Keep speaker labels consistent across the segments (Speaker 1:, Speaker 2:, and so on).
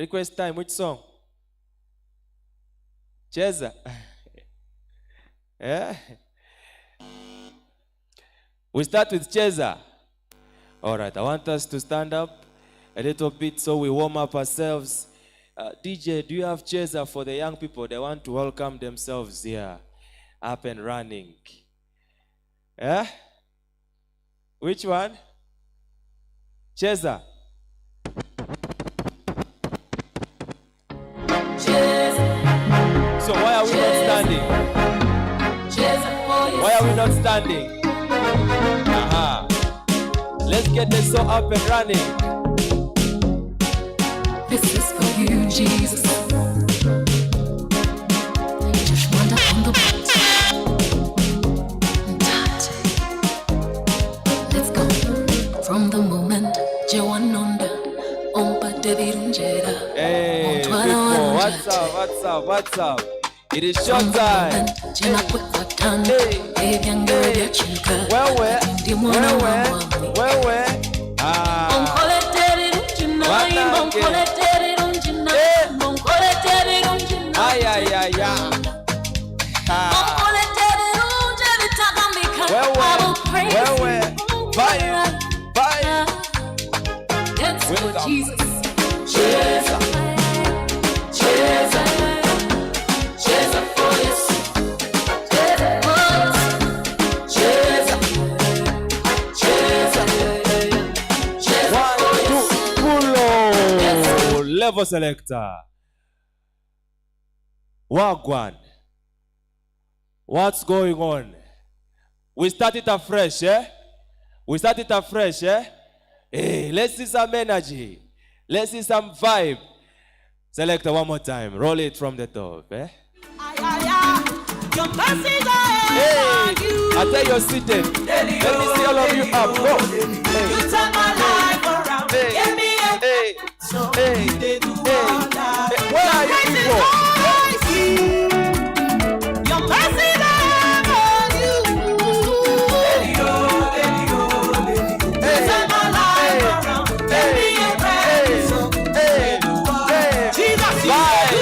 Speaker 1: Request time, which song? Cheza. Yeah. We start with Cheza. All right, I want us to stand up a little bit so we warm up ourselves. DJ, do you have Cheza for the young people? They want to welcome themselves here, up and running. Yeah? Which one? Cheza. So why are we not standing? Why are we not standing? Aha. Let's get this song up and running.
Speaker 2: This is for you, Jesus. Just wonder on the beat. Let's go. From the moment Joanonda Ompa Devirunjera.
Speaker 1: Hey, people, what's up, what's up, what's up? It is short time. Hey. Where? Bye.
Speaker 2: That's for Jesus.
Speaker 1: Cheza for us. Level selector. Wagwan. What's going on? We start it afresh, eh? Hey, let's see some energy. Let's see some vibe. Selector, one more time. Roll it from the top, eh?
Speaker 3: Your mercies
Speaker 1: Hey, I tell you, seated. Let me see all of you up. Go.
Speaker 3: You turn my life around. Give me a
Speaker 1: Hey. Where are you people?
Speaker 3: Your mercy on you. You turn my life around. Give me a praise. Jesus, you do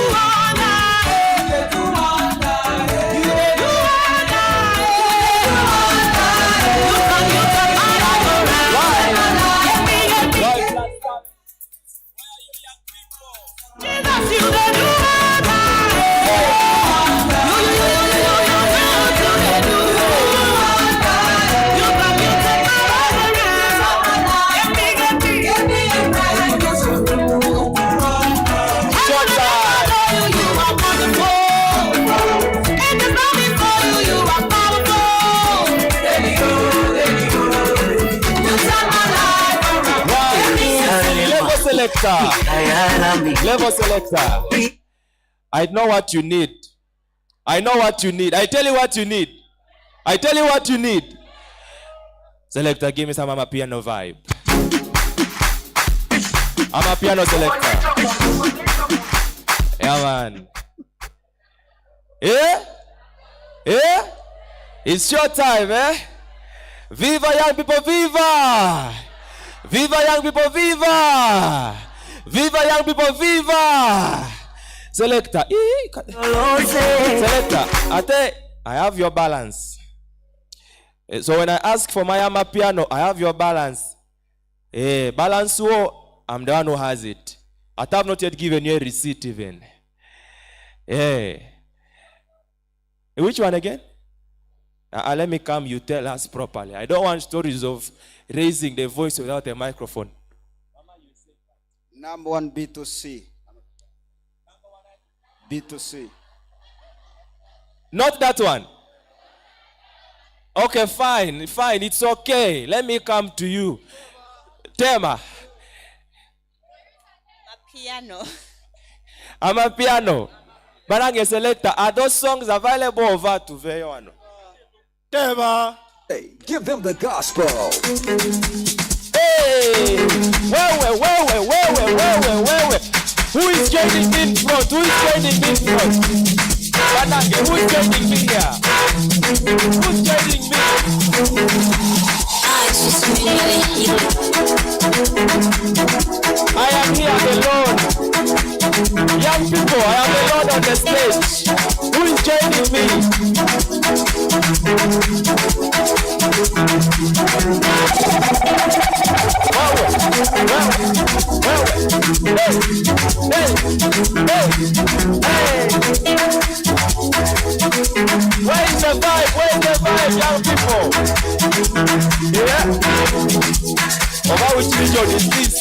Speaker 1: Level selector. I know what you need. I tell you what you need. Selector, give me some Mama Piano vibe. I'm a piano selector. Yeah, man. Yeah? It's your time, eh? Viva young people, viva! Viva young people, viva! Viva young people, viva! Selector. Selector, I have your balance. So when I ask for my Ama piano, I have your balance. Balance, I'm the one who has it. I have not yet given you a receipt even. Which one again? Let me come, you tell us properly. I don't want stories of raising the voice without a microphone.
Speaker 4: Number one, B2C. B2C.
Speaker 1: Not that one. Okay, fine. It's okay. Let me come to you. Tema.
Speaker 5: Piano.
Speaker 1: I'm a piano. Barange selector. Are those songs available over to Veyano? Tema.
Speaker 6: Hey, give them the gospel.
Speaker 1: Hey! Where? Who is joining me in front? Barange, who's joining me here? Who's joining me? I am here alone. Young people, I am the Lord on the stage. Who is joining me? Where is the vibe? Where is the vibe, young people? Yeah? Over which region is this?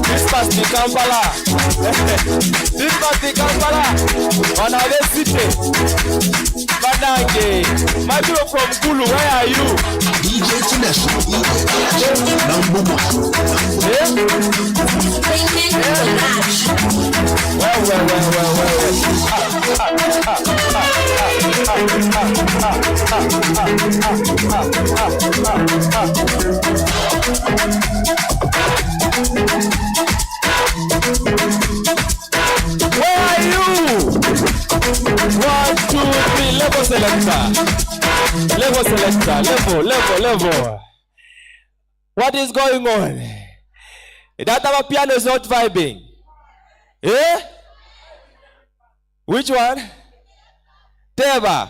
Speaker 1: This must be Kampala. This must be Kampala. On our city. Banange. My people from Gulu, where are you?
Speaker 6: DJ International, number one.
Speaker 1: Yeah? Well. Where are you? 1, 2, 3, level selector. Level. What is going on? That our piano is not vibing. Eh? Which one? Teba.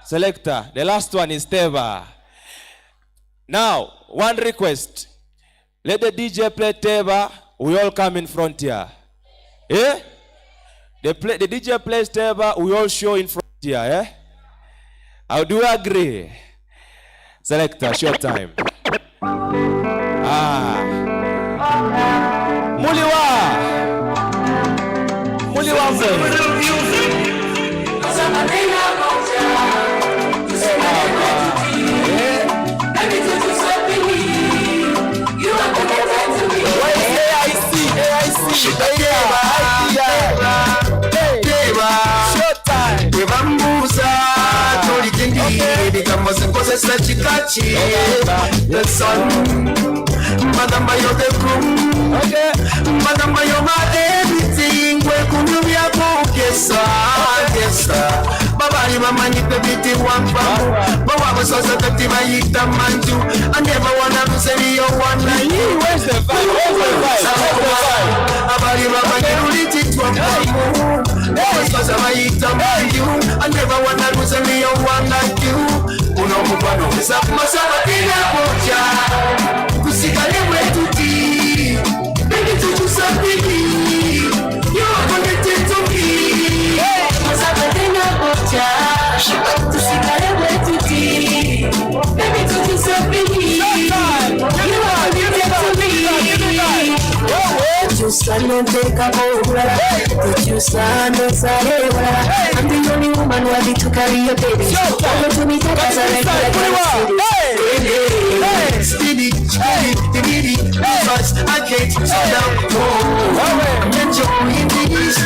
Speaker 1: Selector. The last one is Teba. Now, one request. Let the DJ play Teba. We all come in front here. Eh? The DJ plays Teba. We all show in front here. Eh? How do you agree? Selector, short time. Muliwa mzee.
Speaker 3: Madam, you're the crew.
Speaker 1: Okay.
Speaker 3: Madam, you're my everything. Where could you be a book? Yes, sir. Baba, you are my baby, one pound. Baba was also the team I eat the man too. I never wanna to say you're one like you.
Speaker 1: Where's the vibe?
Speaker 3: Baba, you are my little one pound. Baba was also I eat the man you. I never wanna to say you're one like you. Uno mupano, it's up my son, kusikale wetuti, baby to do something. You're connected to me. Masabadena bocha, kusikale wetuti, baby to do something. You are connected to me. You stand and take a over. You stand and say, I'm the only woman who have to carry your baby. Come to me, take us a steady, because I can't slow down. Enjoying this.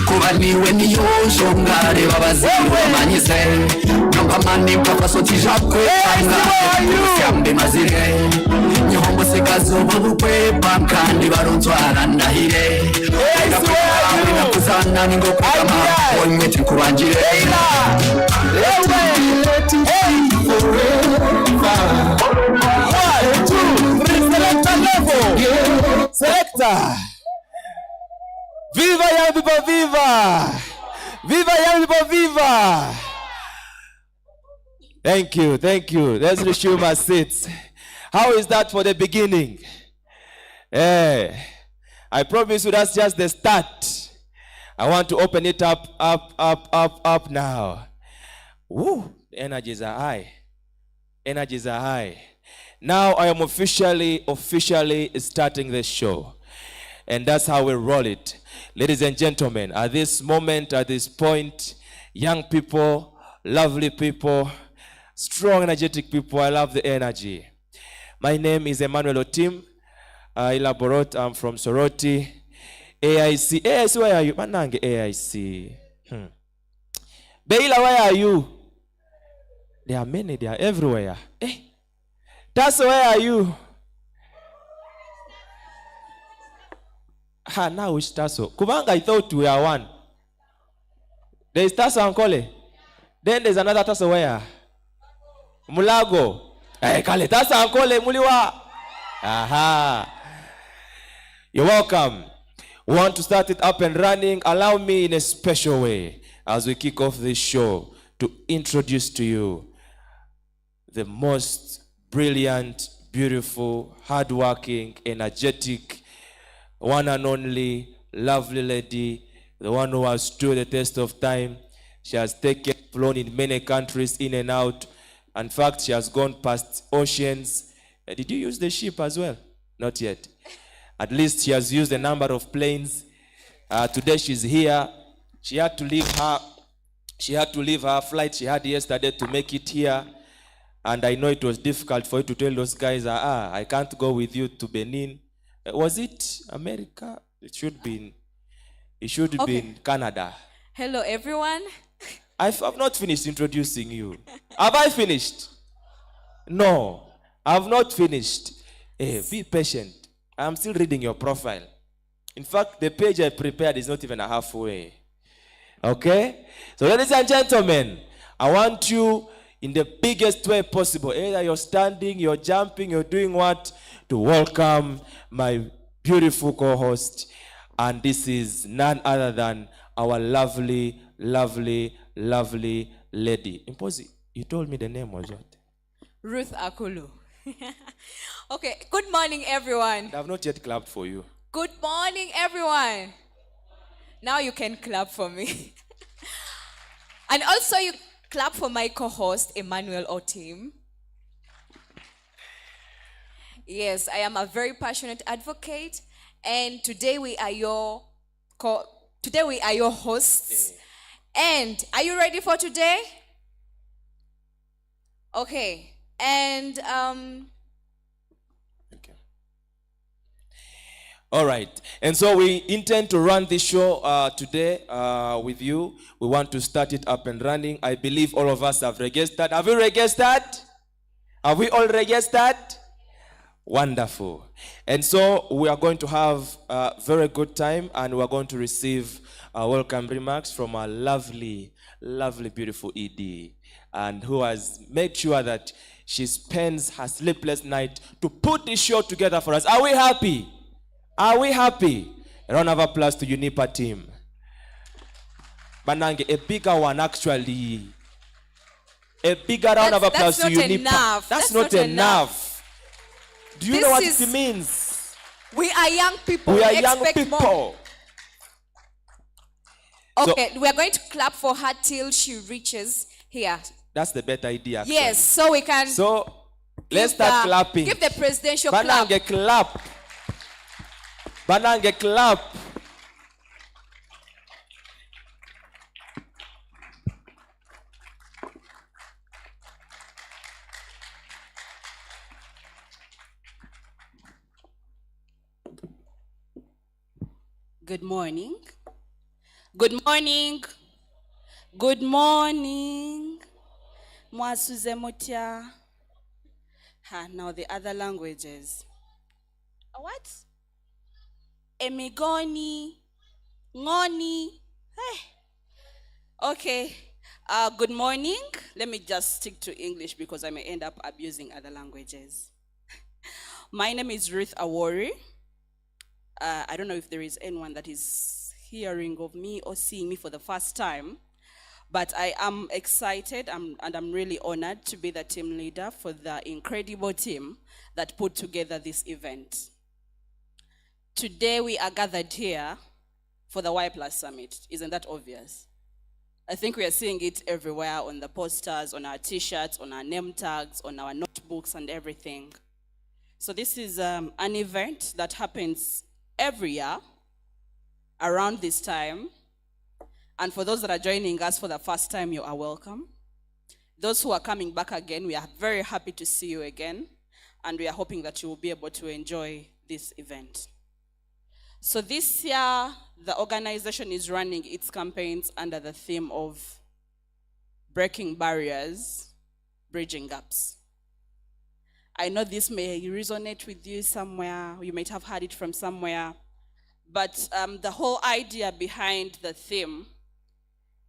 Speaker 3: Kubaliwe niyo shongare babaziwe manyise Namba mani mpaka soti jakwe Kambe mazire Nyombo sekazo babukwe Bankandi baruntwara ndahire Kapira kuzana ningo kukama Onyeti kubanjire
Speaker 1: Selector. Viva young people, viva! Viva young people, viva! Thank you. Let's resume our seats. How is that for the beginning? I promise you that's just the start. I want to open it up now. Woo! The energies are high. Now I am officially starting the show. And that's how we roll it. Ladies and gentlemen, at this moment, at this point, young people, lovely people, strong, energetic people, I love the energy. My name is Emmanuel Otim. I'm from Soroti. AIC, where are you? Manange AIC. Beila, where are you? There are many, they are everywhere. That's where are you? Ha, now which tasso? Kubanga, I thought we are one. There is tasso Ankole. Then there's another tasso where? Mulago. Eh, kale tasso Ankole Muliwa. Aha. You're welcome. We want to start it up and running. Allow me in a special way as we kick off this show to introduce to you the most brilliant, beautiful, hardworking, energetic, one and only, lovely lady, the one who has stood the test of time. She has flown in many countries, in and out. In fact, she has gone past oceans. Did you use the ship as well? Not yet. At least she has used a number of planes. Today she's here. She had to leave her flight she had yesterday to make it here. And I know it was difficult for you to tell those guys, I can't go with you to Benin. Was it America? It should be in Canada.
Speaker 5: Hello, everyone.
Speaker 1: I've not finished introducing you. Have I finished? No, I've not finished. Hey, be patient. I'm still reading your profile. In fact, the page I prepared is not even a halfway. Okay? So, ladies and gentlemen, I want you in the biggest way possible, either you're standing, you're jumping, you're doing what, to welcome my beautiful co-host. And this is none other than our lovely, lovely, lovely lady. Imposi, you told me the name was what?
Speaker 5: Ruth Akulu. Okay, good morning, everyone.
Speaker 1: I have not yet clapped for you.
Speaker 5: Good morning, everyone. Now you can clap for me. And also you clap for my co-host, Emmanuel Otim. Yes, I am a very passionate advocate, and today we are your hosts. And are you ready for today? Okay. And
Speaker 1: okay. All right. And so we intend to run this show today with you. We want to start it up and running. I believe all of us have registered. Have you registered? Have we all registered? Wonderful. And so we are going to have a very good time, and we are going to receive welcome remarks from our lovely, lovely, beautiful ED, and who has made sure that she spends her sleepless night to put this show together for us. Are we happy? Are we happy? A round of applause to UNIPA team. Banange, a bigger one actually. A bigger round of applause to UNIPA.
Speaker 5: Enough.
Speaker 1: That's not enough. Do you know what it means?
Speaker 5: We are young people.
Speaker 1: We are young people.
Speaker 5: More. Okay, we are going to clap for her till she reaches here.
Speaker 1: That's the better idea. Actually.
Speaker 5: Yes, so we can.
Speaker 1: So let's start clapping.
Speaker 5: Give the presidential
Speaker 1: Banange clap. Banange clap.
Speaker 7: Good morning. Good morning. Good morning. Mwasuze mutya. Now the other languages. What? Emigoni. Ngoni. Hey. Okay. Good morning. Let me just stick to English because I may end up abusing other languages. My name is Ruth Awori. I don't know if there is anyone that is hearing of me or seeing me for the first time, but I am excited and I'm really honored to be the team leader for the incredible team that put together this event. Today we are gathered here for the Y Plus Summit. Isn't that obvious? I think we are seeing it everywhere on the posters, on our t-shirts, on our name tags, on our notebooks and everything. So this is an event that happens every year around this time. And for those that are joining us for the first time, you are welcome. Those who are coming back again, we are very happy to see you again. And we are hoping that you will be able to enjoy this event. So this year, the organization is running its campaigns under the theme of breaking barriers, bridging gaps. I know this may resonate with you somewhere. You might have heard it from somewhere. But the whole idea behind the theme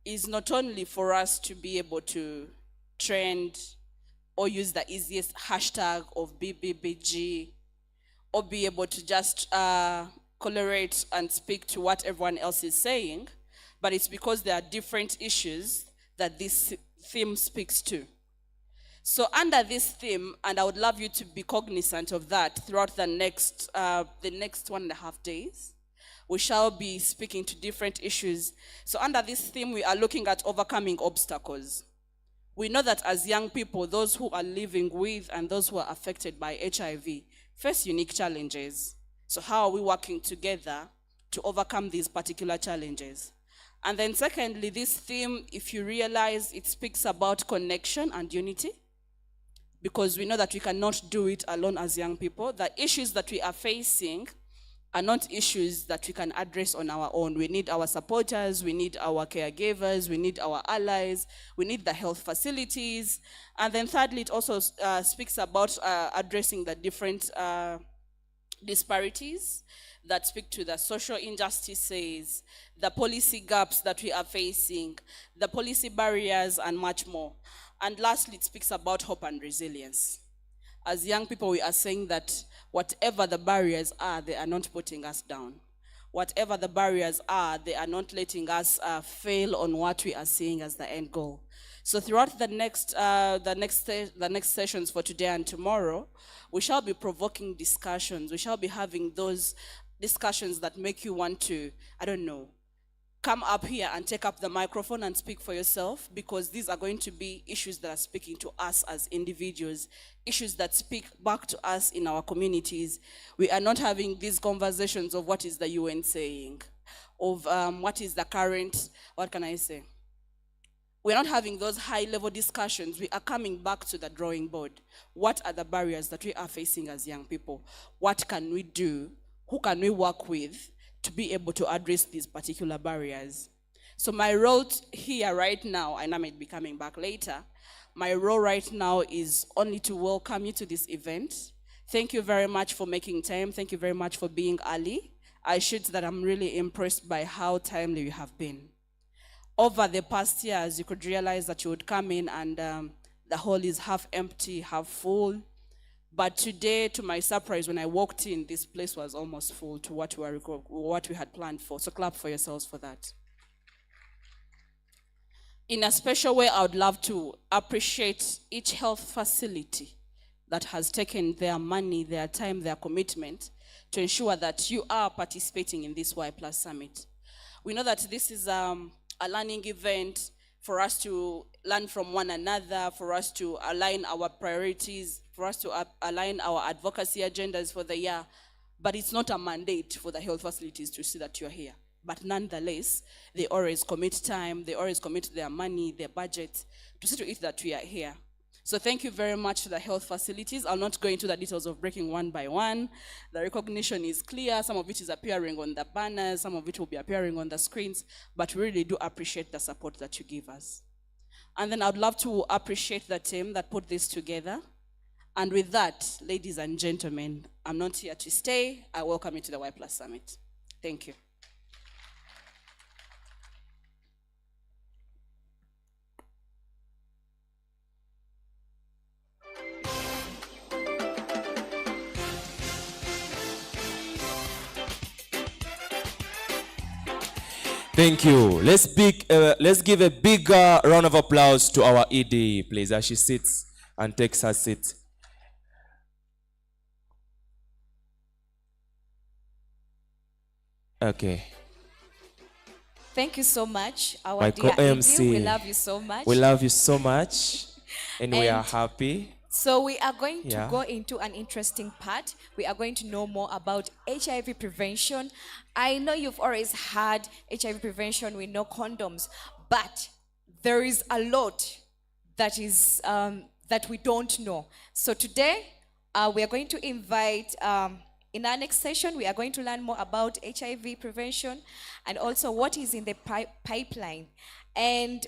Speaker 7: is not only for us to be able to trend or use the easiest hashtag of BBBG, or be able to just correlate and speak to what everyone else is saying, but it's because there are different issues that this theme speaks to. So under this theme, and I would love you to be cognizant of that throughout the next 1.5 days, we shall be speaking to different issues. So under this theme, we are looking at overcoming obstacles. We know that as young people, those who are living with and those who are affected by HIV face unique challenges. So how are we working together to overcome these particular challenges? And then secondly, this theme, if you realize, it speaks about connection and unity, because we know that we cannot do it alone as young people. The issues that we are facing are not issues that we can address on our own. We need our supporters, we need our caregivers, we need our allies, we need the health facilities. And then thirdly, it also speaks about addressing the different disparities that speak to the social injustices, the policy gaps that we are facing, the policy barriers, and much more. And lastly, it speaks about hope and resilience. As young people, we are saying that whatever the barriers are, they are not putting us down. Whatever the barriers are, they are not letting us fail on what we are seeing as the end goal. So throughout the next sessions for today and tomorrow, we shall be provoking discussions. We shall be having those discussions that make you want to, I don't know, come up here and take up the microphone and speak for yourself, because these are going to be issues that are speaking to us as individuals, issues that speak back to us in our communities. We are not having these conversations of what is the UN saying, of what is the current, what can I say? We're not having those high-level discussions. We are coming back to the drawing board. What are the barriers that we are facing as young people? What can we do? Who can we work with to be able to address these particular barriers? So my role here right now, and I might be coming back later, my role right now is only to welcome you to this event. Thank you very much for making time. Thank you very much for being early. I should say that I'm really impressed by how timely you have been. Over the past years, you could realize that you would come in and the hall is half empty, half full. But today, to my surprise, when I walked in, this place was almost full to what we had planned for. So clap for yourselves for that. In a special way, I would love to appreciate each health facility that has taken their money, their time, their commitment to ensure that you are participating in this Y Plus Summit. We know that this is a learning event for us to learn from one another, for us to align our priorities, for us to align our advocacy agendas for the year. But it's not a mandate for the health facilities to see that you're here. But nonetheless, they always commit time, they always commit their money, their budget to see to it that we are here. So thank you very much to the health facilities. I'll not go into the details of breaking one by one. The recognition is clear. Some of it is appearing on the banners. Some of it will be appearing on the screens. But we really do appreciate the support that you give us. And then I'd love to appreciate the team that put this together. And with that, ladies and gentlemen, I'm not here to stay. I welcome you to the Y Plus Summit. Thank you.
Speaker 1: Thank you. Let's give a big round of applause to our ED, please, as she sits and takes her seat. Okay.
Speaker 5: Thank you so much, our
Speaker 1: My
Speaker 5: dear
Speaker 1: co-MC.
Speaker 5: ED. We love you so much.
Speaker 1: We love you so much, and we are happy.
Speaker 5: So we are going to
Speaker 1: Yeah.
Speaker 5: go into an interesting part. We are going to know more about HIV prevention. I know you've always had HIV prevention with no condoms, but there is a lot that is that we don't know. So today we are going to invite. In our next session, we are going to learn more about HIV prevention and also what is in the pipeline. And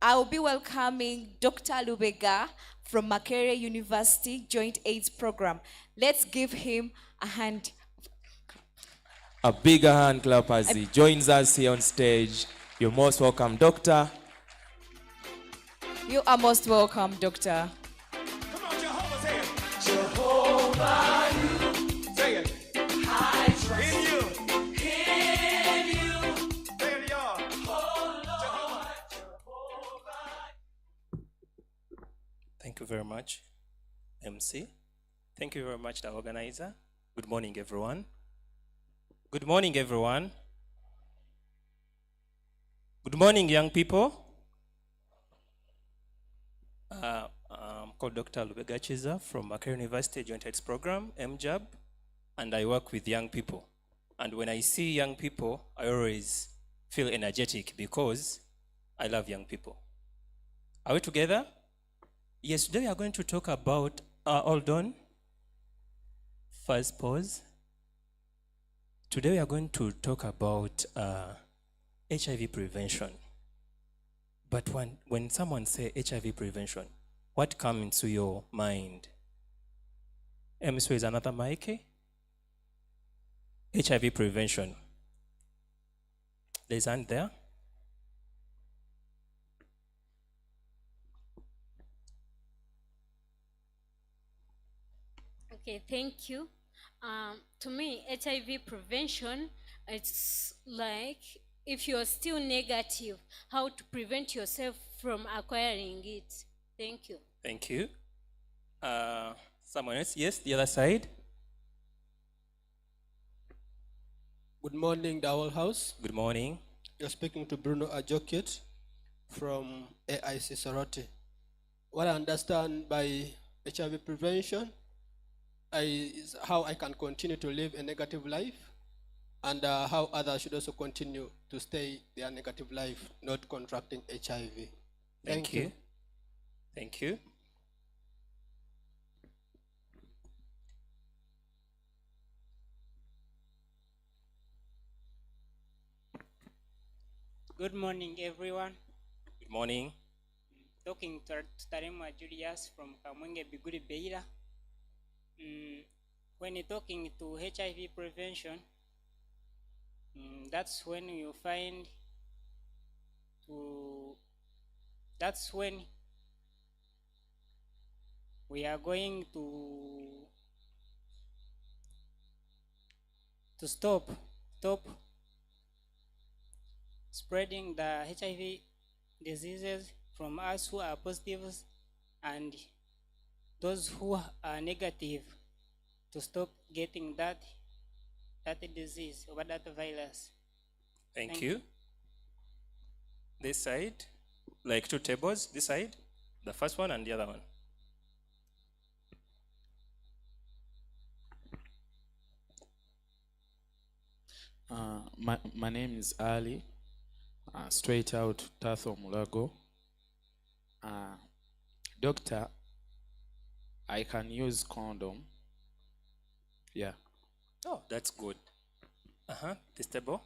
Speaker 5: I'll be welcoming Dr. Lubega from Makerere University Joint AIDS Program. Let's give him a hand.
Speaker 1: A bigger hand clap as he joins us here on stage. You're most welcome, Doctor.
Speaker 5: You are most welcome, Doctor.
Speaker 3: Come on, Jehovah, say it. Jehovah, you. Say it. I trust in you. In you. Say it, y'all. Oh, Lord. Jehovah.
Speaker 8: Thank you very much, MC. Thank you very much, the organizer. Good morning, everyone. Good morning, everyone. Good morning, young people. I'm called Dr. Lubegachiza from Makere University Joint Heights Program, MJAB, and I work with young people. And when I see young people, I always feel energetic because I love young people. Are we together? Yes, today we are going to talk about, hold on. First pause. Today we are going to talk about HIV prevention. But when someone says HIV prevention, what comes into your mind? MC is another mic. HIV prevention. There's hand there.
Speaker 9: Okay, thank you. To me, HIV prevention, it's like if you're still negative, how to prevent yourself from acquiring it. Thank you.
Speaker 8: Thank you. Someone else? Yes, the other side.
Speaker 10: Good morning, the whole house.
Speaker 8: Good morning.
Speaker 10: You're speaking to Bruno Ajokit from AIC Soroti. What I understand by HIV prevention is how I can continue to live a negative life and how others should also continue to stay their negative life, not contracting HIV.
Speaker 8: Thank you. Thank you.
Speaker 11: Good morning, everyone.
Speaker 8: Good morning.
Speaker 11: Talking to Tarema Julius from Kamwenge Biguri Beira. When you're talking to HIV prevention, that's when you find that's when we are going to stop spreading the HIV diseases from us who are positives and those who are negative, to stop getting that disease or that virus.
Speaker 8: Thank you. This side, like two tables, this side, the first one and the other one.
Speaker 12: My name is Ali, straight out Tatho Mulago. Doctor, I can use condom. Yeah.
Speaker 8: Oh, that's good. This table.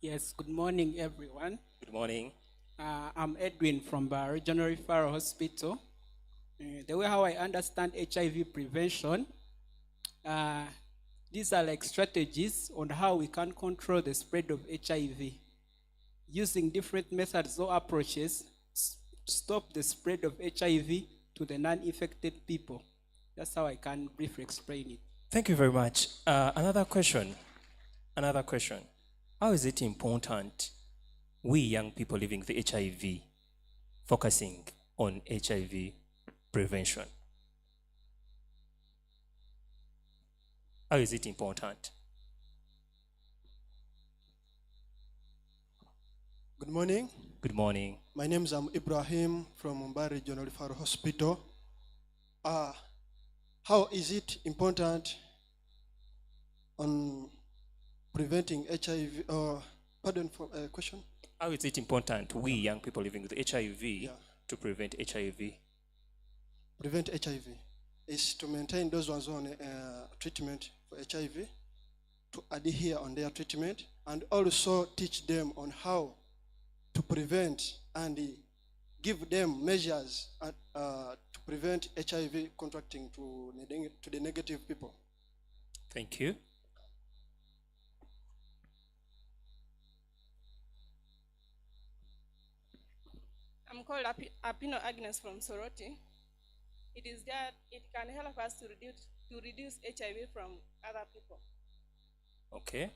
Speaker 11: Yes, good morning, everyone.
Speaker 8: Good morning.
Speaker 11: I'm Edwin from the Regional Referral Hospital. The way how I understand HIV prevention, these are like strategies on how we can control the spread of HIV using different methods or approaches to stop the spread of HIV to the non-infected people. That's how I can briefly explain it.
Speaker 8: Thank you very much. Another question. How is it important, we young people living with HIV, focusing on HIV prevention? How is it important?
Speaker 13: Good morning.
Speaker 8: Good morning.
Speaker 13: My name is Ibrahim from Mumbai Regional Referral Hospital. How is it important on preventing HIV? Pardon for a question.
Speaker 8: How is it important, we young people living with HIV, to prevent HIV?
Speaker 13: Prevent HIV is to maintain those ones on treatment for HIV, to adhere on their treatment, and also teach them on how to prevent and give them measures to prevent HIV contracting to the negative people.
Speaker 8: Thank you.
Speaker 14: I'm called Apino Agnes from Soroti. It is that it can help us to reduce HIV from other people.
Speaker 8: Okay.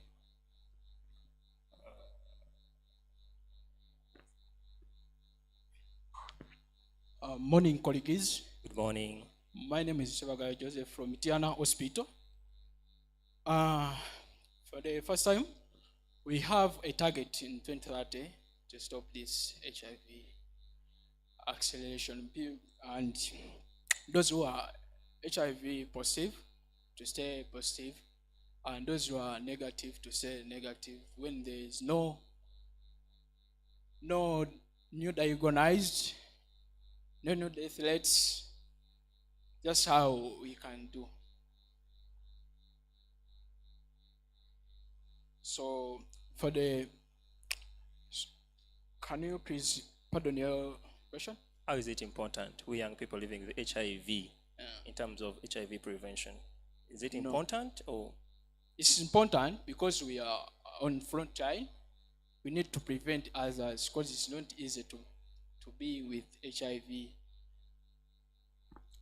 Speaker 15: Morning, colleagues.
Speaker 8: Good morning.
Speaker 15: My name is Sebagai Joseph from Tiana Hospital. For the first time, we have a target in 2030 to stop this HIV acceleration, and those who are HIV positive to stay positive, and those who are negative to stay negative. When there is no new diagnosed, no new death rates, that's how we can do. So for the, can you please pardon your question?
Speaker 8: How is it important, we young people living with HIV, in terms of HIV prevention? Is it
Speaker 15: No.
Speaker 8: important or?
Speaker 15: It's important because we are on front line. We need to prevent others because it's not easy to be with HIV.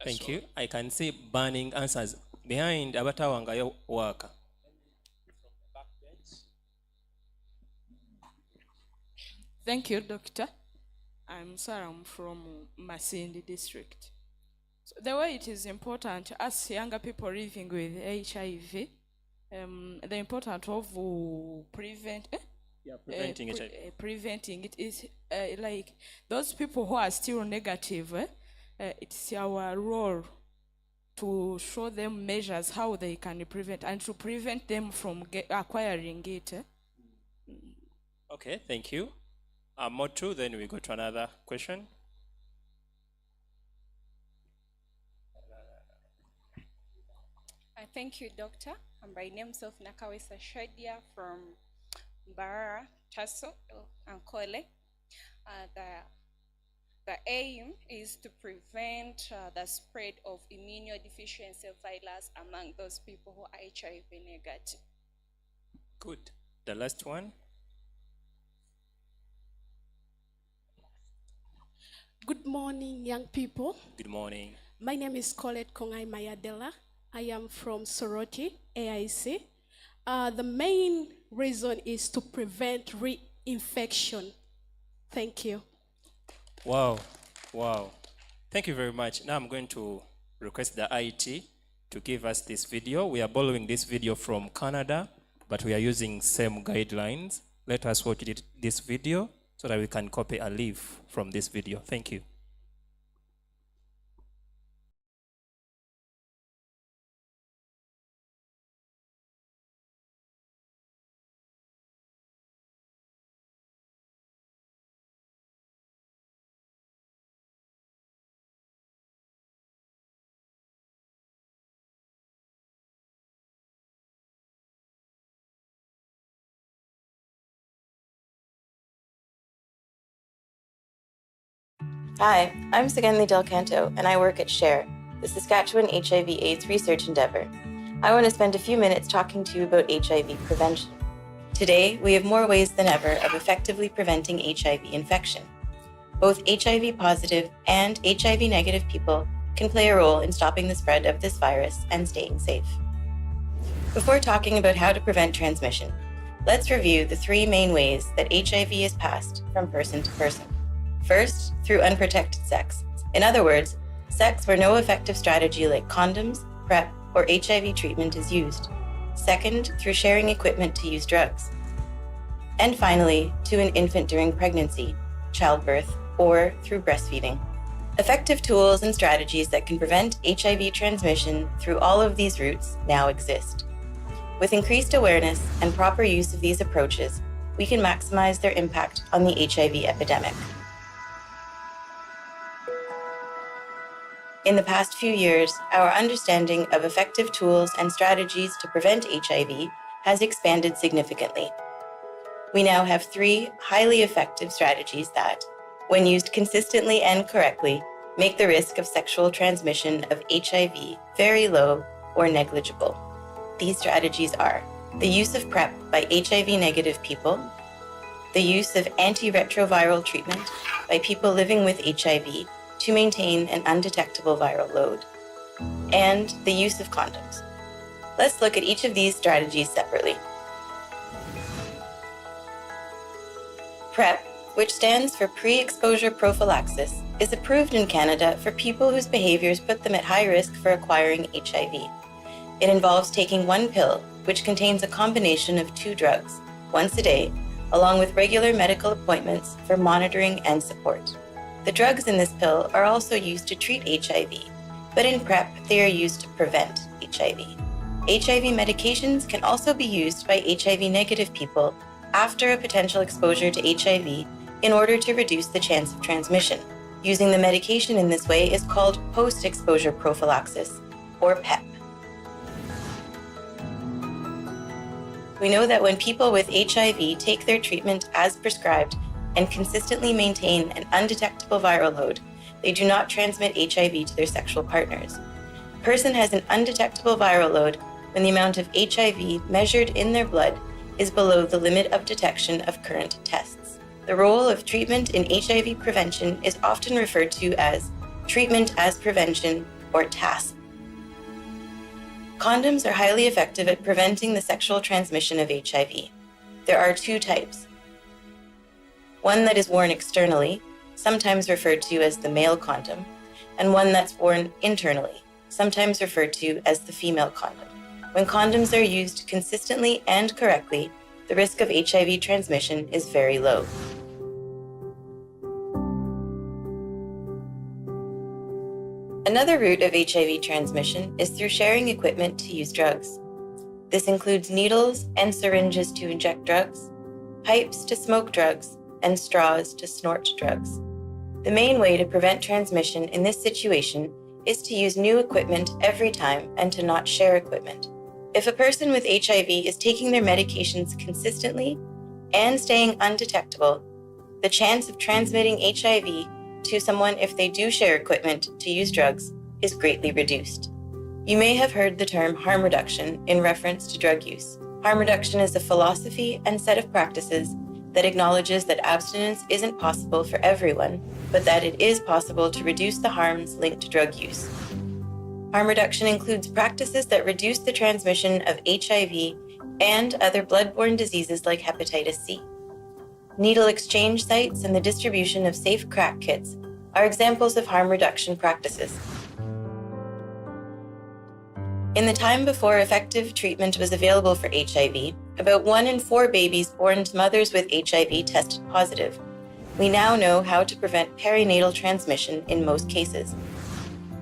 Speaker 8: Thank you. I can see burning answers behind Abatawangayo worker.
Speaker 14: Thank you, Doctor. I'm Sarah. I'm from Masindi district. So the way it is important, as younger people living with HIV, the importance of
Speaker 8: Preventing HIV.
Speaker 14: Preventing it is like those people who are still negative. It's our role to show them measures how they can prevent and to prevent them from acquiring it.
Speaker 8: Okay, thank you. More true, then we go to another question.
Speaker 16: Thank you, Doctor. I'm by name of Nakawesa Shadia from Barara, Tasso, Ankole. The aim is to prevent the spread of immunodeficiency virus among those people who are HIV negative.
Speaker 8: Good. The last one.
Speaker 17: Good morning, young people.
Speaker 8: Good morning.
Speaker 17: My name is Colette Kongai Mayadela. I am from Soroti, AIC. The main reason is to prevent reinfection. Thank you.
Speaker 8: Wow. Wow. Thank you very much. Now I'm going to request the IT to give us this video. We are borrowing this video from Canada, but we are using same guidelines. Let us watch this video so that we can copy a leaf from this video. Thank you.
Speaker 18: Hi, I'm Sigenli Del Canto, and I work at SHARE, the Saskatchewan HIV/AIDS research endeavor. I want to spend a few minutes talking to you about HIV prevention. Today, we have more ways than ever of effectively preventing HIV infection. Both HIV positive and HIV negative people can play a role in stopping the spread of this virus and staying safe. Before talking about how to prevent transmission, let's review the three main ways that HIV is passed from person to person. First, through unprotected sex. In other words, sex where no effective strategy like condoms, PrEP, or HIV treatment is used. Second, through sharing equipment to use drugs. And finally, to an infant during pregnancy, childbirth, or through breastfeeding. Effective tools and strategies that can prevent HIV transmission through all of these routes now exist. With increased awareness and proper use of these approaches, we can maximize their impact on the HIV epidemic. In the past few years, our understanding of effective tools and strategies to prevent HIV has expanded significantly. We now have three highly effective strategies that, when used consistently and correctly, make the risk of sexual transmission of HIV very low or negligible. These strategies are the use of PrEP by HIV-negative people, the use of antiretroviral treatment by people living with HIV to maintain an undetectable viral load, and the use of condoms. Let's look at each of these strategies separately. PrEP, which stands for pre-exposure prophylaxis, is approved in Canada for people whose behaviors put them at high risk for acquiring HIV. It involves taking one pill, which contains a combination of 2 drugs, once a day, along with regular medical appointments for monitoring and support. The drugs in this pill are also used to treat HIV, but in PrEP, they are used to prevent HIV. HIV medications can also be used by HIV-negative people after a potential exposure to HIV in order to reduce the chance of transmission. Using the medication in this way is called post-exposure prophylaxis, or PEP. We know that when people with HIV take their treatment as prescribed and consistently maintain an undetectable viral load, they do not transmit HIV to their sexual partners. A person has an undetectable viral load when the amount of HIV measured in their blood is below the limit of detection of current tests. The role of treatment in HIV prevention is often referred to as treatment as prevention, or TASP. Condoms are highly effective at preventing the sexual transmission of HIV. There are 2 types. One that is worn externally, sometimes referred to as the male condom, and one that's worn internally, sometimes referred to as the female condom. When condoms are used consistently and correctly, the risk of HIV transmission is very low. Another route of HIV transmission is through sharing equipment to use drugs. This includes needles and syringes to inject drugs, pipes to smoke drugs, and straws to snort drugs. The main way to prevent transmission in this situation is to use new equipment every time and to not share equipment. If a person with HIV is taking their medications consistently and staying undetectable, the chance of transmitting HIV to someone if they do share equipment to use drugs is greatly reduced. You may have heard the term harm reduction in reference to drug use. Harm reduction is a philosophy and set of practices that acknowledges that abstinence isn't possible for everyone, but that it is possible to reduce the harms linked to drug use. Harm reduction includes practices that reduce the transmission of HIV and other bloodborne diseases like hepatitis C. Needle exchange sites and the distribution of safe crack kits are examples of harm reduction practices. In the time before effective treatment was available for HIV, about 1 in 4 babies born to mothers with HIV tested positive. We now know how to prevent perinatal transmission in most cases.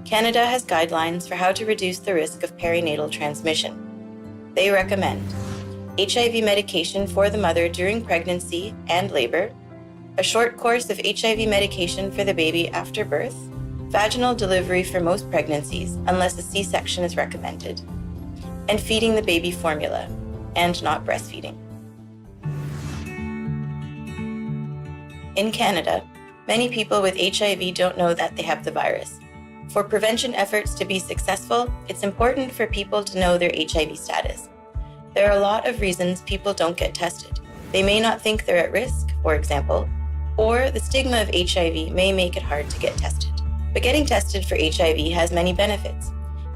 Speaker 18: Canada has guidelines for how to reduce the risk of perinatal transmission. They recommend HIV medication for the mother during pregnancy and labor, a short course of HIV medication for the baby after birth, vaginal delivery for most pregnancies unless a C-section is recommended, and feeding the baby formula and not breastfeeding. In Canada, many people with HIV don't know that they have the virus. For prevention efforts to be successful, it's important for people to know their HIV status. There are a lot of reasons people don't get tested. They may not think they're at risk, for example, or the stigma of HIV may make it hard to get tested. But getting tested for HIV has many benefits.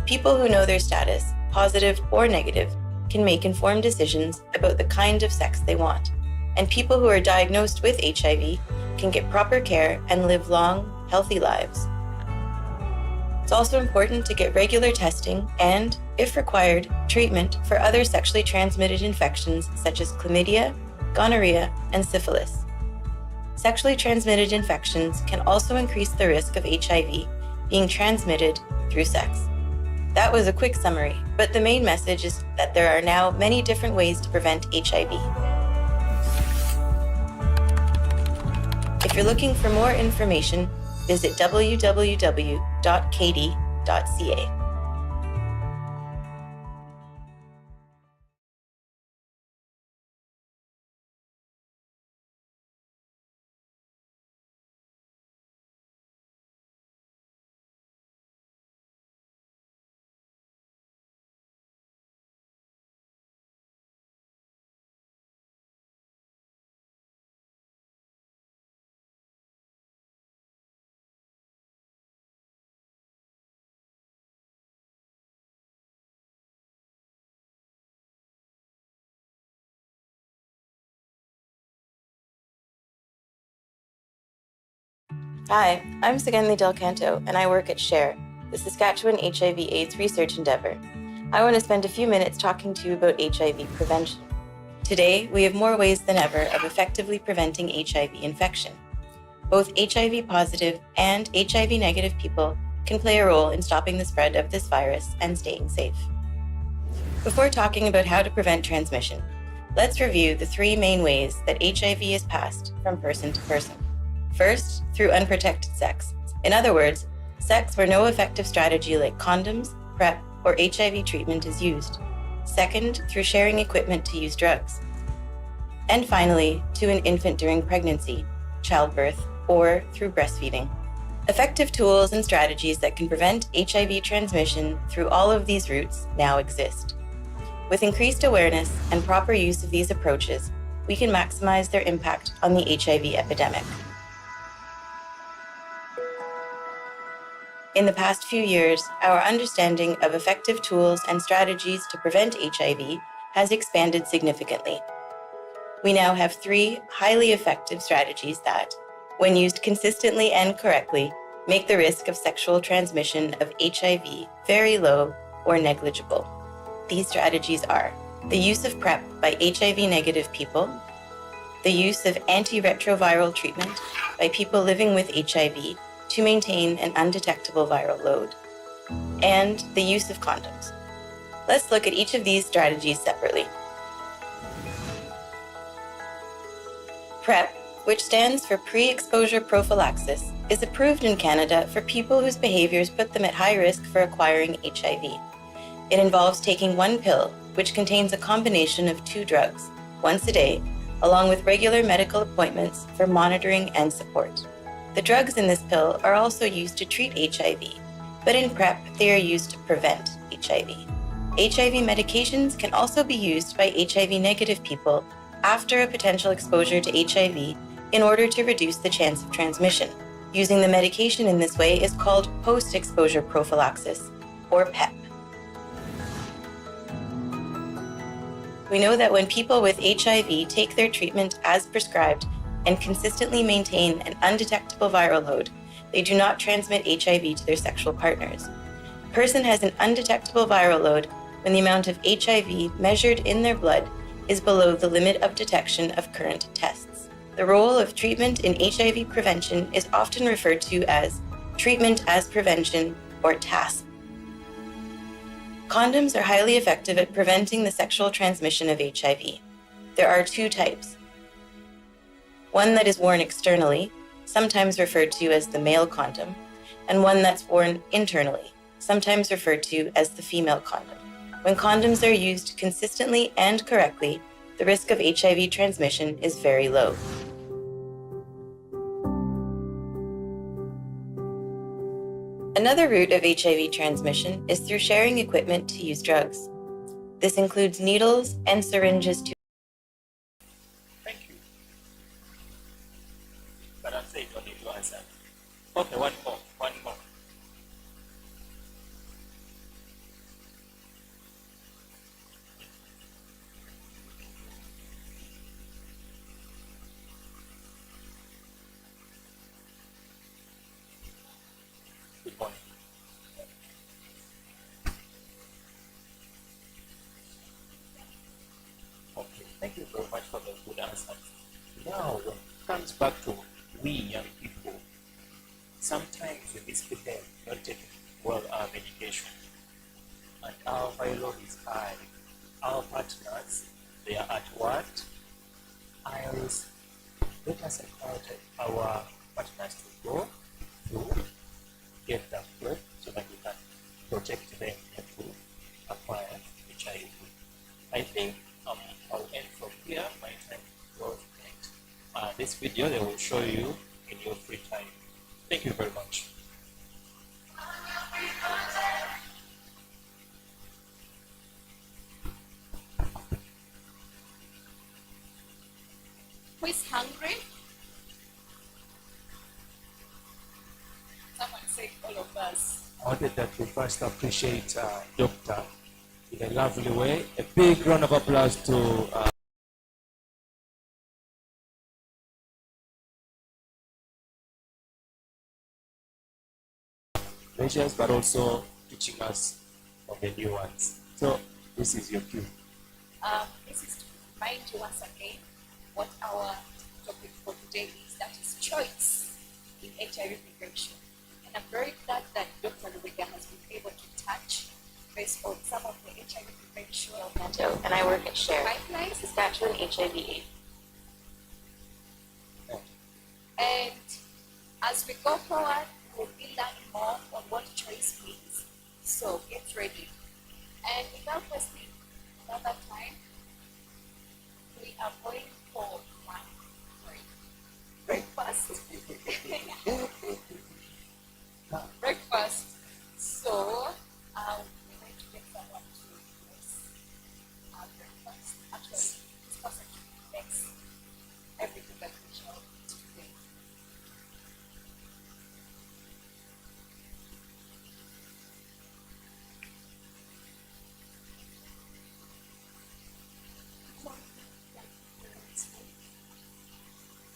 Speaker 18: People who know their status, positive or negative, can make informed decisions about the kind of sex they want. And people who are diagnosed with HIV can get proper care and live long, healthy lives. It's also important to get regular testing and, if required, treatment for other sexually transmitted infections such as chlamydia, gonorrhea, and syphilis. Sexually transmitted infections can also increase the risk of HIV being transmitted through sex. That was a quick summary, but the main message is that there are now many different ways to prevent HIV. If you're looking for more information, visit www.kd.ca. Hi, I'm Sigenli Del Canto, and I work at SHARE, the Saskatchewan HIV/AIDS research endeavor. I want to spend a few minutes talking to you about HIV prevention. Today, we have more ways than ever of effectively preventing HIV infection. Both HIV positive and HIV negative people can play a role in stopping the spread of this virus and staying safe. Before talking about how to prevent transmission, let's review the three main ways that HIV is passed from person to person. First, through unprotected sex. In other words, sex where no effective strategy like condoms, PrEP, or HIV treatment is used. Second, through sharing equipment to use drugs. And finally, to an infant during pregnancy, childbirth, or through breastfeeding. Effective tools and strategies that can prevent HIV transmission through all of these routes now exist. With increased awareness and proper use of these approaches, we can maximize their impact on the HIV epidemic. In the past few years, our understanding of effective tools and strategies to prevent HIV has expanded significantly. We now have 3 highly effective strategies that, when used consistently and correctly, make the risk of sexual transmission of HIV very low or negligible. These strategies are the use of PrEP by HIV-negative people, the use of antiretroviral treatment by people living with HIV to maintain an undetectable viral load, and the use of condoms. Let's look at each of these strategies separately. PrEP, which stands for pre-exposure prophylaxis, is approved in Canada for people whose behaviors put them at high risk for acquiring HIV. It involves taking one pill, which contains a combination of 2 drugs, once a day, along with regular medical appointments for monitoring and support. The drugs in this pill are also used to treat HIV, but in PrEP, they are used to prevent HIV. HIV medications can also be used by HIV-negative people after a potential exposure to HIV in order to reduce the chance of transmission. Using the medication in this way is called post-exposure prophylaxis, or PEP. We know that when people with HIV take their treatment as prescribed and consistently maintain an undetectable viral load, they do not transmit HIV to their sexual partners. A person has an undetectable viral load when the amount of HIV measured in their blood is below the limit of detection of current tests. The role of treatment in HIV prevention is often referred to as treatment as prevention, or TASP. Condoms are highly effective at preventing the sexual transmission of HIV. There are 2 types. One that is worn externally, sometimes referred to as the male condom, and one that's worn internally, sometimes referred to as the female condom. When condoms are used consistently and correctly, the risk of HIV transmission is very low. Another route of HIV transmission is through sharing equipment to use drugs. This includes needles and syringes to
Speaker 8: But I'm saying you don't need to answer. Okay, one more. Good morning. Okay, thank you very much for those good answers. Now, when it comes back to we young people, sometimes we misbehave, not taking well our medication, and our viral load is high. Our partners, they are at work. IRS, let us encourage our partners to go to get that blood so that we can protect them to acquire HIV. I think I'll end from here. My time goes. This video they will show you in your free time. Thank you very much.
Speaker 16: Who is hungry? Someone say all of us.
Speaker 1: I wanted that to first appreciate Doctor in a lovely way. A big round of applause to measures, but also teaching us of the new ones. So this is your cue.
Speaker 16: This is to remind you once again what our topic for today is, that is choice in HIV prevention. And I'm very glad that Dr. Lubega has been able to touch base on some of the HIV prevention.
Speaker 18: And I work at SHARE,
Speaker 16: Pipelines.
Speaker 18: Saskatchewan HIV/AIDS.
Speaker 16: And as we go forward, we'll be learning more on what choice means. So get ready. And without wasting another time, we are going for breakfast. Breakfast. So we're going to get someone to place our breakfast. Actually, this person makes everything that we shall eat today.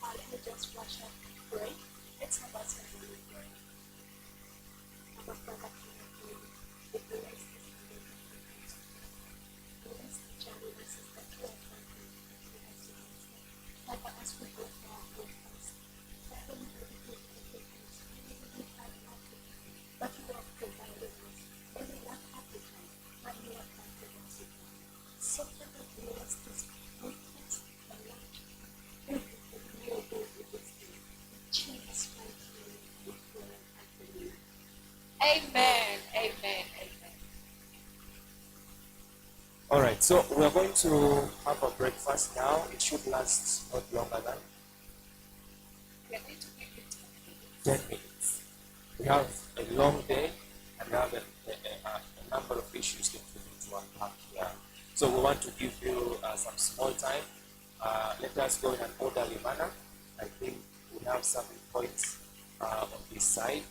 Speaker 16: Let me just rush up and pray. Let's have us have a pray. Our Father, we bless this day. Bless the journey, this is the two of them. Father, as we go for our breakfast, Father, we pray for the goodness. We have nothing, but you have provided us. When we lack appetite, but you have granted us it. So Father, bless this breakfast, the lunch, everything we will do with this day. In Jesus' mighty name, we pray and believe. Amen, amen, amen.
Speaker 1: All right, so we're going to have a breakfast now. It should last not longer than
Speaker 16: We are going to give you 10 minutes.
Speaker 1: 10 minutes. We have a long day and we have a number of issues that we need to unpack here. So we want to give you some small time. Let us go in an orderly manner. I think we have some points on this side.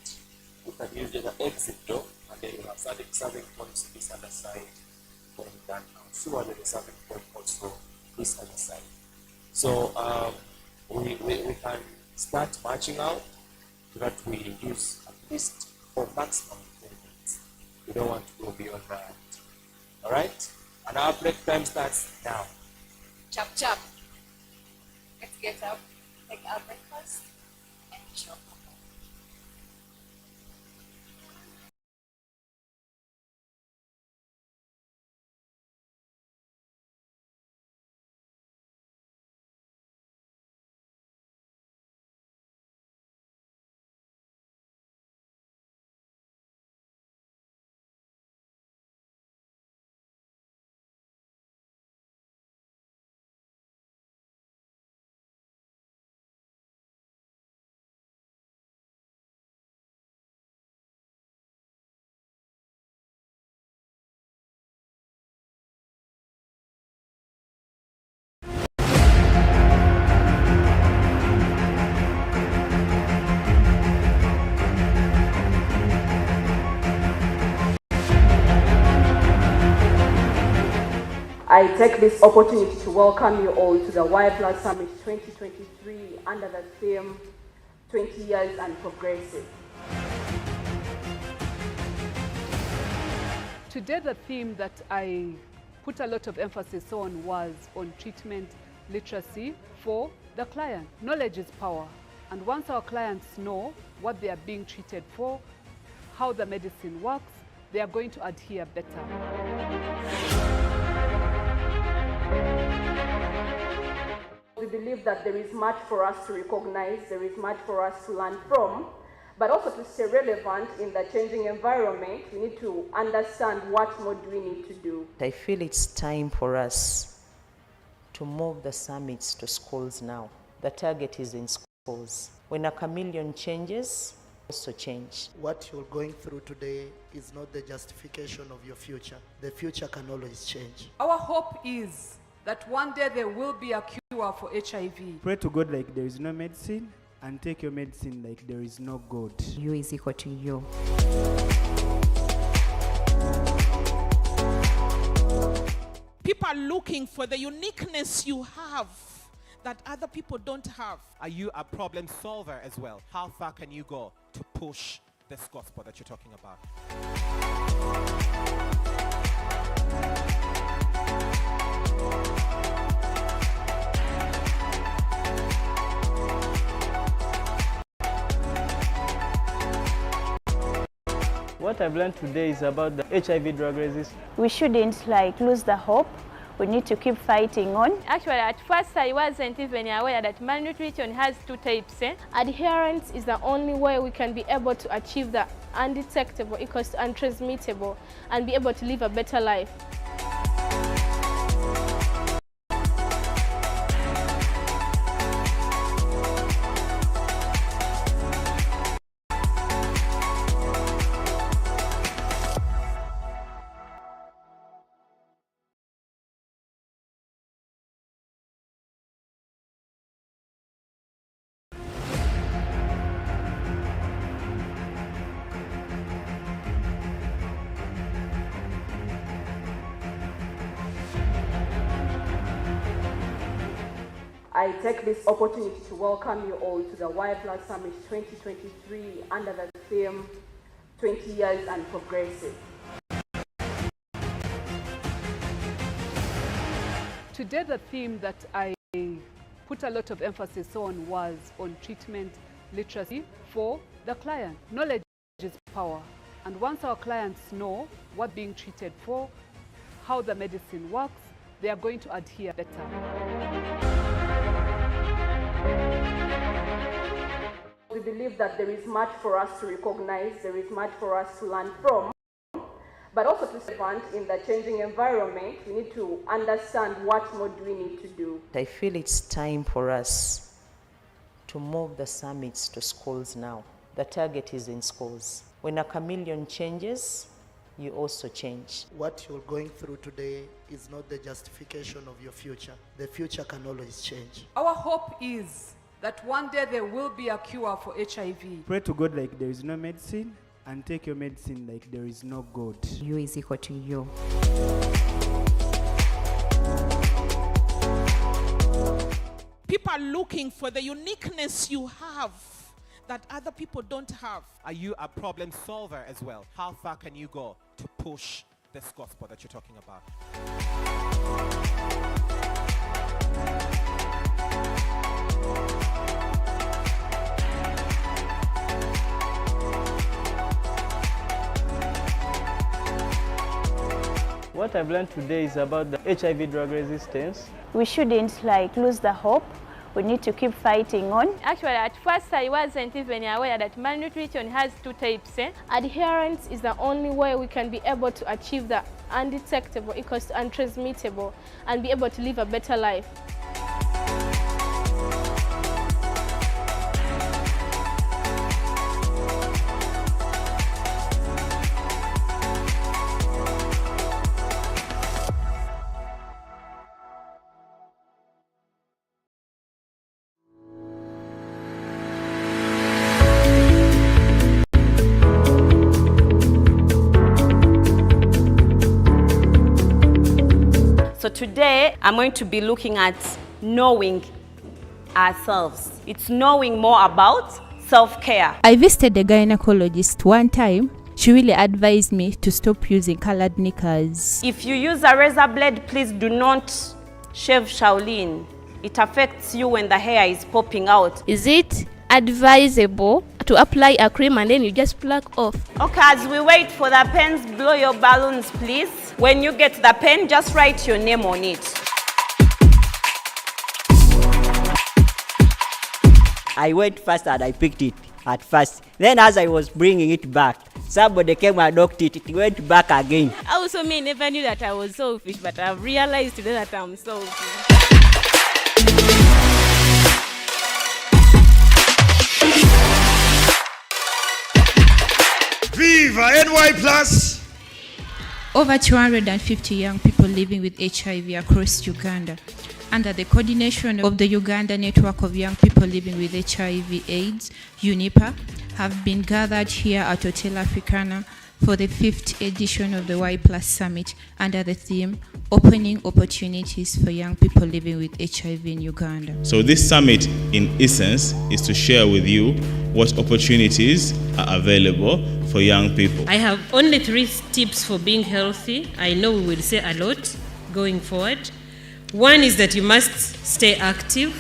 Speaker 1: We can use the exit door, and then you have serving points on this other side. Going down. I'm sure there is serving point also this other side. So we can start marching out so that we use at least for maximum 10 minutes. We don't want to go beyond that. All right? And our break time starts now.
Speaker 16: Chop, chop. Let's get up, take our breakfast, and chop.
Speaker 19: I take this opportunity to welcome you all to the Y Plus Summit 2023 under the theme 20 Years and Progressive.
Speaker 20: Today the theme that I put a lot of emphasis on was on treatment literacy for the client. Knowledge is power, and once our clients know what they are being treated for, how the medicine works, they are going to adhere better.
Speaker 19: We believe that there is much for us to recognize, there is much for us to learn from, but also to stay relevant in the changing environment. We need to understand what more do we need to do.
Speaker 21: I feel it's time for us to move the summits to schools now. The target is in schools. When a chameleon changes, also change.
Speaker 22: What you're going through today is not the justification of your future. The future can always change.
Speaker 23: Our hope is that one day there will be a cure for HIV.
Speaker 24: Pray to God like there is no medicine, and take your medicine like there is no God.
Speaker 25: You is equal to you.
Speaker 26: People are looking for the uniqueness you have that other people don't have.
Speaker 27: Are you a problem solver as well? How far can you go to push
Speaker 2: this gospel that you're talking about.
Speaker 4: What I've learned today is about the HIV drug resistance.
Speaker 5: We shouldn't lose the hope. We need to keep fighting on.
Speaker 6: Actually, at first I wasn't even aware that malnutrition has two types.
Speaker 17: Adherence is the only way we can be able to achieve the undetectable equals to untransmittable and be able to live a better life.
Speaker 19: I take this opportunity to welcome you all to the Y Plus Summit 2023 under the theme 20 Years and Progressive.
Speaker 20: Today the theme that I put a lot of emphasis on was on treatment literacy for the client. Knowledge is power, and once our clients know what being treated for, how the medicine works, they are going to adhere better.
Speaker 19: We believe that there is much for us to recognize, there is much for us to learn from, but also to advance in the changing environment. We need to understand what more do we need to do.
Speaker 21: I feel it's time for us to move the summits to schools now. The target is in schools. When a chameleon changes, you also change.
Speaker 22: What you're going through today is not the justification of your future. The future can always change.
Speaker 23: Our hope is that one day there will be a cure for HIV.
Speaker 24: Pray to God like there is no medicine, and take your medicine like there is no God.
Speaker 7: U is equal to U.
Speaker 26: People are looking for the uniqueness you have that other people don't have.
Speaker 2: Are you a problem solver as well? How far can you go to push this gospel that you're talking about?
Speaker 4: What I've learned today is about the HIV drug resistance.
Speaker 5: We shouldn't lose the hope. We need to keep fighting on.
Speaker 6: Actually, at first I wasn't even aware that malnutrition has two types.
Speaker 17: Adherence is the only way we can be able to achieve the undetectable equals to untransmittable and be able to live a better life.
Speaker 25: So today, I'm going to be looking at knowing ourselves. It's knowing more about self-care.
Speaker 27: I visited a gynecologist one time. She really advised me to stop using colored knickers.
Speaker 25: If you use a razor blade, please do not shave Shaolin. It affects you when the hair is popping out.
Speaker 28: Is it advisable to apply a cream and then you just pluck off?
Speaker 25: Okay, as we wait for the pens, blow your balloons, please. When you get the pen, just write your name on it.
Speaker 29: I went fast and I picked it at first. Then as I was bringing it back, somebody came and knocked it. It went back again.
Speaker 28: Also, me never knew that I was selfish, but I've realized today that I'm selfish.
Speaker 30: Viva NY Plus!
Speaker 27: Over 250 young people living with HIV across Uganda, under the coordination of the Uganda Network of Young People Living with HIV/AIDS, UNIPA, have been gathered here at Hotel Africana for the 5th edition of the Y+ Summit under the theme Opening Opportunities for Young People Living with HIV in Uganda.
Speaker 3: So this summit, in essence, is to share with you what opportunities are available for young people.
Speaker 7: I have only 3 tips for being healthy. I know we will say a lot going forward. One is that you must stay active.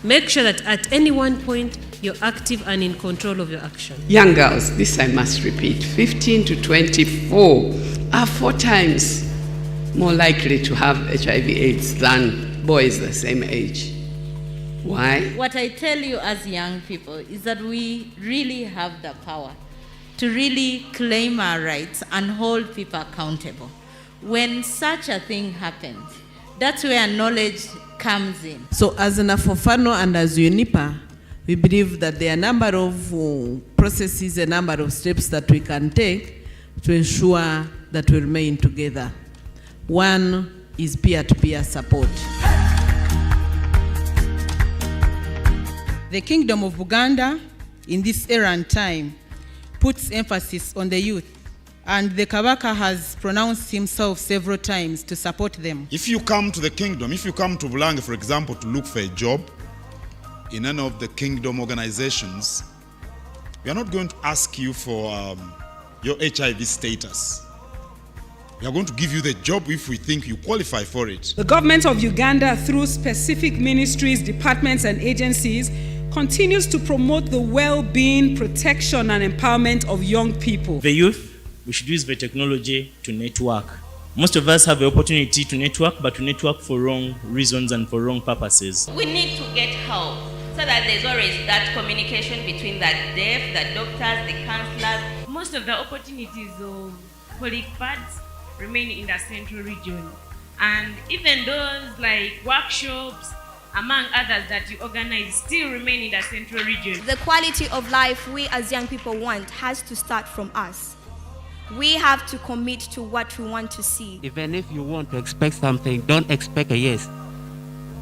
Speaker 7: Make sure that at any one point you're active and in control of your action.
Speaker 8: Young girls, this I must repeat, 15 to 24 are 4 times more likely to have HIV/AIDS than boys the same age. Why?
Speaker 9: What I tell you as young people is that we really have the power to really claim our rights and hold people accountable. When such a thing happens, that's where knowledge comes in.
Speaker 10: So as an Afofano and as UNIPA, we believe that there are a number of processes, a number of steps that we can take to ensure that we remain together. One is peer-to-peer support.
Speaker 11: The Kingdom of Uganda, in this era and time, puts emphasis on the youth, and the Kabaka has pronounced himself several times to support them.
Speaker 30: If you come to the kingdom, if you come to Bulange, for example, to look for a job in any of the kingdom organizations, we are not going to ask you for your HIV status. We are going to give you the job if we think you qualify for it.
Speaker 12: The government of Uganda, through specific ministries, departments, and agencies, continues to promote the well-being, protection, and empowerment of young people.
Speaker 3: The youth, we should use the technology to network. Most of us have the opportunity to network, but to network for wrong reasons and for wrong purposes.
Speaker 25: We need to get help so that there's always that communication between the deaf, the doctors, the counselors.
Speaker 7: Most of the opportunities of colic pads remain in the central region. And even those like workshops, among others that you organize, still remain in the central region.
Speaker 13: The quality of life we as young people want has to start from us. We have to commit to what we want to see.
Speaker 14: Even if you want to expect something, don't expect a yes.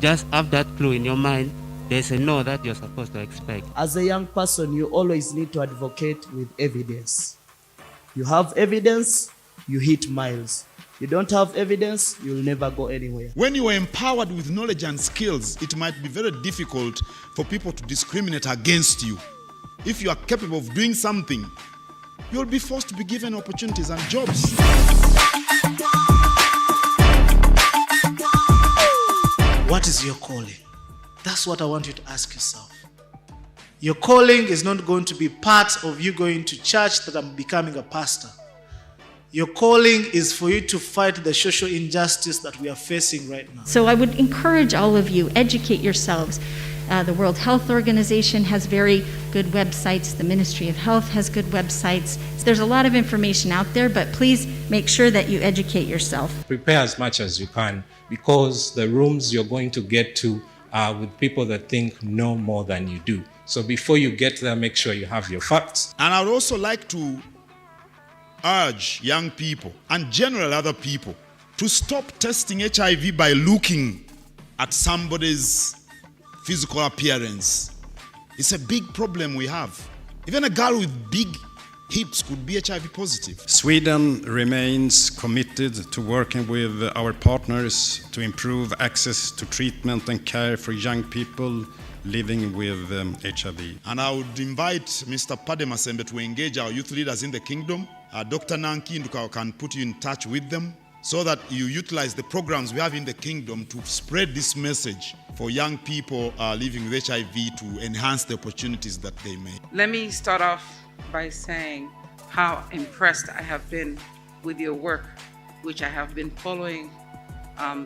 Speaker 14: Just have that clue in your mind. There's a no that you're supposed to expect.
Speaker 22: As a young person, you always need to advocate with evidence. You have evidence, you hit miles. You don't have evidence, you'll never go anywhere.
Speaker 30: When you are empowered with knowledge and skills, it might be very difficult for people to discriminate against you. If you are capable of doing something, you'll be forced to be given opportunities and jobs.
Speaker 22: What is your calling? That's what I want you to ask yourself. Your calling is not going to be part of you going to church that I'm becoming a pastor. Your calling is for you to fight the social injustice that we are facing right now.
Speaker 15: So I would encourage all of you, educate yourselves. The World Health Organization has very good websites. The Ministry of Health has good websites. So there's a lot of information out there, but please make sure that you educate yourself.
Speaker 31: Prepare as much as you can, because the rooms you're going to get to are with people that think know more than you do. So before you get there, make sure you have your facts.
Speaker 30: And I would also like to urge young people and general other people to stop testing HIV by looking at somebody's physical appearance. It's a big problem we have. Even a girl with big hips could be HIV positive.
Speaker 32: Sweden remains committed to working with our partners to improve access to treatment and care for young people living with HIV.
Speaker 30: And I would invite Mr. Pademasembe to engage our youth leaders in the kingdom. Dr. Nanki Nduka can put you in touch with them so that you utilize the programs we have in the kingdom to spread this message for young people living with HIV to enhance the opportunities that they may.
Speaker 33: Let me start off by saying how impressed I have been with your work, which I have been following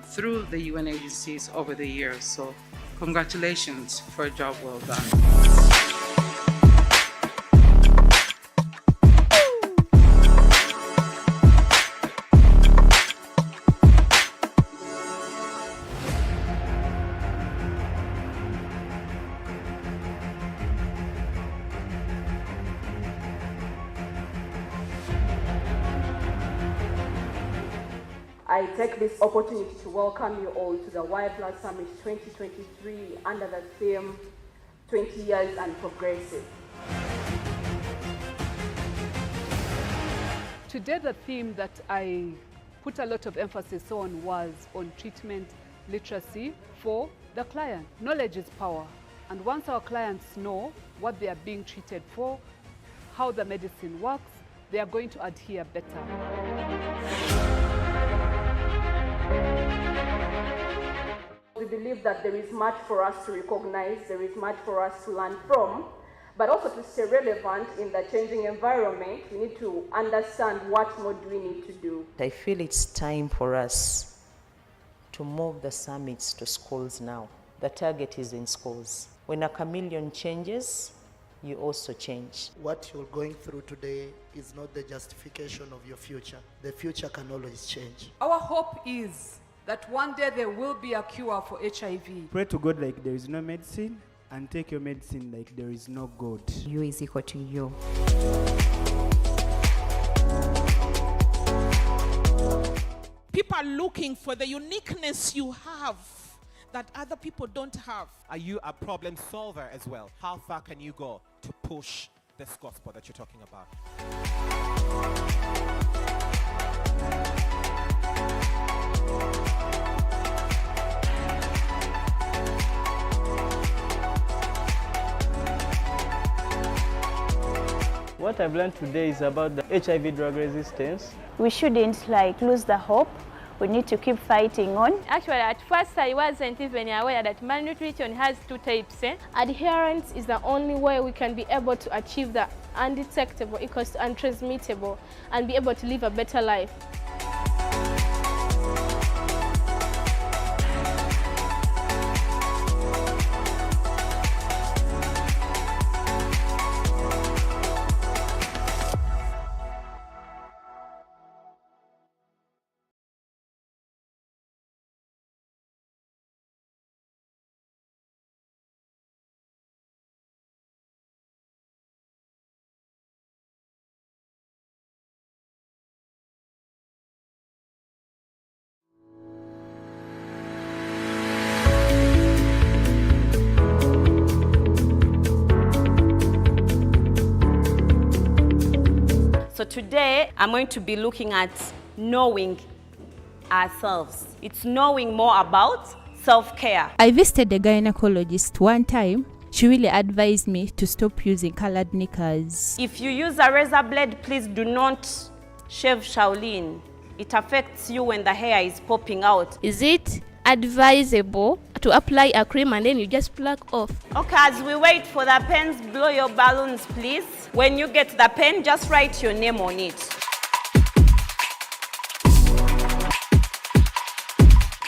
Speaker 33: through the UN agencies over the years. So congratulations for a job well done.
Speaker 19: I take this opportunity to welcome you all to the Y+ Summit 2023 under the theme 20 Years and Progressive.
Speaker 1: Today the theme that I put a lot of emphasis on was on treatment literacy for the client. Knowledge is power, and once our clients know what they are being treated for, how the medicine works, they are going to adhere better.
Speaker 19: We believe that there is much for us to recognize, there is much for us to learn from, but also to stay relevant in the changing environment. We need to understand what more do we need to do.
Speaker 2: I feel it's time for us to move the summits to schools now. The target is in schools. When a chameleon changes, you also change.
Speaker 4: What you're going through today is not the justification of your future. The future can always change.
Speaker 5: Our hope is that one day there will be a cure for HIV.
Speaker 6: Pray to God like there is no medicine, and take your medicine like there is no God.
Speaker 16: You is equal to you.
Speaker 17: People are looking for the uniqueness you have that other people don't have.
Speaker 18: Are you a problem solver as well? How far can you go to push this gospel that you're talking about?
Speaker 20: What I've learned today is about the HIV drug resistance.
Speaker 21: We shouldn't lose the hope. We need to keep fighting on.
Speaker 28: Actually, at first I wasn't even aware that malnutrition has two types. Adherence is the only way we can be able to achieve the undetectable equals to untransmittable and be able to live a better life.
Speaker 25: So today, I'm going to be looking at knowing ourselves. It's knowing more about self-care.
Speaker 27: I visited a gynecologist one time. She really advised me to stop using colored knickers.
Speaker 25: If you use a razor blade, please do not shave Shaolin. It affects you when the hair is popping out.
Speaker 28: Is it advisable to apply a cream and then you just pluck off?
Speaker 25: Okay, as we wait for the pens, blow your balloons, please. When you get the pen, just write your name on it.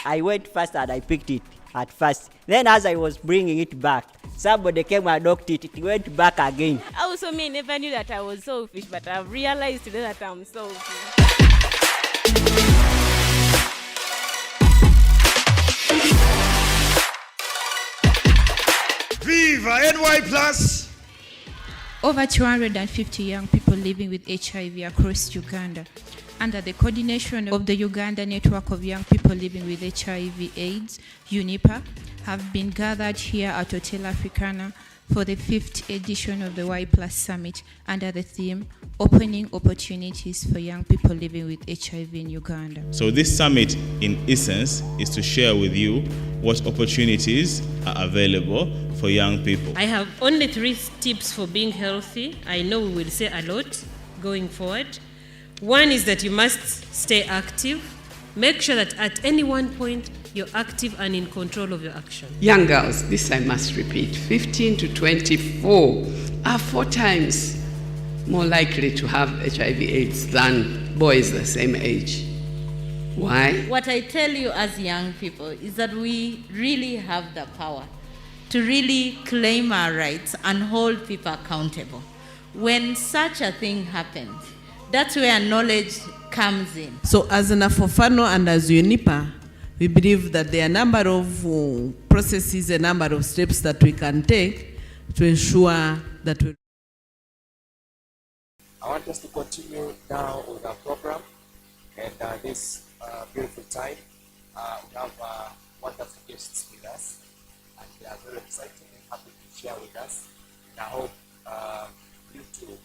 Speaker 29: I went first and I picked it at first. Then as I was bringing it back, somebody came and knocked it. It went back again.
Speaker 28: Also, me never knew that I was selfish, but I've realized today that I'm selfish.
Speaker 30: Viva NY Plus!
Speaker 27: Over 250 young people living with HIV across Uganda, under the coordination of the Uganda Network of Young People Living with HIV/AIDS, UNIPA, have been gathered here at Hotel Africana for the 5th edition of the Y Plus Summit under the theme, Opening Opportunities for Young People Living with HIV in Uganda.
Speaker 3: So this summit, in essence, is to share with you what opportunities are available for young people.
Speaker 7: I have only 3 tips for being healthy. I know we will say a lot going forward. One is that you must stay active. Make sure that at any one point you're active and in control of your action.
Speaker 8: Young girls, this I must repeat, 15 to 24 are 4 times more likely to have HIV/AIDS than boys the same age. Why?
Speaker 9: What I tell you as young people is that we really have the power to really claim our rights and hold people accountable. When such a thing happens, that's where knowledge comes in.
Speaker 10: So as NAFOFANO and as UNIPA, we believe that there are a number of processes, a number of steps that we can take to ensure that we...
Speaker 23: I want us to continue now with our program, and this beautiful time, we have wonderful guests with us, and they are very excited and happy to share with us. And I hope you too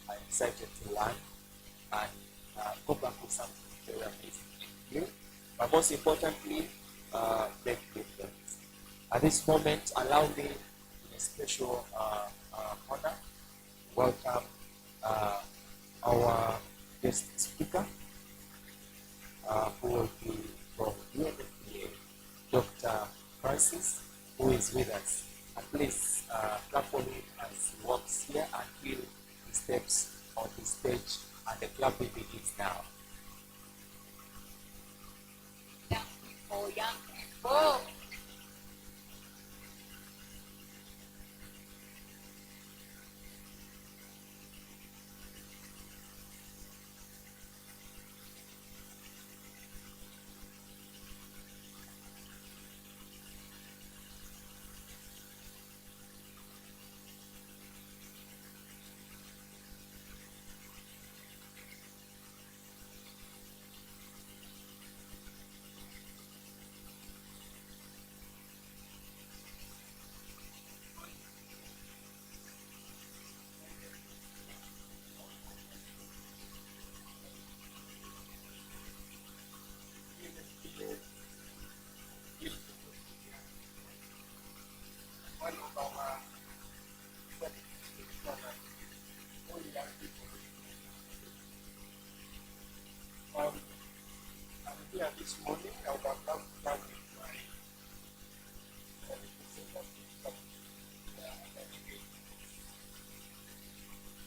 Speaker 23: are excited to learn and go back with something very amazing and new, but most importantly, make new friends. At this moment, allow me in a special honor welcome our guest speaker, who will be from UNFPA, Dr. Francis, who is with us. And please clap for him as he walks here and feel the steps on the stage, and the clapping begins now.
Speaker 1: Young people, young people.
Speaker 23: One of our I'm here this morning. I would have loved to come with my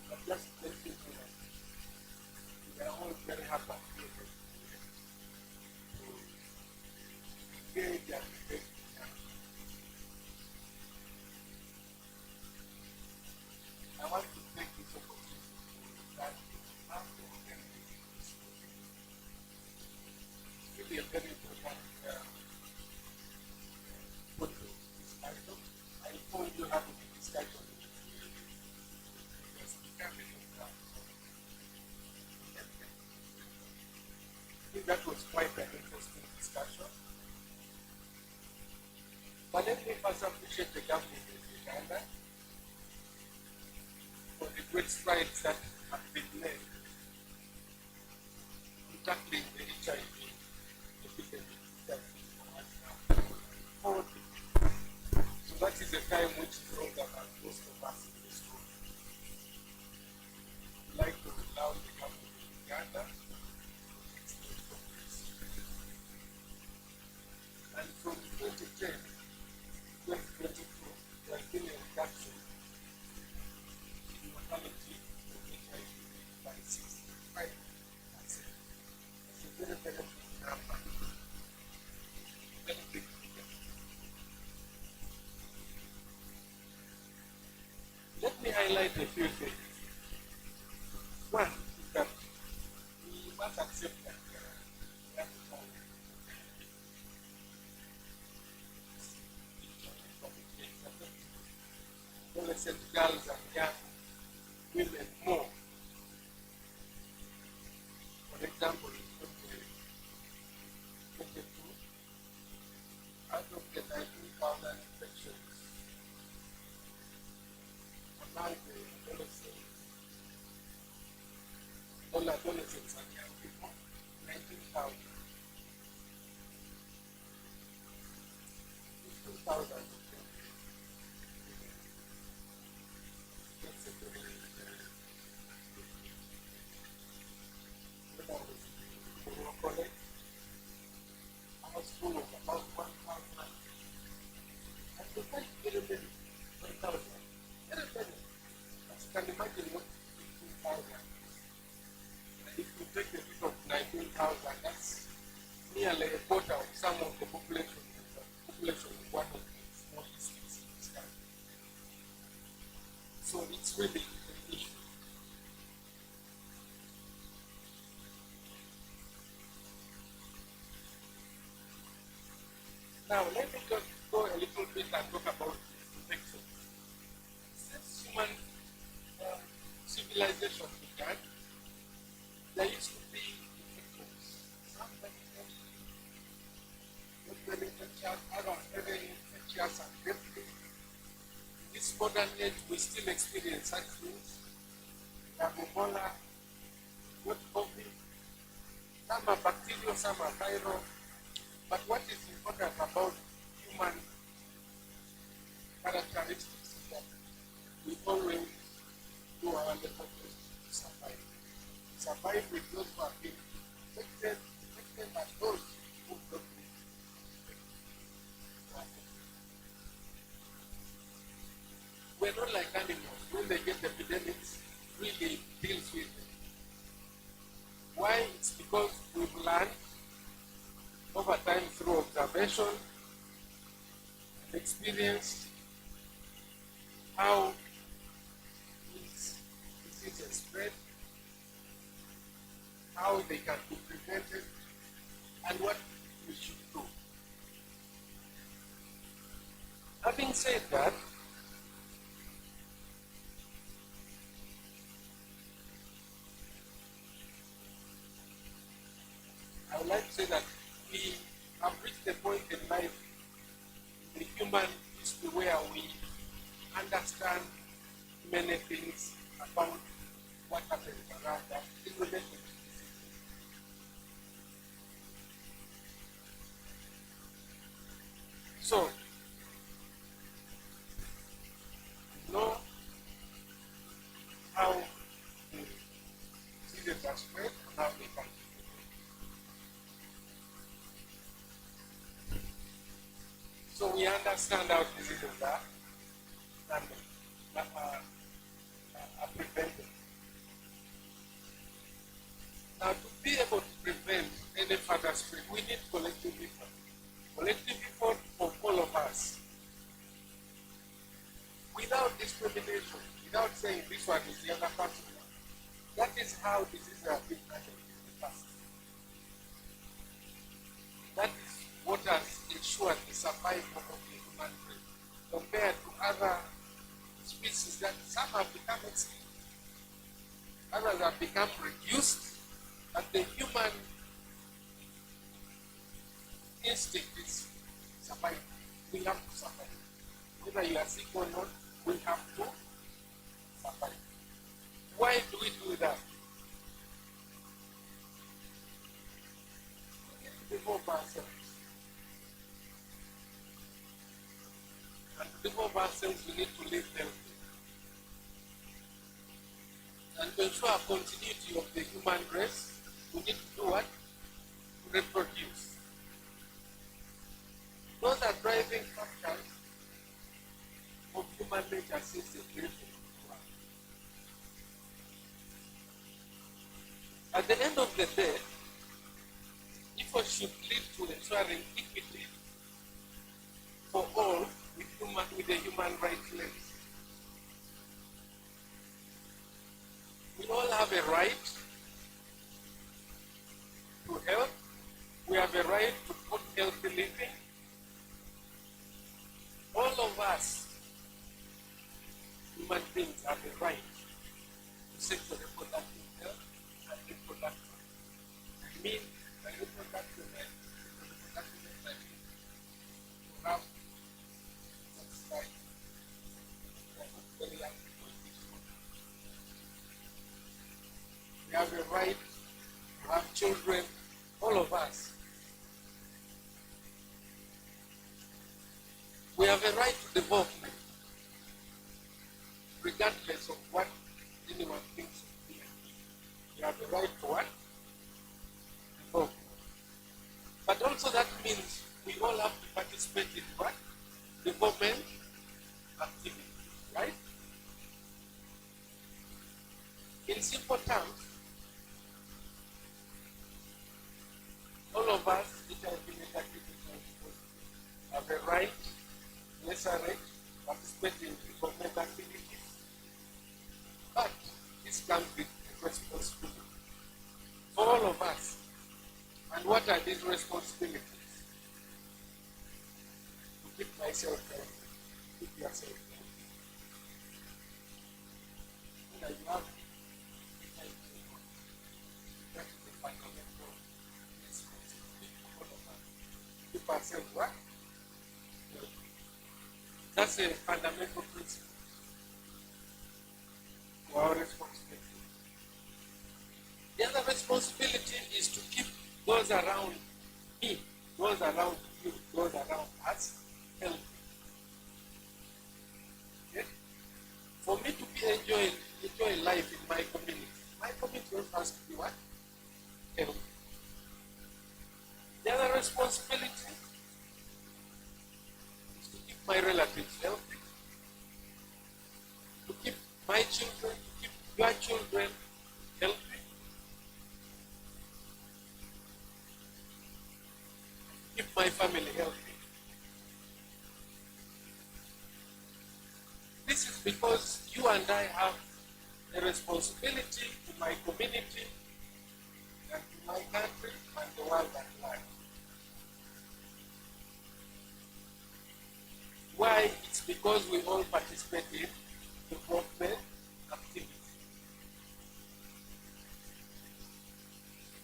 Speaker 23: but just let you know that we are all very happy to engage and debate. I want to take this opportunity to thank you for organizing this meeting. It's really a very important discussion. I told you how to discussion because becoming I think that was quite an interesting discussion. But let me first appreciate the government of Uganda for the great strides that have been made in tackling the HIV epidemic that is now. So that is a time which is wrong about most of us in this room. We'd like to allow the government of Uganda to make progress. And from 2010 to 2022, there has been a reduction in mortality of HIV by 65%. That's a very, very big number. Very big figure. Let me highlight a few things. One is that we must accept that adolescent girls and young women more. For example, in 2022, out of the 19,000 infections among the all adolescents and young people, 19,000. 15,000 of them. That's a very, very when I was in Rural College, our school was about 1,000. And the fact very many, 1,000. Very many. As you can imagine, what 15,000. If you take a bit of 19,000, that's nearly a quarter of some of the population of one of the smallest states in this country. So it's really an issue. Now let me just go a little bit and talk about infections. Since human civilization began, there used to be infections. Some very infectious, others very infectious and deadly. In this modern age, we still experience such things. We have Ebola, we got COVID,
Speaker 11: Some are bacterial, some are viral. But what is important about human characteristics is that we always do our level best to survive. Survive with those who have been infected, and those who don't be infected. We're not like animals. When they get epidemics, really deals with them. Why? It's because we've learned over time through observation and experience how these diseases spread, how they can be prevented, and what we should do. Having said that, I would like to say that we have reached a point in life, in the human history, where we understand many things about what happens around us in relation to disease. So, we know how the diseases are spread and how they can. So we understand how diseases are and are prevented. Now, to be able to prevent any further spread, we need collective effort. Collective effort from all of us. Without discrimination, without saying this one is the other person. That is how diseases have been handled in the past. That is what has ensured the survival of the human race compared to other species that some have become extinct, others have become reduced, but the human instinct is survival. We have to survive. Whether you are sick or not, we have to survive. Why do we do that? We need to develop ourselves. And to develop ourselves, we need to live healthy. And to ensure continuity of the human race, we need to do what? To reproduce. Those are driving factors of human nature since the creation of the world. At the end of the day, effort should lead to ensuring equity for all with the human rights lens. We all have a right to health. We have a right to good healthy living. All of us, human beings, have a right to sexual reproductive health and reproductive. I mean, by reproductive health, I mean to have satisfied very young people. We have a right to have children, all of us. We have a right to development, regardless of what anyone thinks of being. We have a right to what? Development. But also that means we all have to participate in what? Development activity, right? In simple terms, all of us, have a right, SRH, participate in development activities, but this comes with responsibility for all of us. And what are these responsibilities? To keep myself healthy, keep yourself healthy. You have that is the fundamental responsibility for all of us. Keep ourselves what? That's a fundamental principle to our responsibility. The other responsibility is to keep those around me, those around you, those around us, healthy. Okay? For me to be enjoy life in my community also has to be what? Healthy. The other responsibility is to keep my relatives healthy, to keep my children, to keep your children healthy, keep my family healthy. This is because you and I have a responsibility to my community and to my country and the world at large. Why? It's because we all participate in development activities.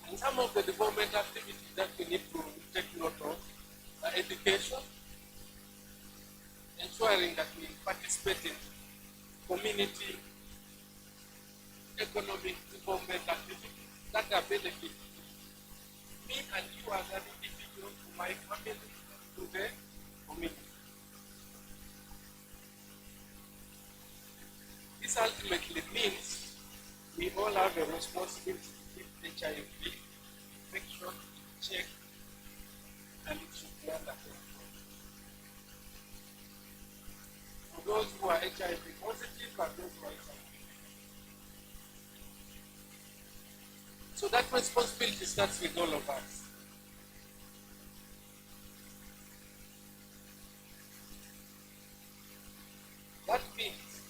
Speaker 11: And some of the development activities that we need to take note of are education, ensuring that we participate in community economic development activities that are benefiting me and you as an individual, to my family, to the community. This ultimately means we all have a responsibility to keep HIV infection in check, and it should be under control. For those who are HIV positive and those who are HIV negative. So that responsibility starts with all of us. That means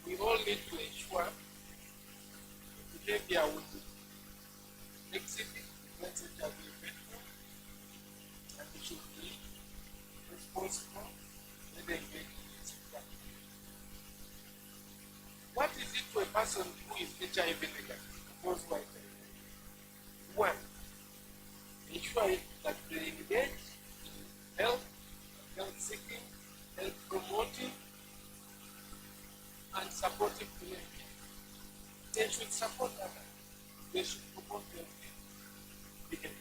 Speaker 11: we all need to ensure the behavior we exhibit against HIV infection, and we should be responsible when they engage in this practice. What is it to a person who is HIV negative? Those who are HIV negative? One, ensure that they engage in health seeking, health promoting, and supportive behavior. They should support others. They should promote their behavior.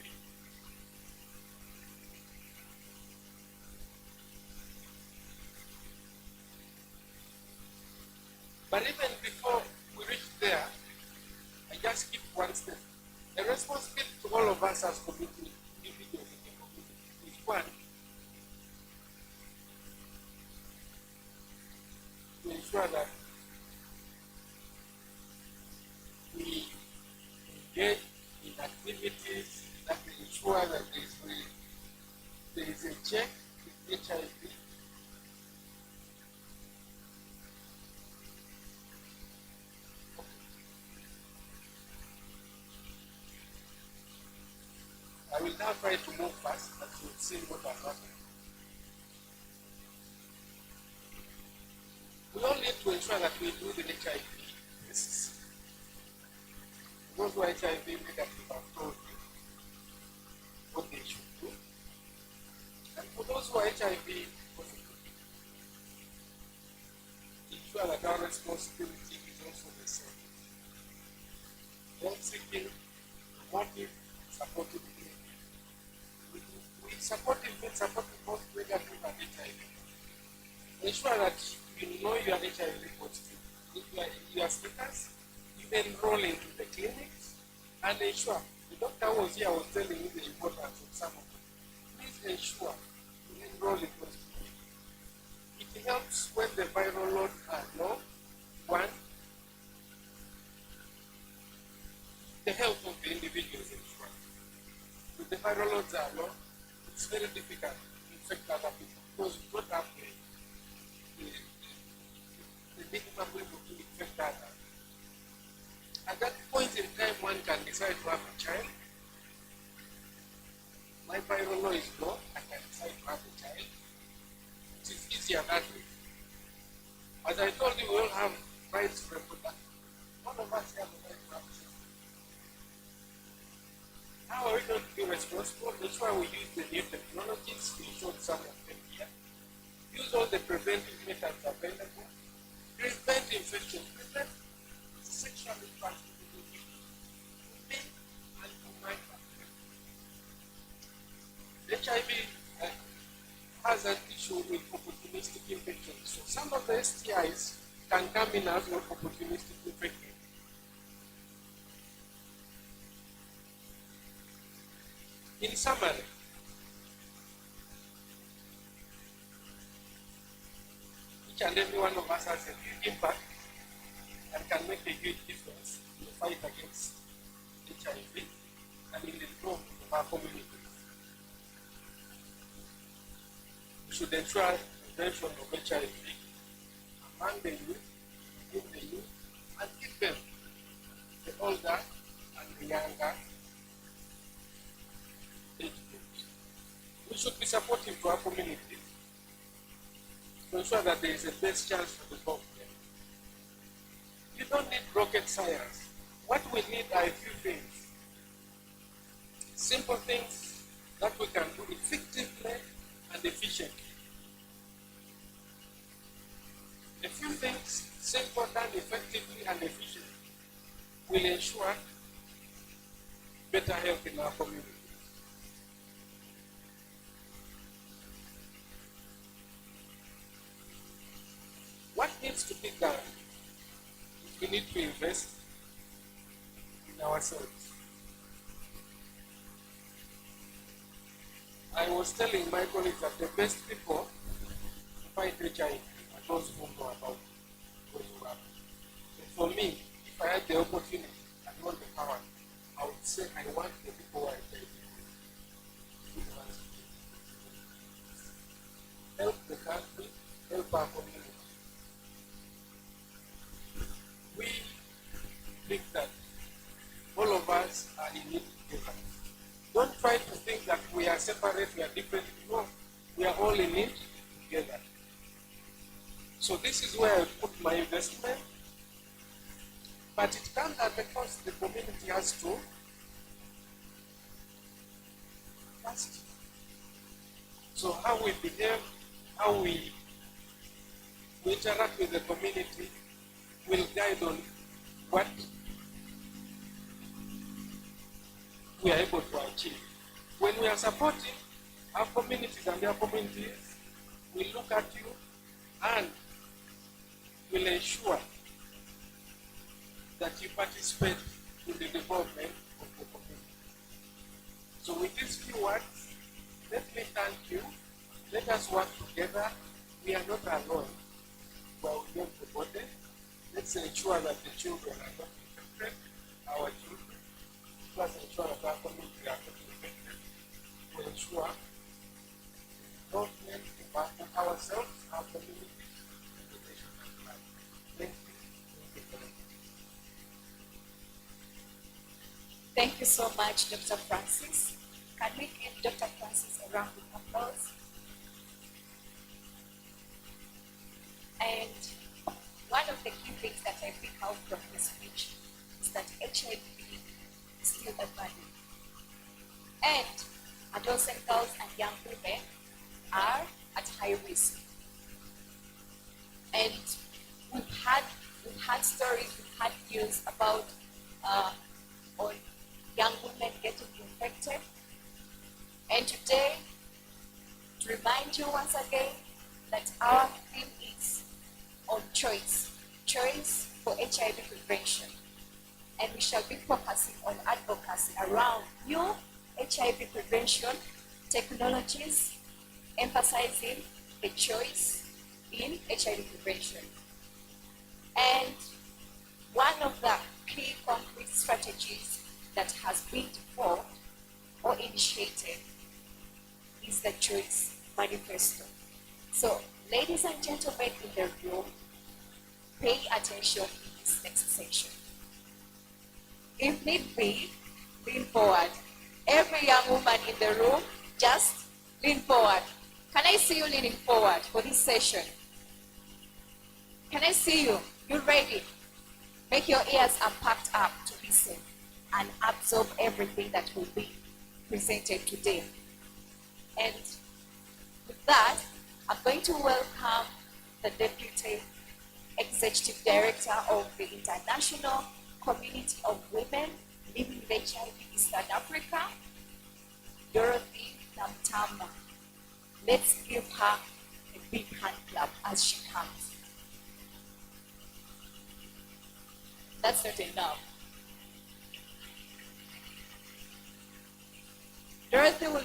Speaker 11: But even before we reach there, I just skip one step. The responsibility to all of us as community individuals in the community is one, to ensure that we engage in activities that ensure that there is a check with HIV. I will now try to move fast, but you'll see what has happened. We all need to ensure that we do the HIV tests. Those who are HIV negative have told you what they should do. And for those who are HIV positive, ensure that our responsibility is also the same. Health seeking, promotive, supportive behavior. Supportive means supporting both negative and HIV. Ensure that you know you are HIV positive. If you are status, you enroll into the clinics and ensure. The doctor was here, was telling you the importance of some of them. Please ensure you enroll in those clinics. It helps when the viral loads are low. One, the health of the individual is ensured. If the viral loads are low, it's very difficult to infect other people because you don't have the minimum level to infect others. At that point in time, one can decide to have a child. My viral load is low, I can decide to have a child. It is easier that way. As I told you, we all have rights to reproduction. None of us have the right to have children. How are we going to be responsible? That's why we use the new technologies. We showed some of them here. Use all the preventive methods available. Prevent infection. Prevent sexually transmitted disease to me and to my family. has an issue with opportunistic infections. So some of the STIs can come in as opportunistic infections. In summary, each and every one of us has a huge impact and can make a huge difference in the fight against HIV and in the growth of our communities. We should ensure prevention of HIV among the youth, within the youth, and keep them, the older and the younger age groups. We should be supportive to our communities to ensure that there is a best chance for the both of them. You don't need rocket science. What we need are a few things. Simple things that we can do effectively and efficiently. A few things, simple, done effectively and efficiently, will ensure better health in our community. What needs to be done is we need to invest in ourselves. I was telling my colleagues that the best people to fight HIV are those who know about those who have. So for me, if I had the opportunity and want the power, I would say I want the people who are HIV. Help the country, help our community. We think that all of us are in it together. Don't try to think that we are separate, we are different. No, we are all in it together. So this is where I put my investment. But it comes at the cost the community has to trust. So how we behave, how we interact with the community will guide on what we are able to achieve. When we are supporting our communities and their communities, we look at you and will ensure that you participate in the development of the community. So with these few words, let me thank you. Let us work together. We are not alone. We are with everybody. Let's ensure that the children are not infected, our children. Let's ensure that our community are not infected. To ensure the development of ourselves, our community, and the nation at large. Thank you. Thank you very much.
Speaker 1: Thank you so much, Dr. Francis. Can we give Dr. Francis a round of applause? And one of the key things that I pick out from this speech is that HIV is still a burden. And adolescent girls and young women are at high risk. And we've had stories, we've had news about on young women getting infected. And today, to remind you once again that our theme is on choice for HIV prevention. And we shall be focusing on advocacy around new HIV prevention technologies, emphasizing the choice in HIV prevention. And one of the key concrete strategies that has been developed or initiated is the Choice Manifesto. So, ladies and gentlemen in the room, pay attention in this next section. If need be, lean forward. Every young woman in the room, just lean forward. Can I see you leaning forward for this session? Can I see you? You ready? Make your ears are packed up to listen and absorb everything that will be presented today. And with that, I'm going to welcome the Deputy Executive Director of the International Community of Women Living with HIV Eastern Africa, Dorothy Namtama. Let's give her a big hand clap as she comes. That's not enough. Dorothy will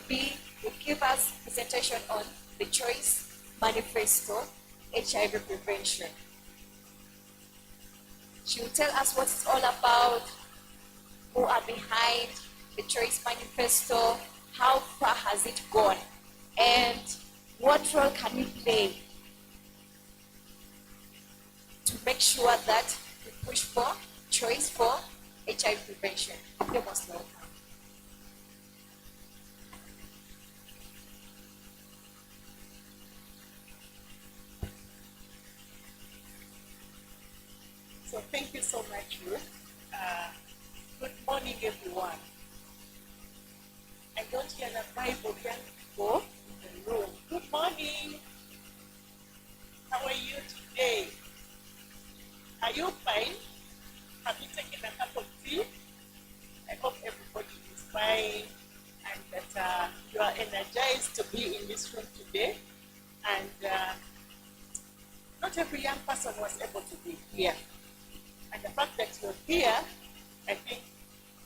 Speaker 1: give us a presentation on the Choice Manifesto, HIV prevention. She will tell us what it's all about, who are behind the Choice Manifesto, how far has it gone, and what role can we play to make sure that we push for choice for HIV prevention. You're most welcome.
Speaker 2: So thank you so much, Ruth. Good morning, everyone. I don't hear the Bible young people in the room. Good morning. How are you today? Are you fine? Have you taken a cup of tea? I hope everybody is fine and that you are energized to be in this room today. And not every young person was able to be here. And the fact that you're here, I think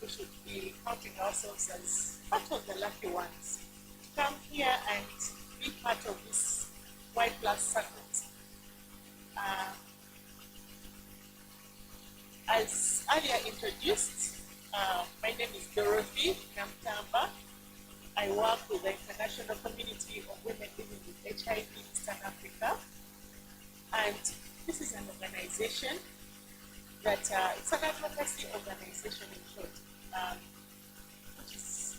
Speaker 2: we should be counting ourselves as part of the lucky ones to come here and be part of this Y+ summit. As earlier introduced, my name is Dorothy Namtamba. I work with the International Community of Women Living with HIV in Eastern Africa. And this is an organization that it's an advocacy organization in short, which is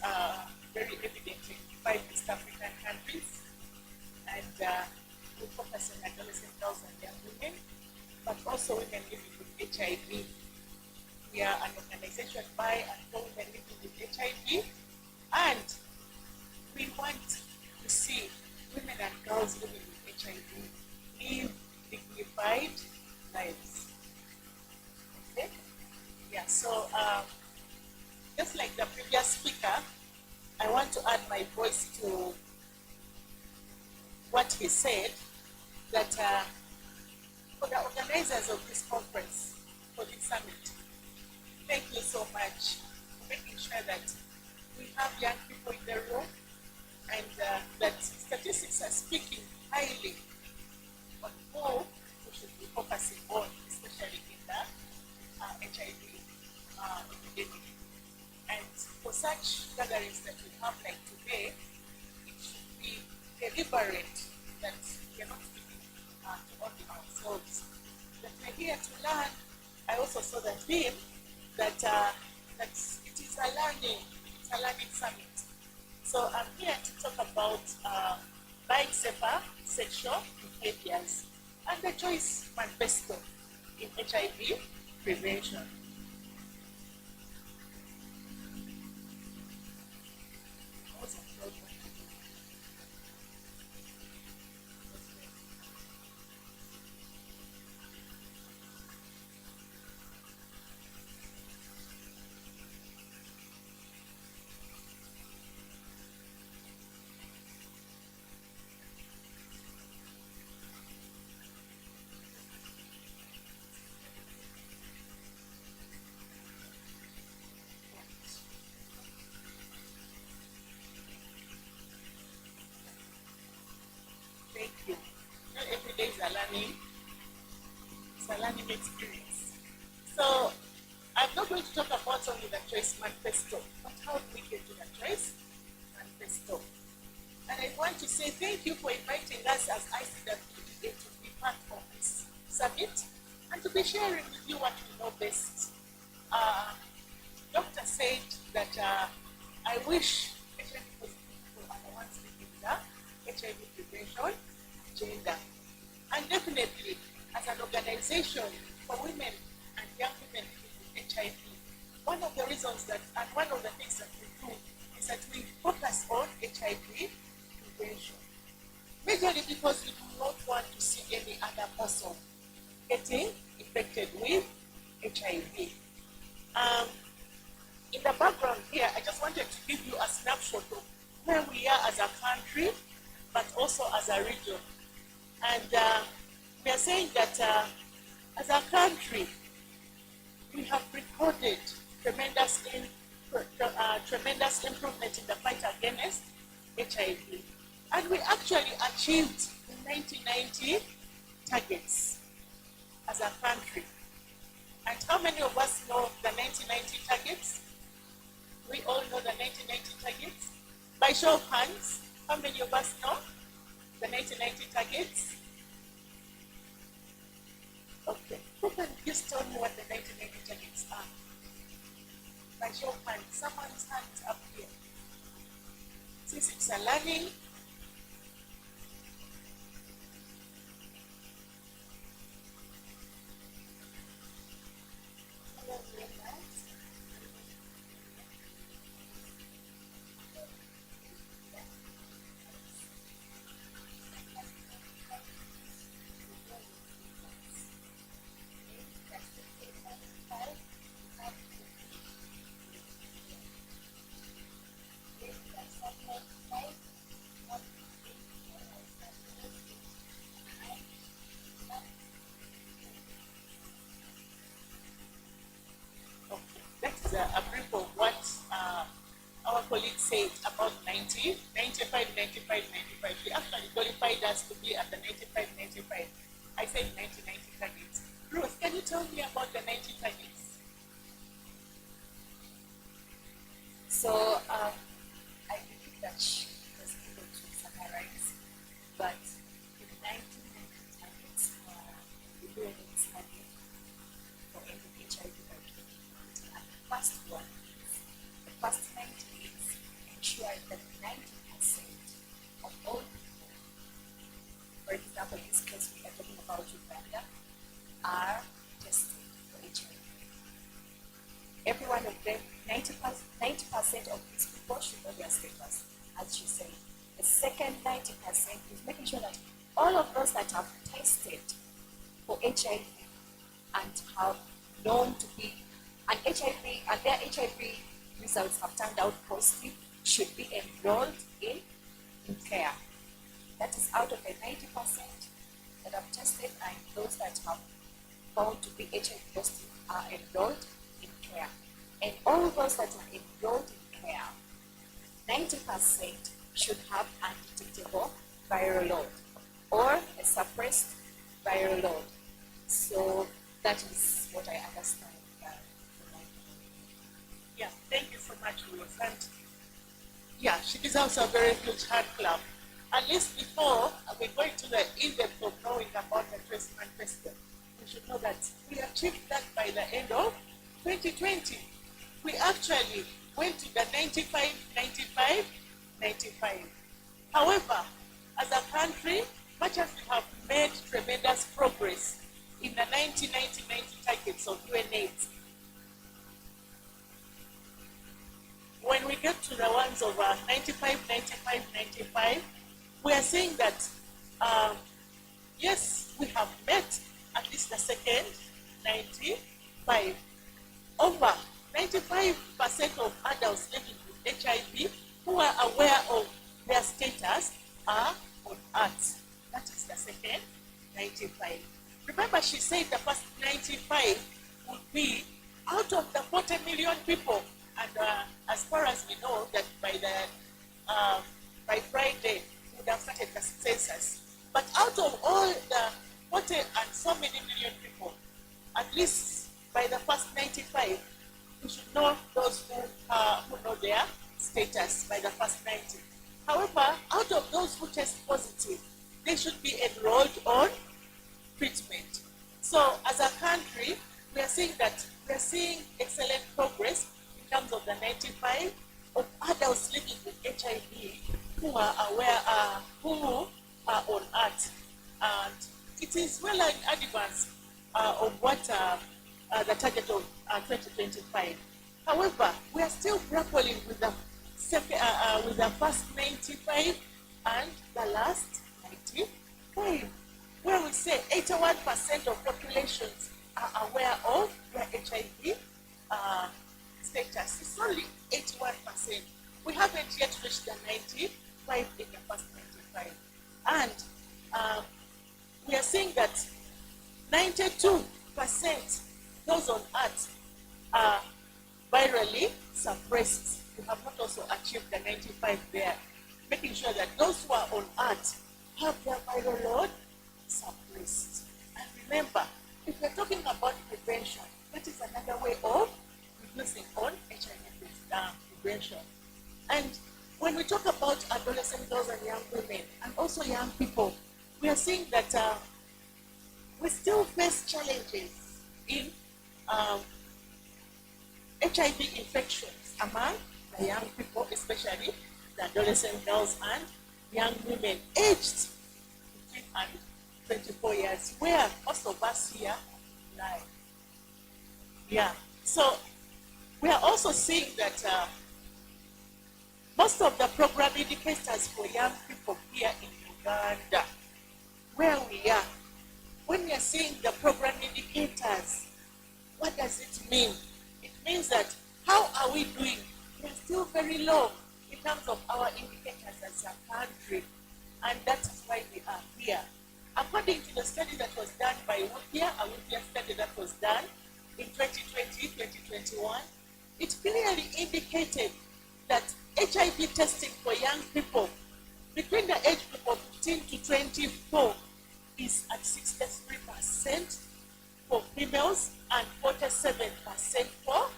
Speaker 2: very evident in 5 East African countries. And we focus on adolescent girls and young women, but also women living with HIV. We are an organization by and for women living with HIV, and we want to see women and girls living with HIV live dignified lives. Okay? Yeah, so just like the previous speaker, I want to add my voice to what he said, that for the organizers of this conference, for this summit, thank you so much for making sure that we have young people in the room and that statistics are speaking highly on who we should be focusing on, especially in the HIV epidemic. And for such gatherings that we have like today, it should be deliberate that we are not speaking to only ourselves, that we're here to learn. I also saw the theme that it is a learning summit. So I'm here to talk about buying safer sexual behaviors and the Choice Manifesto in HIV prevention. Thank you. Not every day is a learning. It's a learning experience. So I'm not going to talk about only the Choice Manifesto, but how do we get to the Choice Manifesto? And I want to say thank you for inviting us as ICWEA to be part of this summit and to be sharing with you what we know best. Doctor said that I wish HIV positive people are the ones leading the HIV prevention agenda. And definitely, as an organization for women and young women with HIV, one of the reasons that, and one of the things that we do is that we focus on HIV prevention. Majorly because we do not want to see any other person getting infected with HIV. In the background here, I just wanted to give you a snapshot of where we are as a country, but also a region. And we are saying that as a country, we have recorded tremendous improvement in the fight against HIV. And we actually achieved the 1990 targets as a country. And how many of us know the 1990 targets? We all know the 1990 targets. By show of hands, how many of us know the 1990 targets? Okay, who can just tell me what the 1990 targets are? By show of hands, someone's hand is up here. Since it's a learning, that is a brief of what our colleagues said about 90, 95, 95, 95. They actually qualified us to be at the 95, 95. I said 90, 90 targets. Ruth, can you tell me about the 90 targets?
Speaker 1: So I believe that she was able to summarize, but the 1990 targets the UN study for ending HIV by 2020. And the first one is, the first 90 is ensuring that 90% of all people, for example, in this case we are talking about Uganda, are tested for HIV. Every one of them, 90% of these people should know their status, as she said. The second 90% is making sure that all of those that have tested for HIV and have known to be, and their HIV results have turned out positive, should be enrolled in care. That is out of the 90% that have tested, and those that have found to be HIV positive are enrolled in care. And all those that are enrolled in care, 90% should have undetectable viral load or a suppressed viral load. So that is what I understand.
Speaker 2: Yeah, thank you so much, Ruth. And yeah, she deserves a very huge hand clap. At least before we go into the in-depth of knowing about the traceman president, we should know that we achieved that by the end of 2020. We actually went to the 95, 95, 95. However, as a country, much as we have made tremendous progress in the 1990 targets of UNAIDS, when we get to the ones of 95, 95, 95, we are saying that, yes, we have met at least the second 95. Over 95% of adults living with HIV who are aware of their status are on ART. That is the second 95. Remember, she said the first 95 would be out of the 40 million people. And as far as we know, that by Friday, we would have started the census. But out of all the 40 and so many million people, at least by the first 95, we should know those who know their status by the first 90. However, out of those who test positive, they should be enrolled on treatment. So as a country, we are seeing that we are seeing excellent progress in terms of the 95 of adults living with HIV who are aware, who are on ART. And it is well in advance of what the target of 2025. However, we are still grappling with the first 95 and the last 95, where we say 81% of populations are aware of their HIV status. It's only 81%. We haven't yet reached the 95 in the first 95. And we are seeing that 92% those on earth are virally suppressed. We have not also achieved the 95 there, making sure that those who are on earth have their viral load suppressed. And remember, if we're talking about prevention, that is another way of reducing on HIV prevention. And when we talk about adolescent girls and young women, and also young people, we are seeing that we still face challenges in HIV infections among the young people, especially the adolescent girls and young women aged between and 24 years, where most of us here lie. Yeah, so we are also seeing that most of the program indicators for young people here in Uganda, where we are, when we are seeing the program indicators, what does it mean? It means that how are we doing? We're still very low in terms of our indicators as a country, and that is why we are here. According to the study that was done by Wipia, a Wipia study that was done in 2020-2021, it clearly indicated that HIV testing for young people between the age group of 15 to 24 is at 63% for females and 47% for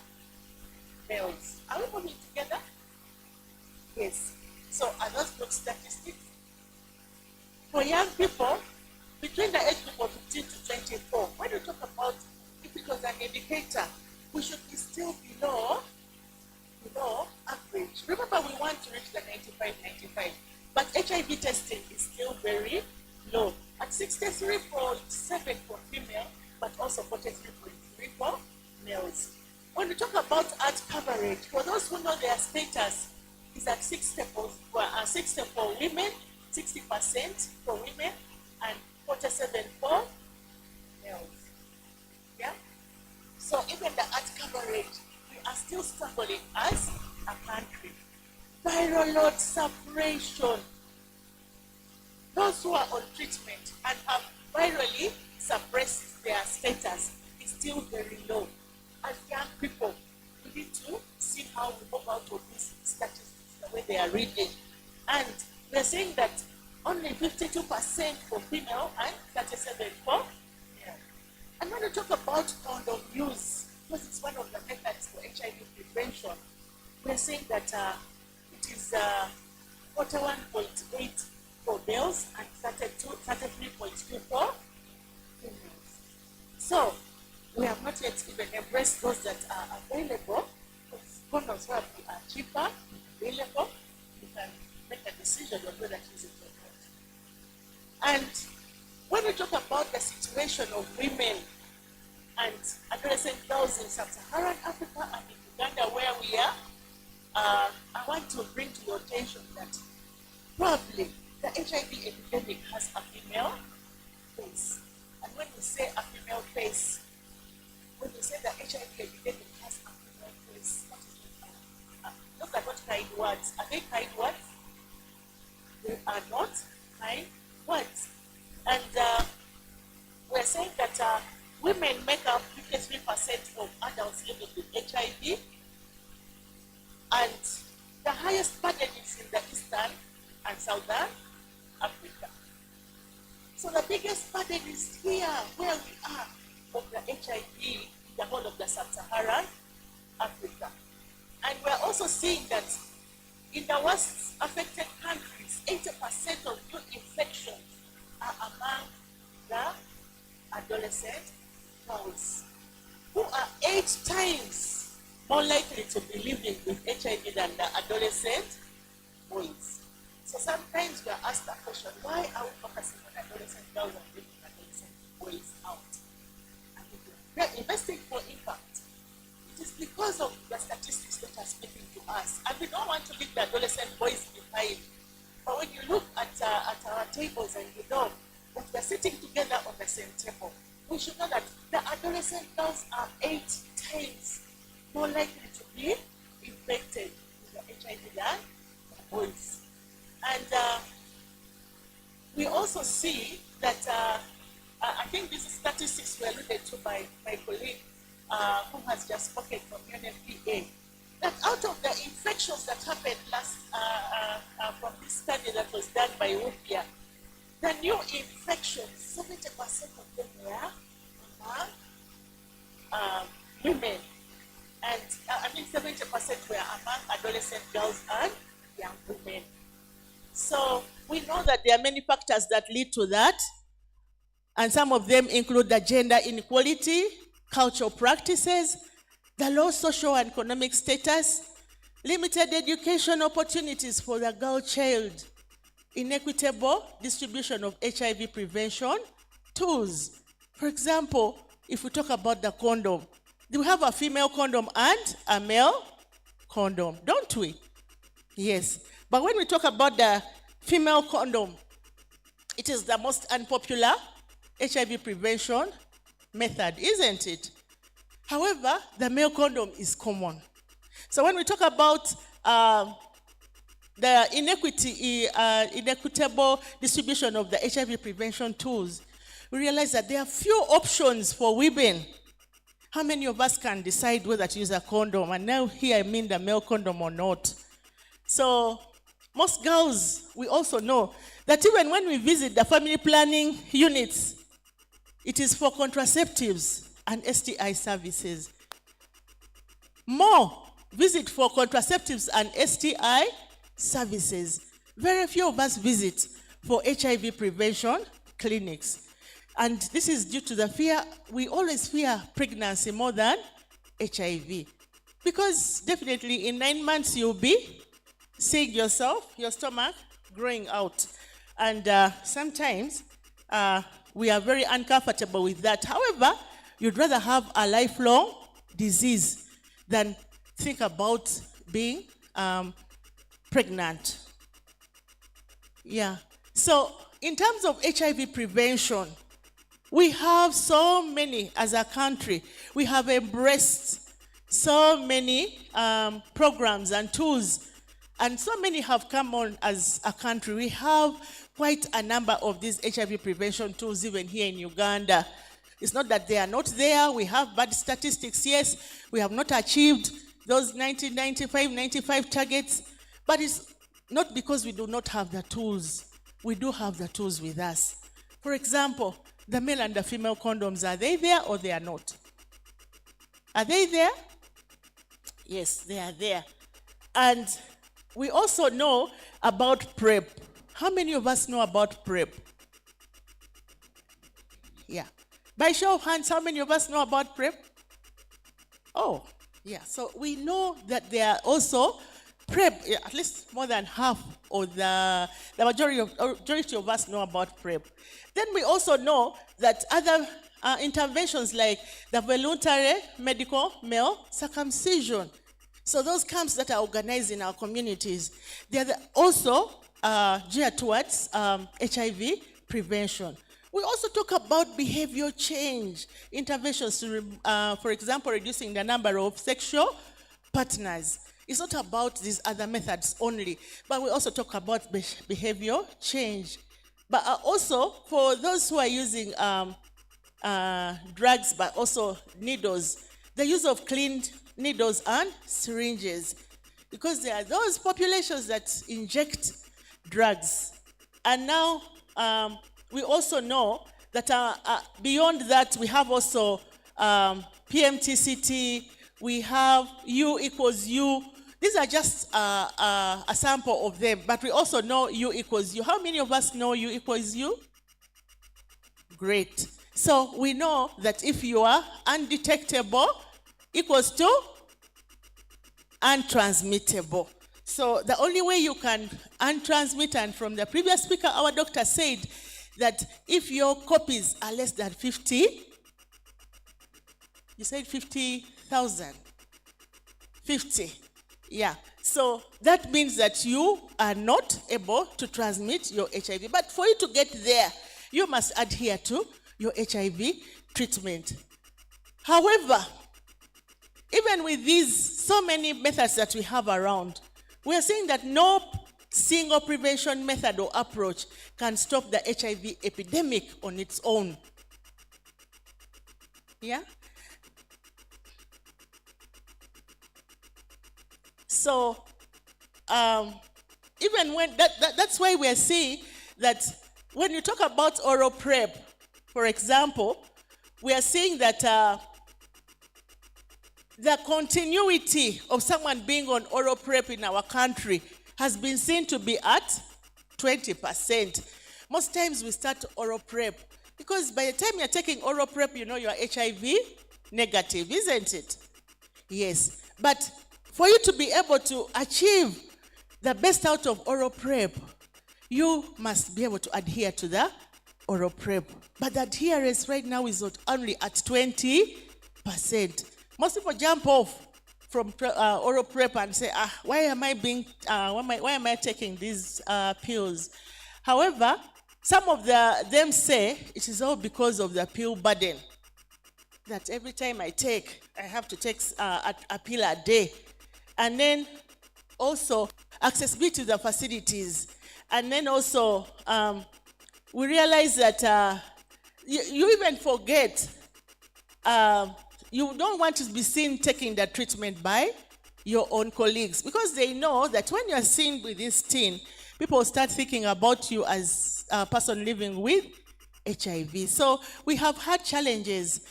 Speaker 2: males. Are we moving together? Yes. So are those good statistics? For young people, between the age group of 15 to 24, when we talk about if it was an indicator, we should be still below average. Remember, we want to reach the 95, but HIV testing is still very low at 63.7 for female, but also 43.3 for males. When we talk about ART coverage, for those who know their status, is at 60 for women, 60% for women, and 47 for males. Yeah? So even the ART coverage, we are still struggling as a country. Viral load suppression. Those who are on treatment and have virally suppressed their status is still very low. As young people, we need to see how we move out of these statistics the way they are reading. And we're saying that only 52% for female and 37% for male. And when we talk about condom use, because it's one of the methods for HIV prevention, we're saying that it is 41.8 for males and 33.2 for females. So we have not yet even embraced those that are available. Condoms are cheaper, available. You can make a decision on whether to use it or not. And when we talk about the situation of women and adolescent girls in sub-Saharan Africa and in Uganda where we are, I want to bring to your attention that probably the HIV epidemic has a female face. And when we say a female face, when we say the HIV epidemic has a female face, what is it? Those are not kind words. Are they kind words? They are not kind words. And we're saying that women make up 53% of adults living with HIV, and the highest burden is in the Eastern and Southern Africa. So the biggest burden is here, where we are, of the HIV in the whole of the sub-Saharan Africa. And we're also seeing that in the worst affected countries, 80% of new infections are among the adolescent girls, who are 8 times more likely to be living with HIV than the adolescent boys. So sometimes we are asked the question, why are we focusing on adolescent girls and leaving adolescent boys out? And we are investing for impact. It is because of the statistics that are speaking to us. And we don't want to leave the adolescent boys behind. But when you look at our tables and you know that we are sitting together on the same table, we should know that the adolescent girls are 8 times more likely to be infected with the HIV than the boys. And we also see that, I think these statistics were alluded to by my colleague who has just spoken from UNFPA, that out of the infections that happened last, from this study that was done by UNFPA, the new infections, 70% of them were among women. And 70% were among adolescent girls and young women. So we know that there are many factors that lead to that. And some of them include the gender inequality, cultural practices, the low social and economic status, limited education opportunities for the girl child, inequitable distribution of HIV prevention tools. For example, if we talk about the condom, we have a female condom and a male condom, don't we? Yes. But when we talk about the female condom, it is the most unpopular HIV prevention method, isn't it? However, the male condom is common. So when we talk about the inequitable distribution of the HIV prevention tools, we realize that there are few options for women. How many of us can decide whether to use a condom? And now here I mean the male condom or not. So most girls, we also know that even when we visit the family planning units, it is for contraceptives and STI services. More visit for contraceptives and STI services. Very few of us visit for HIV prevention clinics. And this is due to the fear, we always fear pregnancy more than HIV. Because definitely in 9 months you'll be seeing yourself, your stomach growing out. And sometimes we are very uncomfortable with that. However, you'd rather have a lifelong disease than think about being pregnant. Yeah. So in terms of HIV prevention, we have so many, as a country, we have embraced so many programs and tools, and so many have come on as a country. We have quite a number of these HIV prevention tools even here in Uganda. It's not that they are not there. We have bad statistics. Yes, we have not achieved those 95 targets, but it's not because we do not have the tools. We do have the tools with us. For example, the male and the female condoms, are they there or they are not? Are they there? Yes, they are there. And we also know about PrEP. How many of us know about PrEP? Yeah. By show of hands, how many of us know about PrEP? Oh, yeah. So we know that there are also PrEP, at least more than half of the majority of us know about PrEP. Then we also know that other interventions like the voluntary medical male circumcision. So those camps that are organized in our communities, they are also geared towards HIV prevention. We also talk about behavior change, interventions to, for example, reducing the number of sexual partners. It's not about these other methods only, but we also talk about behavior change. But also, for those who are using drugs, but also needles, the use of clean needles and syringes, because there are those populations that inject drugs. And now, we also know that beyond that, we have also PMTCT, we have U equals U. These are just a sample of them, but we also know U equals U. How many of us know U equals U? Great. So we know that if you are undetectable equals to untransmittable. So the only way you can untransmit, and from the previous speaker, our doctor said that if your copies are less than 50, you said 50,000. 50. Yeah. So that means that you are not able to transmit your HIV. But for you to get there, you must adhere to your HIV treatment. However, even with these so many methods that we have around, we are seeing that no single prevention method or approach can stop the HIV epidemic on its own. Yeah? So, even when, that's why we are seeing that when you talk about oral PrEP, for example, we are seeing that the continuity of someone being on oral PrEP in our country has been seen to be at 20%. Most times we start oral PrEP because by the time you're taking oral PrEP, you know you're HIV negative, isn't it? Yes. But for you to be able to achieve the best out of oral PrEP, you must be able to adhere to the oral PrEP. But the adherence right now is not only at 20%. Most people jump off from oral PrEP and say, why am I taking these pills? However, some of them say it is all because of the pill burden. That every time I have to take a pill a day. And then also accessibility to the facilities. And then also we realize that you even forget you don't want to be seen taking the treatment by your own colleagues because they know that when you are seen with this teen, people start thinking about you as a person living with HIV. So we have had challenges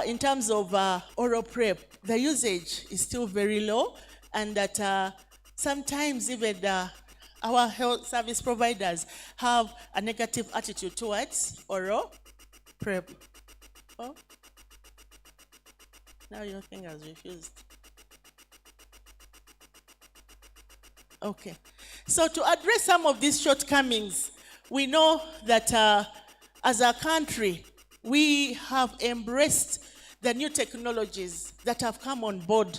Speaker 2: in terms of oral PrEP. The usage is still very low, and that sometimes even our health service providers have a negative attitude towards oral PrEP. Oh. Now your thing has refused. Okay. So to address some of these shortcomings, we know that as a country, we have embraced the new technologies that have come on board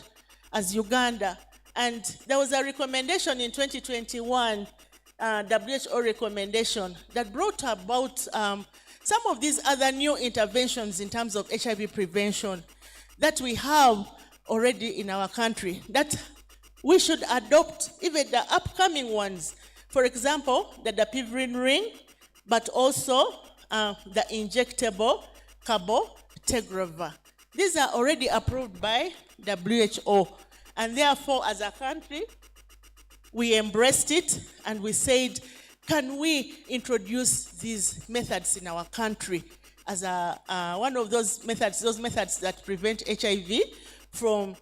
Speaker 2: as Uganda. And there was a recommendation in 2021, WHO recommendation, that brought about some of these other new interventions in terms of HIV prevention that we have already in our country, that we should adopt even the upcoming ones. For example, the dapivirine ring, but also the injectable cabotegravir. These are already approved by WHO. And therefore, as a country, we embraced it and we said, can we introduce these methods in our country as one of those methods that prevent HIV from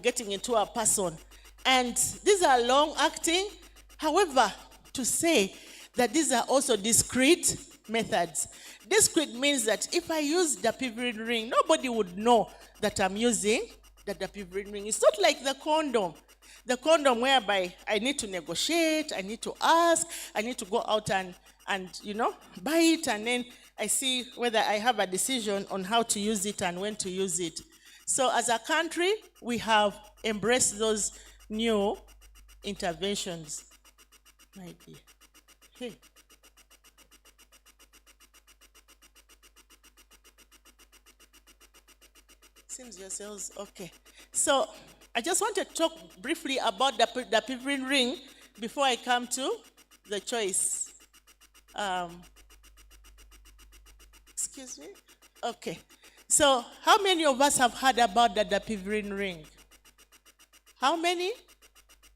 Speaker 2: getting into a person. And these are long-acting. However, to say that these are also discrete methods. Discrete means that if I use the dapivirine ring, nobody would know that I'm using the dapivirine ring. It's not like the condom. The condom whereby I need to negotiate, I need to ask, I need to go out and buy it, and then I see whether I have a decision on how to use it and when to use it. So as a country, we have embraced those new interventions. My dear. Hey. Seems yourselves okay. So I just want to talk briefly about the dapivirine ring before I come to the choice. Excuse me? Okay. So how many of us have heard about the dapivirine ring? How many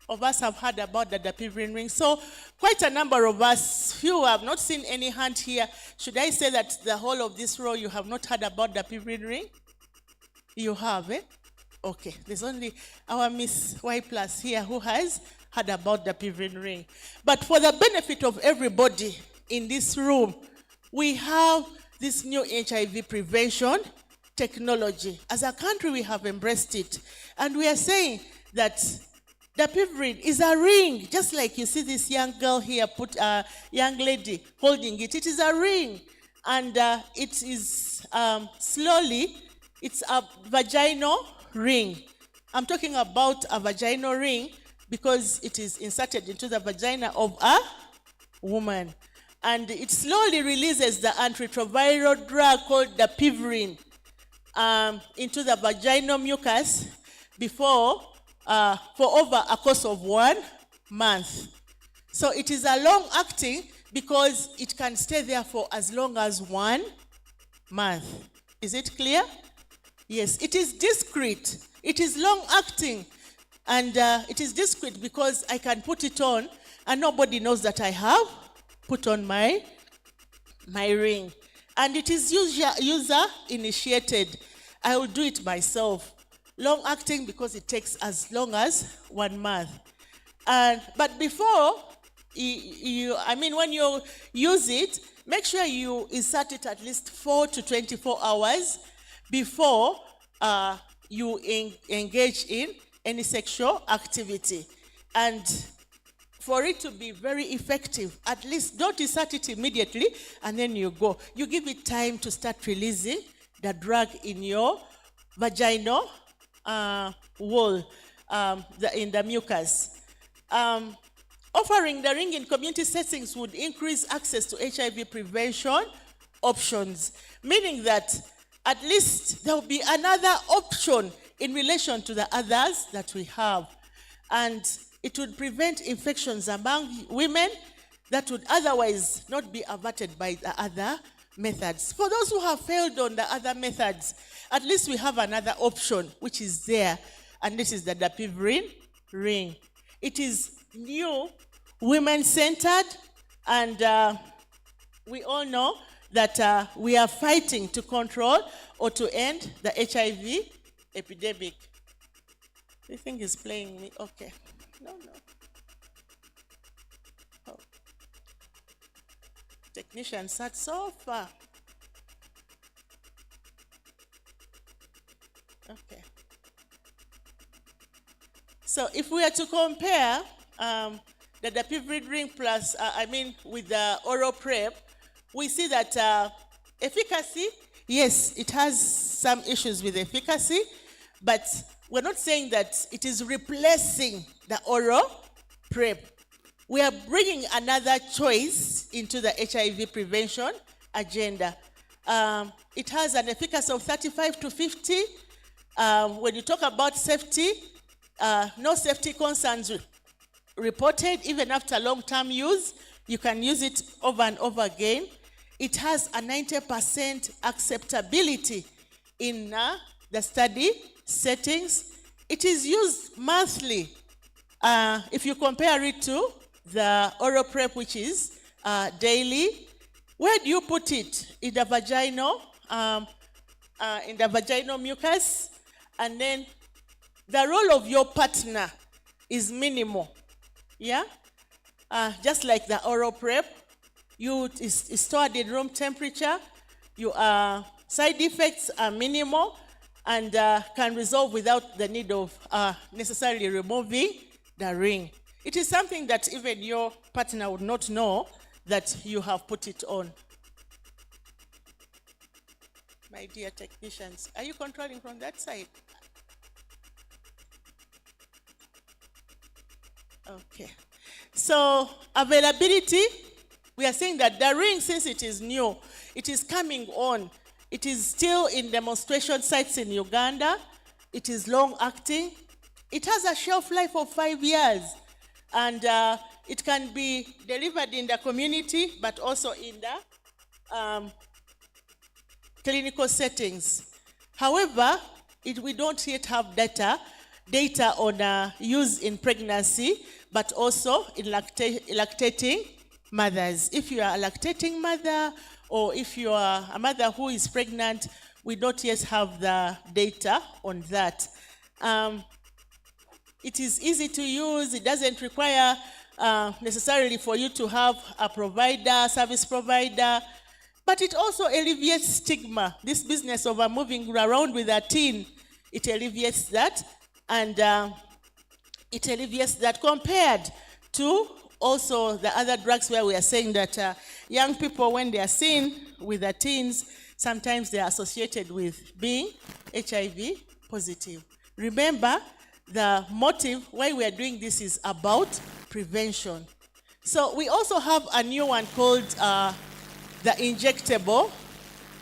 Speaker 2: of us have heard about the dapivirine ring? So quite a number of us, few have not seen any hand here. Should I say that the whole of this row you have not heard about the dapivirine ring? You have, eh? Okay. There's only our Miss Y Plus here who has heard about the dapivirine ring. But for the benefit of everybody in this room, we have this new HIV prevention technology. As a country, we have embraced it. And we are saying that the dapivirine is a ring, just like you see this young girl here, young lady holding it. It is a ring. And it is it's a vaginal ring. I'm talking about a vaginal ring because it is inserted into the vagina of a woman. And it slowly releases the antiretroviral drug called dapivirine into the vaginal mucus before for over a course of 1 month. So it is a long acting because it can stay there for as long as 1 month. Is it clear? Yes, it is discreet. It is long acting, and it is discreet because I can put it on and nobody knows that I have put on my ring. And it is user initiated. I will do it myself. Long acting because it takes as long as 1 month. But before when you use it, make sure you insert it at least 4 to 24 hours before you engage in any sexual activity. And for it to be very effective, at least don't insert it immediately and then you go. You give it time to start releasing the drug in your vaginal wall, in the mucus. Offering the ring in community settings would increase access to HIV prevention options, meaning that at least there will be another option in relation to the others that we have. And it would prevent infections among women that would otherwise not be averted by the other methods. For those who have failed on the other methods, at least we have another option which is there, and this is the dapivirine ring. It is new, women-centered, and we all know that we are fighting to control or to end the HIV epidemic. The thing is playing me. Okay. No. Oh. Technician sat so far. Okay. So if we are to compare the dapivirine ring plus, with the oral PrEP, we see that efficacy, yes, it has some issues with efficacy, but we're not saying that it is replacing the oral PrEP. We are bringing another choice into the HIV prevention agenda. It has an efficacy of 35 to 50. When you talk about safety, no safety concerns reported even after long-term use. You can use it over and over again. It has a 90% acceptability in the study settings. It is used monthly. If you compare it to the oral PrEP, which is daily, where do you put it? In the vaginal mucus, and then the role of your partner is minimal. Yeah, just like the oral PrEP, is stored in room temperature. Side effects are minimal and can resolve without the need of necessarily removing the ring. It is something that even your partner would not know that you have put it on. My dear technicians, are you controlling from that side? Okay. So availability, we are saying that the ring, since it is new, it is coming on. It is still in demonstration sites in Uganda. It is long acting. It has a shelf life of 5 years, and it can be delivered in the community, but also in the clinical settings. However, we don't yet have data on use in pregnancy, but also in lactating mothers. If you are a lactating mother, or if you are a mother who is pregnant, we don't yet have the data on that. It is easy to use. It doesn't require necessarily for you to have a service provider, but it also alleviates stigma. This business of moving around with a teen, it alleviates that, and it alleviates that compared to also the other drugs where we are saying that young people, when they are seen with the teens, sometimes they are associated with being HIV positive. Remember, the motive why we are doing this is about prevention. So we also have a new one called the injectable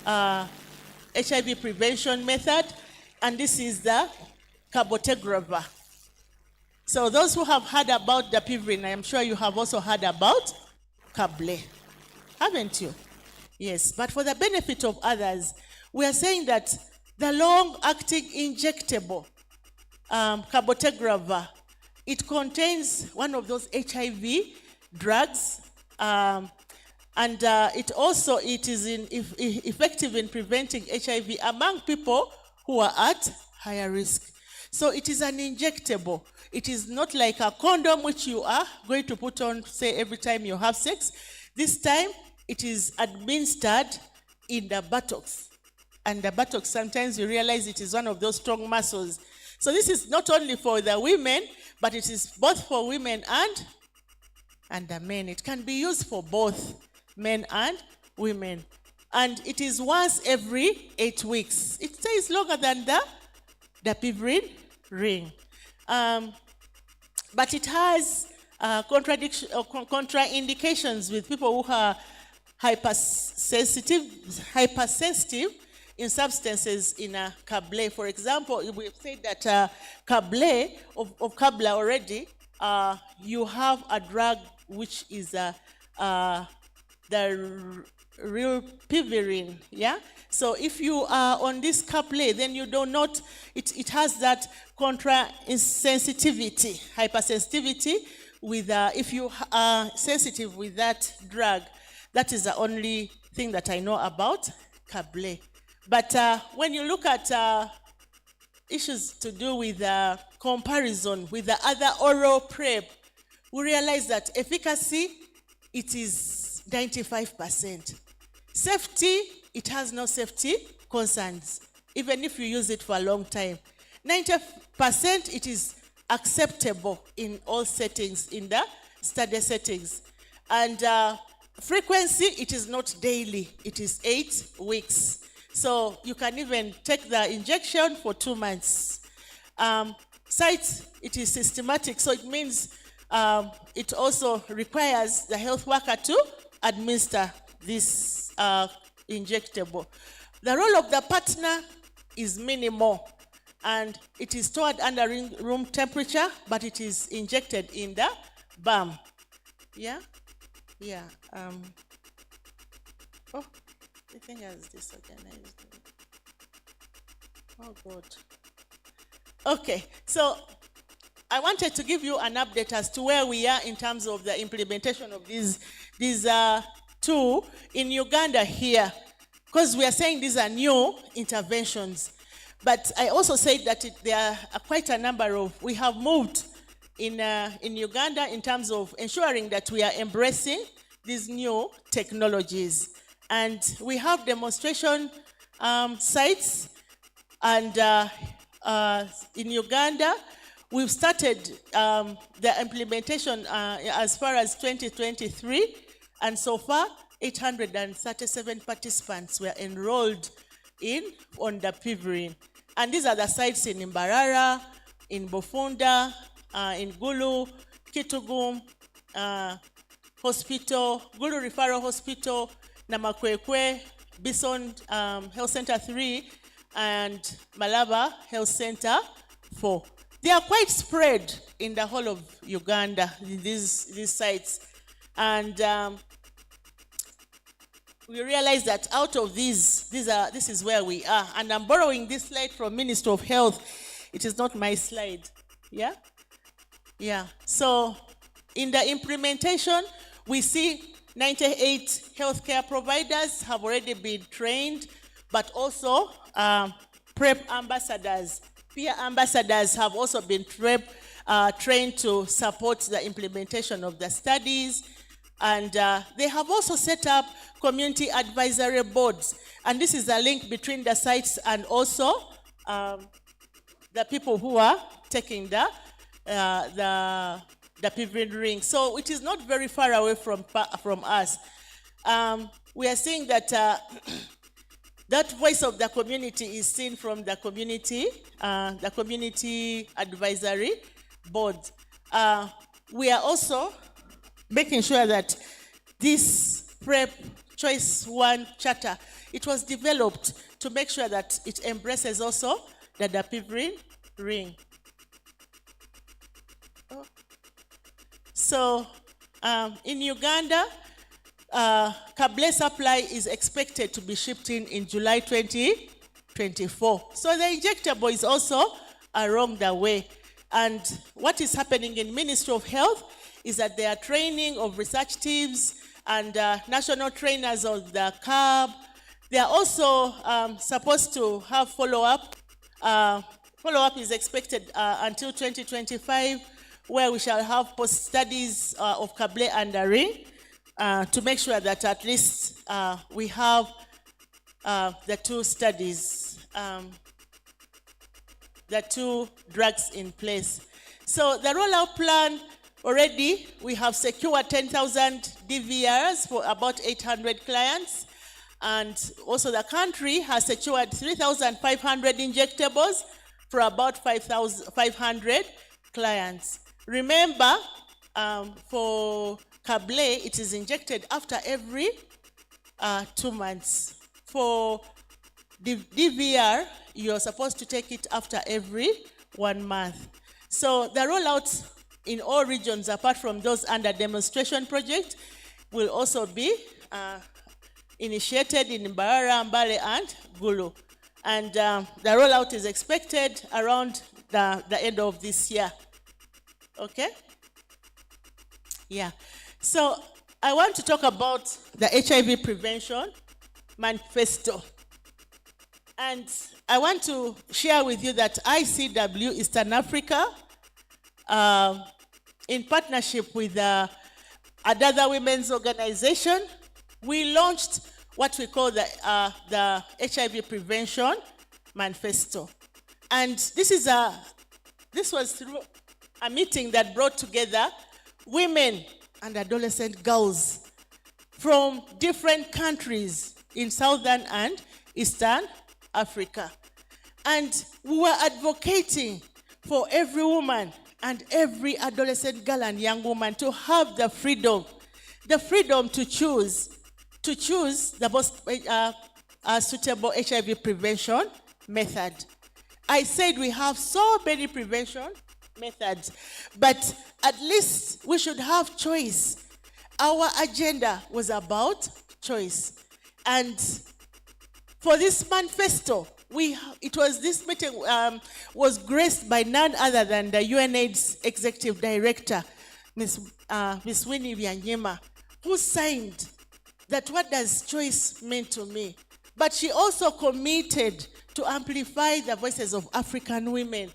Speaker 2: HIV prevention method, and this is the cabotegravir. So those who have heard about dapivirine, I am sure you have also heard about Kable, haven't you? Yes, but for the benefit of others, we are saying that the long-acting injectable cabotegravir, it contains one of those HIV drugs, and it is effective in preventing HIV among people who are at higher risk. So it is an injectable. It is not like a condom which you are going to put on, say, every time you have sex. This time, it is administered in the buttocks. And the buttocks, sometimes you realize it is one of those strong muscles. So this is not only for the women, but it is both for women and the men. It can be used for both men and women. And it is once every 8 weeks. It stays longer than the dapivirine ring. But it has contraindications with people who are hypersensitive in substances in a Kable. For example, we've said that Kable, of Kable already, you have a drug which is the real pivirine, yeah? So if you are on this Kable, then you do not, it has that contra-sensitivity, hypersensitivity with, if you are sensitive with that drug. That is the only thing that I know about Kable. But when you look at issues to do with comparison with the other oral PrEP, we realize that efficacy, it is 95%. Safety, it has no safety concerns, even if you use it for a long time. 90%, it is acceptable in all settings, in the study settings. And frequency, it is not daily, it is 8 weeks. So you can even take the injection for 2 months. Sites, it is systematic, so it means it also requires the health worker to administer this injectable. The role of the partner is minimal, and it is stored under room temperature, but it is injected in the bum. Yeah? Yeah. Oh, the thing has disorganized. Oh, God. Okay, so I wanted to give you an update as to where we are in terms of the implementation of these two in Uganda here, because we are saying these are new interventions. But I also said that there are quite a number of, we have moved in Uganda in terms of ensuring that we are embracing these new technologies. And we have demonstration sites, and in Uganda, we've started the implementation as far as 2023, and so far 837 participants were enrolled on the dapivirine. And these are the sites in Mbarara, in Bofunda, in Gulu, Kitugum Hospital, Gulu Referral Hospital, Namakwekwe, Bison Health Center 3, and Malaba Health Center 4. They are quite spread in the whole of Uganda, these sites. And we realize that out of this is where we are. And I'm borrowing this slide from Minister of Health. It is not my slide. Yeah? Yeah. So in the implementation, we see 98 healthcare providers have already been trained, but also PrEP ambassadors, peer ambassadors have also been trained to support the implementation of the studies. And they have also set up community advisory boards. And this is a link between the sites and also the people who are taking the dapivirine ring. So it is not very far away from us. We are seeing that that voice of the community is seen from the community advisory board. We are also making sure that this PrEP Choice 1 Charter, it was developed to make sure that it embraces also the dapivirine ring. So in Uganda, Kable supply is expected to be shipped in July 2024. So the injectable is also along the way. And what is happening in Ministry of Health is that they are training of research teams and national trainers of the CAB. They are also supposed to have follow-up. Follow-up is expected until 2025, where we shall have post-studies of Kable and Ring to make sure that at least we have the two studies, the two drugs in place. So the rollout plan, already we have secured 10,000 DVRs for about 800 clients. And also the country has secured 3,500 injectables for about 5,500 clients. Remember, for Kable, it is injected after every 2 months. For DVR, you're supposed to take it after every 1 month. So the rollout in all regions, apart from those under demonstration project, will also be initiated in Mbarara, Mbale, and Gulu. And the rollout is expected around the end of this year. Okay? Yeah. So I want to talk about the HIV prevention manifesto. And I want to share with you that ICW Eastern Africa, in partnership with another women's organization, we launched what we call the HIV prevention manifesto. And this was through a meeting that brought together women and adolescent girls from different countries in Southern and Eastern Africa. And we were advocating for every woman and every adolescent girl and young woman to have the freedom to choose the most suitable HIV prevention method. I said we have so many prevention methods, but at least we should have choice. Our agenda was about choice. And for this manifesto, this meeting was graced by none other than the UNAIDS Executive Director, Ms. Winnie Byanyima, who signed that what does choice mean to me. But she also committed to amplify the voices of African women,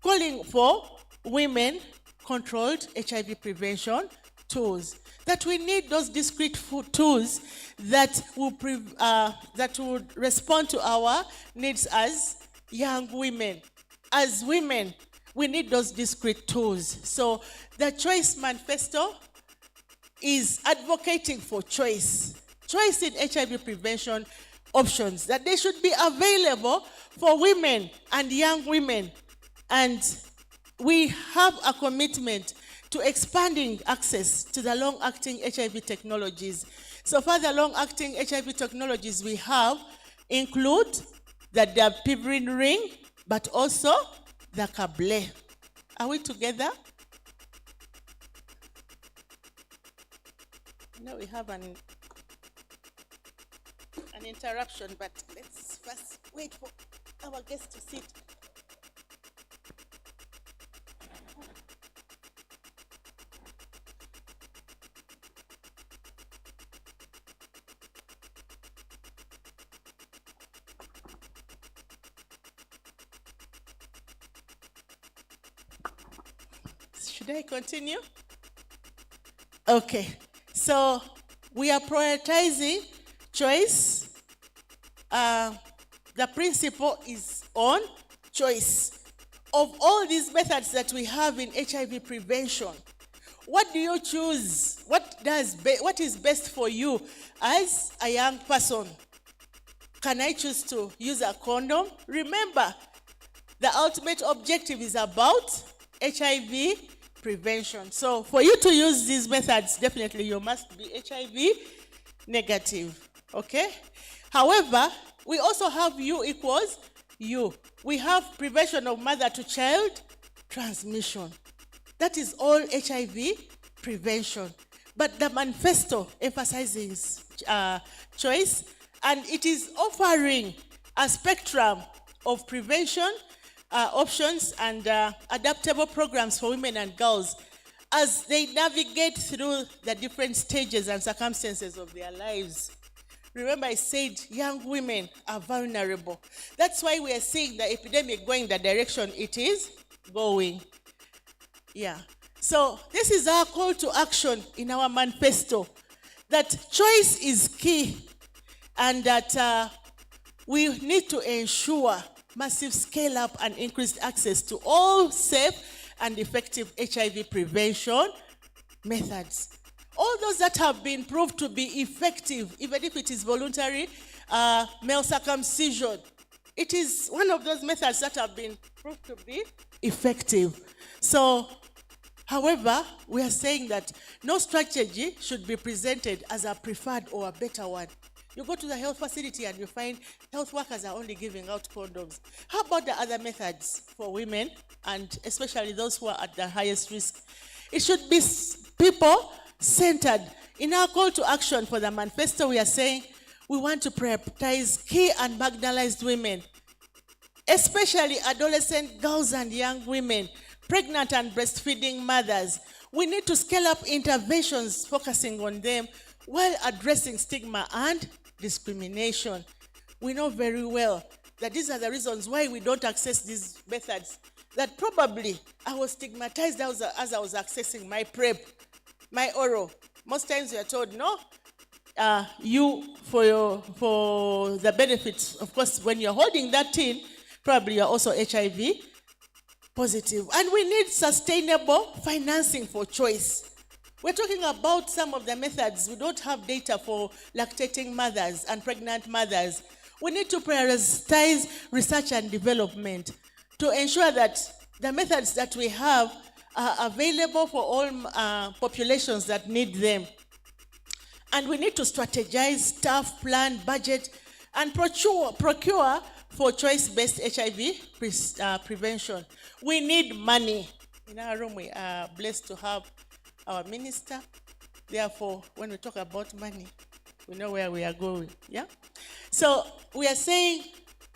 Speaker 2: calling for women-controlled HIV prevention tools. That we need those discrete tools that would respond to our needs as young women. As women, we need those discrete tools. So the Choice Manifesto is advocating for choice in HIV prevention options, that they should be available for women and young women. And we have a commitment to expanding access to the long-acting HIV technologies. So far, the long-acting HIV technologies we have include the Piperin ring, but also the Kable. Are we together? No, we have an interruption, but let's first wait for our guests to sit. Should I continue? Okay, so we are prioritizing choice. The principle is on choice. Of all these methods that we have in HIV prevention, what do you choose? What is best for you as a young person? Can I choose to use a condom? Remember, the ultimate objective is about HIV prevention. So for you to use these methods, definitely you must be HIV negative, okay? However, we also have U equals U. We have prevention of mother-to-child transmission. That is all HIV
Speaker 4: prevention. But the manifesto emphasizes choice, and it is offering a spectrum of prevention options and adaptable programs for women and girls as they navigate through the different stages and circumstances of their lives. Remember, I said young women are vulnerable. That's why we are seeing the epidemic going the direction it is going. Yeah. So this is our call to action in our manifesto, that choice is key, and that we need to ensure massive scale up and increased access to all safe and effective HIV prevention methods. All those that have been proved to be effective, even if it is voluntary, male circumcision, it is one of those methods that have been proved to be effective. So, however, we are saying that no strategy should be presented as a preferred or a better one. You go to the health facility and you find health workers are only giving out condoms. How about the other methods for women, and especially those who are at the highest risk? It should be people-centered. In our call to action for the manifesto, we are saying we want to prioritize key and marginalized women, especially adolescent girls and young women, pregnant and breastfeeding mothers. We need to scale up interventions focusing on them while addressing stigma and discrimination. We know very well that these are the reasons why we don't access these methods, that probably I was stigmatized as I was accessing my PrEP, my oral. Most times we are told, no, for the benefits, of course, when you're holding that tin, probably you're also HIV positive. And we need sustainable financing for choice. We're talking about some of the methods. We don't have data for lactating mothers and pregnant mothers. We need to prioritize research and development to ensure that the methods that we have are available for all populations that need them. And we need to strategize, staff, plan, budget, and procure for choice-based HIV prevention. We need money. In our room, we are blessed to have our minister. Therefore, when we talk about money, we know where we are going. Yeah? So we are saying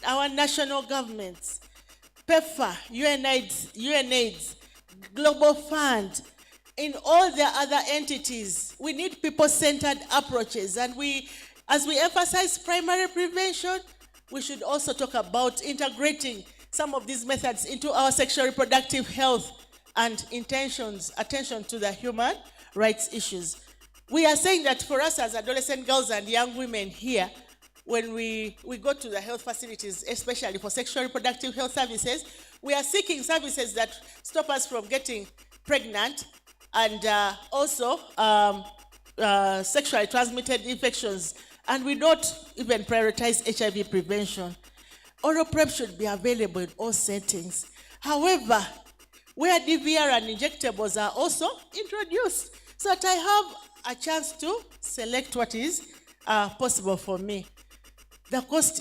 Speaker 4: our national governments, PEPFAR, UNAIDS, Global Fund, in all the other entities, we need people-centered approaches. And as we emphasize primary prevention, we should also talk about integrating some of these methods into our sexual reproductive health and attention to the human rights issues. We are saying that for us as adolescent girls and young women here, when we go to the health facilities, especially for sexual reproductive health services, we are seeking services that stop us from getting pregnant and also sexually transmitted infections. And we don't even prioritize HIV prevention. Oral PrEP should be available in all settings. However, where DVR and injectables are also introduced, so that I have a chance to select what is possible for me. The costs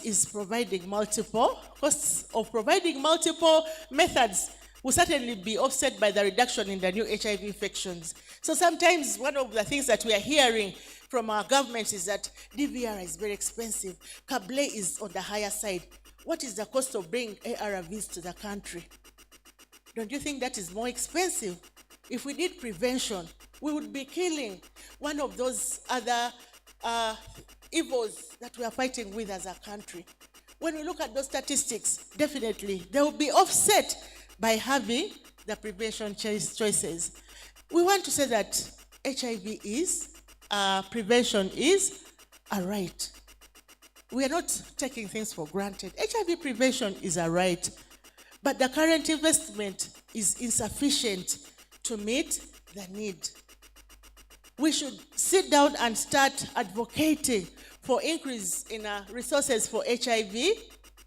Speaker 4: of providing multiple methods will certainly be offset by the reduction in the new HIV infections. So sometimes one of the things that we are hearing from our government is that DVR is very expensive, Cable is on the higher side. What is the cost of bringing ARVs to the country? Don't you think that is more expensive? If we did prevention, we would be killing one of those other evils that we are fighting with as a country. When we look at those statistics, definitely they will be offset by having the prevention choices. We want to say that HIV prevention is a right. We are not taking things for granted. HIV prevention is a right. But the current investment is insufficient to meet the need. We should sit down and start advocating for increase in resources for HIV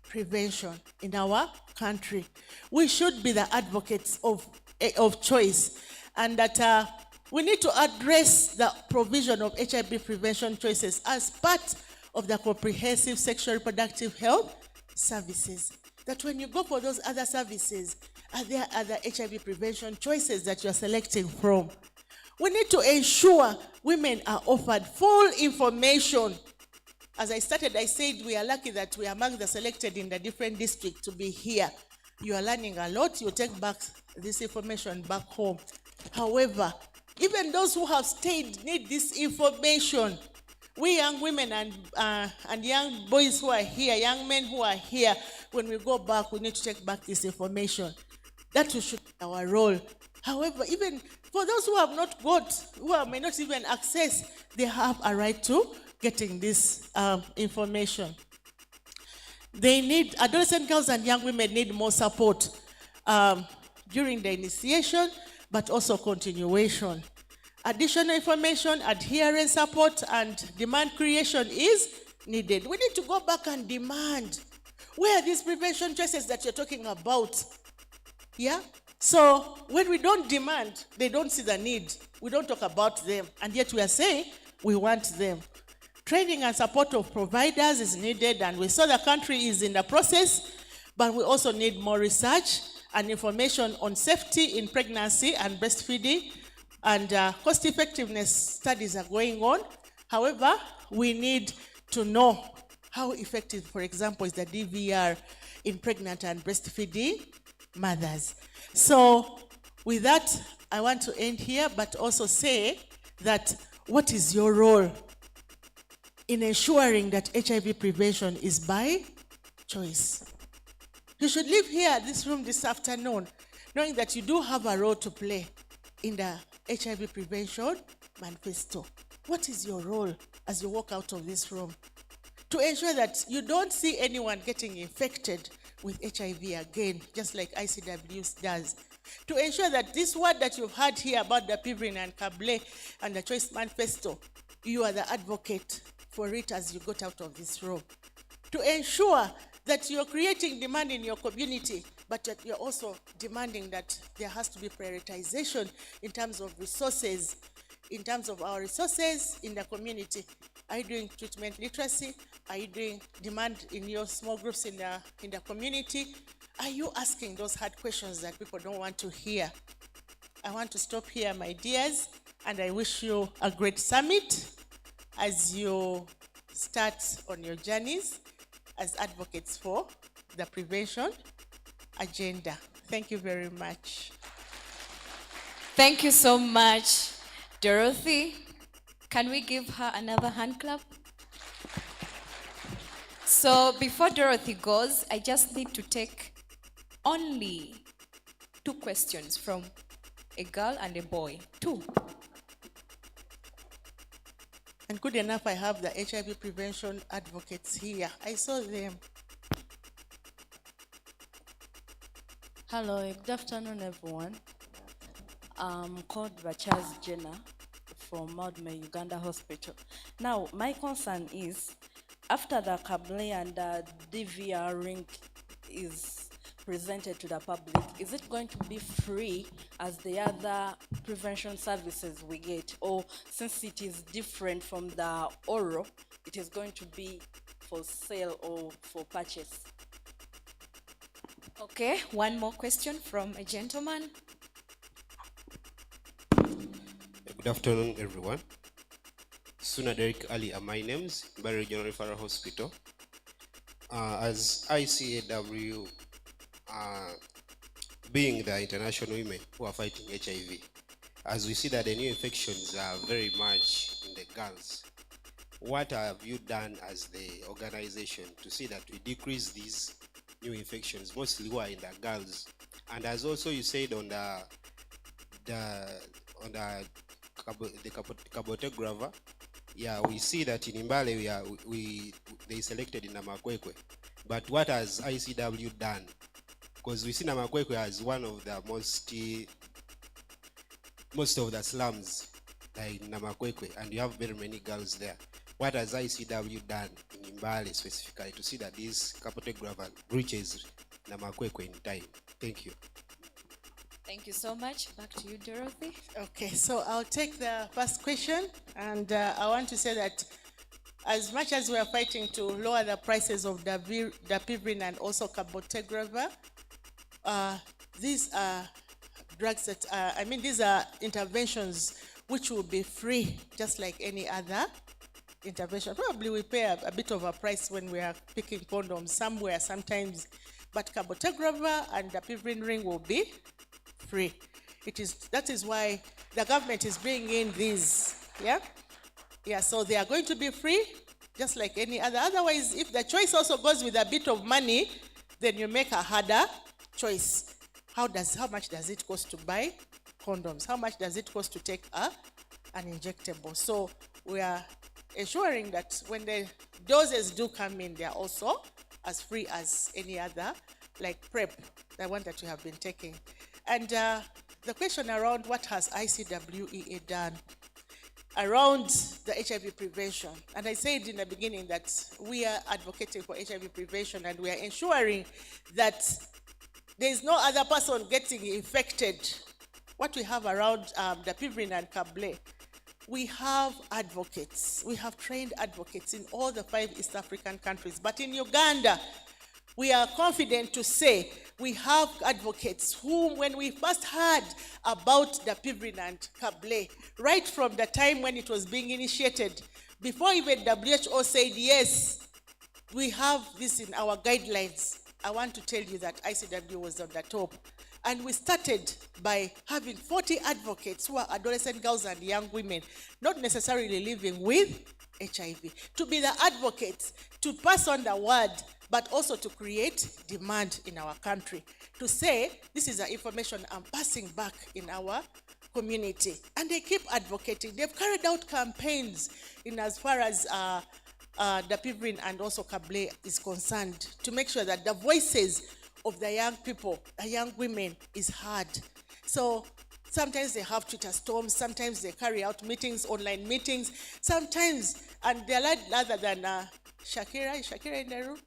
Speaker 4: prevention in our country. We should be the advocates of choice, and that we need to address the provision of HIV prevention choices as part of the comprehensive sexual reproductive health services. That when you go for those other services, are there other HIV prevention choices that you're selecting from? We need to ensure women are offered full information. As I started, I said we are lucky that we are among the selected in the different districts to be here. You are learning a lot. You take back this information back home. However, even those who have stayed need this information. We young women and young boys who are here, young men who are here, when we go back, we need to take back this information. That should be our role. However, even for those who have not got, may not even access, they have a right to getting this information. They need, adolescent girls and young women need more support during the initiation, but also continuation. Additional information, adherence support, and demand creation is needed. We need to go back and demand. Where are these prevention choices that you're talking about? Yeah? So when we don't demand, they don't see the need. We don't talk about them. And yet we are saying we want them. Training and support of providers is needed, and we saw the country is in the process, but we also need more research and information on safety in pregnancy and breastfeeding, and cost-effectiveness studies are going on. However, we need to know how effective, for example, is the DVR in pregnant and breastfeeding mothers. So with that, I want to end here, but also say that what is your role in ensuring that HIV prevention is by choice? You should leave here, this room this afternoon, knowing that you do have a role to play in the HIV prevention manifesto. What is your role as you walk out of this room to ensure that you don't see anyone getting infected with HIV again, just like ICW does? To ensure that this word that you've heard here about the Pivrin and Kable and the Choice Manifesto, you are the advocate for it as you got out of this room. To ensure that you're creating demand in your community, but that you're also demanding that there has to be prioritization in terms of resources, in terms of our resources in the community. Are you doing treatment literacy? Are you doing demand in your small groups in the community? Are you asking those hard questions that people don't want to hear? I want to stop here, my dears, and I wish you a great summit as you start on your journeys as advocates for the prevention agenda. Thank you very much.
Speaker 5: Thank you so much, Dorothy. Can we give her another hand clap? So before Dorothy goes, I just need to take only 2 questions from a girl and a boy. 2.
Speaker 4: And good enough, I have the HIV prevention advocates here. I saw them.
Speaker 12: Hello, good afternoon, everyone. I'm called Bachaz Jenna from Maldme Uganda Hospital. Now, my concern is, after the Kable and the DVR ring is presented to the public, is it going to be free as the other prevention services we get? Or since it is different from the oral, it is going to be for sale or for purchase?
Speaker 5: Okay, one more question from a gentleman.
Speaker 13: Good afternoon, everyone. Suna Derek Ali are my names, Barry Regional Referral Hospital. As ICAW, being the international women who are fighting HIV, as we see that the new infections are very much in the girls, what have you done as the organization to see that we decrease these new infections, mostly who are in the girls? And as also you said on the Kabotographer, yeah, we see that in Imbale they selected in Namakwekwe. But what has ICW done? Because we see Namakwekwe as one of the most of the slums like Namakwekwe, and you have very many girls there. What has ICW done in Imbale specifically to see that this Kabotographer reaches Namakwekwe in time? Thank you.
Speaker 5: Thank you so much. Back to you, Dorothy.
Speaker 4: Okay, so I'll take the first question, and I want to say that as much as we are fighting to lower the prices of the Pivrin and also Kabotographer, these are drugs that these are interventions which will be free, just like any other intervention. Probably we pay a bit of a price when we are picking condoms somewhere sometimes, but cabotegravir and the piperidine ring will be free. That is why the government is bringing in these, yeah, so they are going to be free, just like any other. Otherwise, if the choice also goes with a bit of money, then you make a harder choice. How much does it cost to buy condoms? How much does it cost to take an injectable? So we are ensuring that when the doses do come in, they are also as free as any other, like PrEP, the one that you have been taking. And the question around what has ICWEA done around the HIV prevention. And I said in the beginning that we are advocating for HIV prevention, and we are ensuring that there is no other person getting infected. What we have around the piperidine and Cablé, we have advocates. We have trained advocates in all the 5 East African countries. But in Uganda, we are confident to say we have advocates whom, when we first heard about the piperidine and Cablé, right from the time when it was being initiated, before even WHO said, yes, we have this in our guidelines, I want to tell you that ICW was on the top. And we started by having 40 advocates who are adolescent girls and young women, not necessarily living with HIV, to be the advocates, to pass on the word, but also to create demand in our country, to say, this is the information I'm passing back in our community. And they keep advocating. They've carried out campaigns in as far as the piperidine and also Cablé is concerned, to make sure that the voices of the young people, the young women, is heard. So sometimes they have Twitter storms, sometimes they carry out meetings, online meetings, sometimes, and they're like other than Shakira. Is Shakira in the room?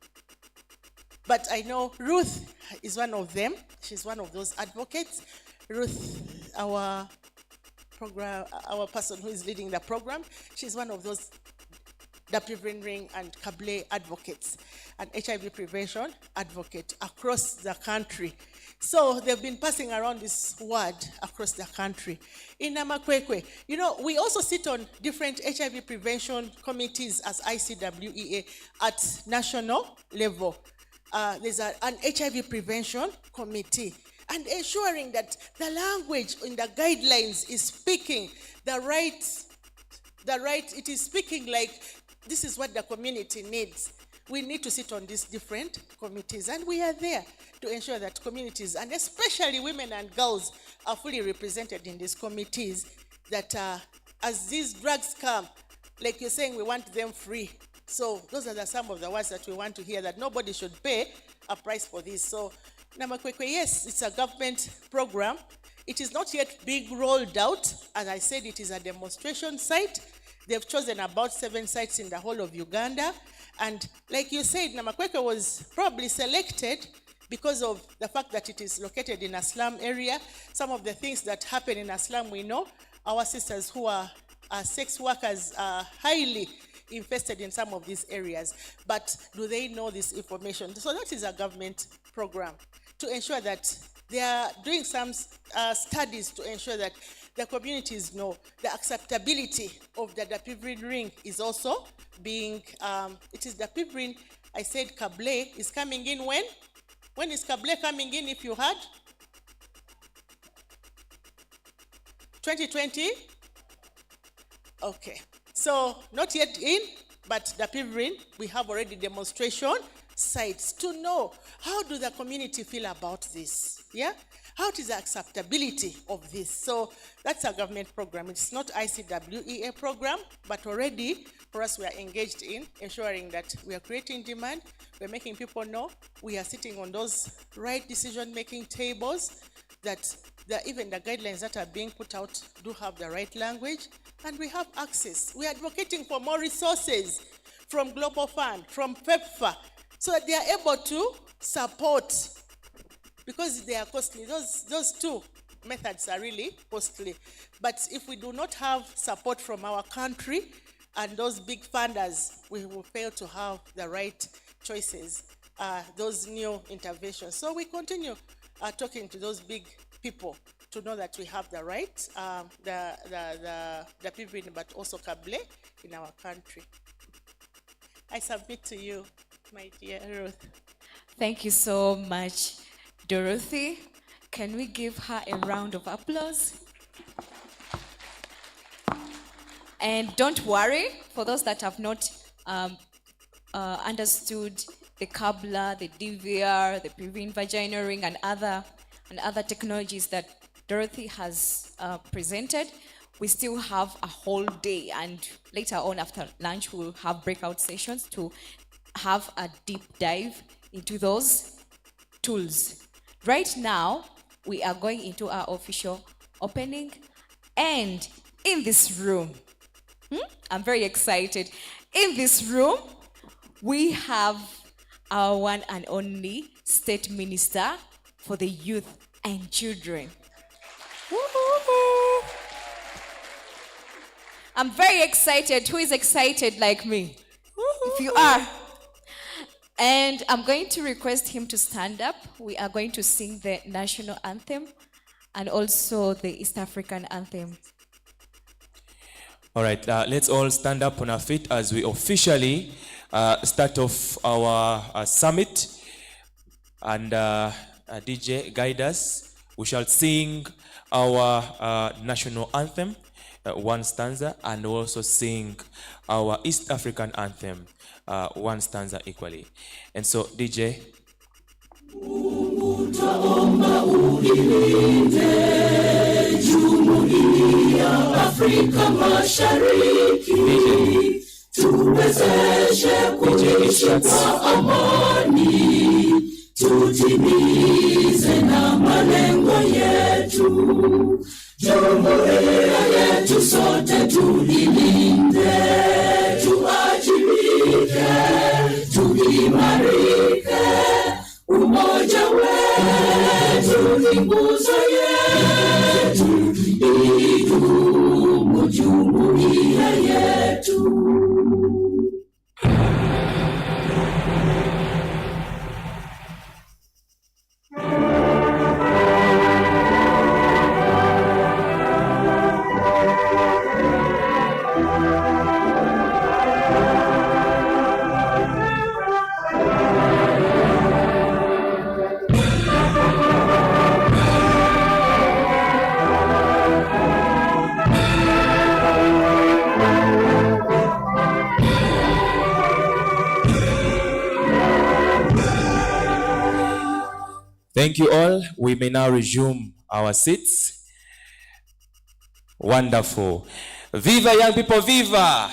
Speaker 4: But I know Ruth is one of them. She's one of those advocates. Ruth, our person who is leading the program, she's one of those the piperidine ring and Cablé advocates, and HIV prevention advocate across the country. So they've been passing around this word across the country. In Namakwekwe, we also sit on different HIV prevention committees as ICWEA at national level. There's an HIV prevention committee, and ensuring that the language in the guidelines is speaking it is speaking like this is what the community needs. We need to sit on these different committees, and we are there to ensure that communities, and especially women and girls, are fully represented in these committees, that as these drugs come, like you're saying, we want them free. So those are some of the words that we want to hear, that nobody should pay a price for this. So Namakwekwe, yes, it's a government program. It is not yet being rolled out. As I said, it is a demonstration site. They've chosen about 7 sites in the whole of Uganda. And like you said, Namakwekwe was probably selected because of the fact that it is located in a slum area. Some of the things that happen in a slum, we know. Our sisters who are sex workers are highly infested in some of these areas. But do they know this information? So that is a government program to ensure that they are doing some studies to ensure that the communities know the acceptability of the piperidine ring is also being, it is the piperidine, I said Cablé is coming in when? When is Cablé coming in, if you heard? 2020? Okay. So not yet in, but the piperidine, we have already demonstration sites to know how do the community feel about this, yeah? How is the acceptability of this? So that's a government program. It's not ICWEA program, but already for us, we are engaged in ensuring that we are creating demand, we're making people know, we are sitting on those right decision-making tables, that even the guidelines that are being put out do have the right language, and we have access. We are advocating for more resources from Global Fund, from PEPFAR, so that they are able to support, because they are costly. Those two methods are really costly. But if we do not have support from our country and those big funders, we will fail to have the right choices, those new interventions. So we continue talking to those big people to know that we have the rights, the people, but also Kable in our country. I submit to you, my dear Ruth.
Speaker 5: Thank you so much, Dorothy. Can we give her a round of applause? And don't worry, for those that have not understood the Kabla, the DVR, the prevent vaginal ring, and other technologies that Dorothy has presented, we still have a whole day, and later on after lunch we'll have breakout sessions to have a deep dive into those tools. Right now, we are going into our official opening, and in this room, I'm very excited. In this room, we have our one and only State Minister for the Youth and Children. Woo-hoo-hoo. I'm very excited. Who is excited like me? If you are. And I'm going to request him to stand up. We are going to sing the national anthem and also the East African anthem.
Speaker 6: All right, let's all stand up on our feet as we officially start off our summit. And DJ, guide us. We shall sing our national anthem, one stanza, and also sing our East African anthem, one stanza equally. And so, DJ.
Speaker 14: Utaomba ulilinde Jumuiya Afrika Mashariki, tuwezeshe kuishi kwa amani, tutimize na malengo yetu. Jumuiya yetu sote tulilinde, tuajibike, tuimarike. Umoja wetu ni nguzo yetu, idumu jumuiya yetu.
Speaker 6: Thank you all. We may now resume our seats. Wonderful. Viva young people, viva!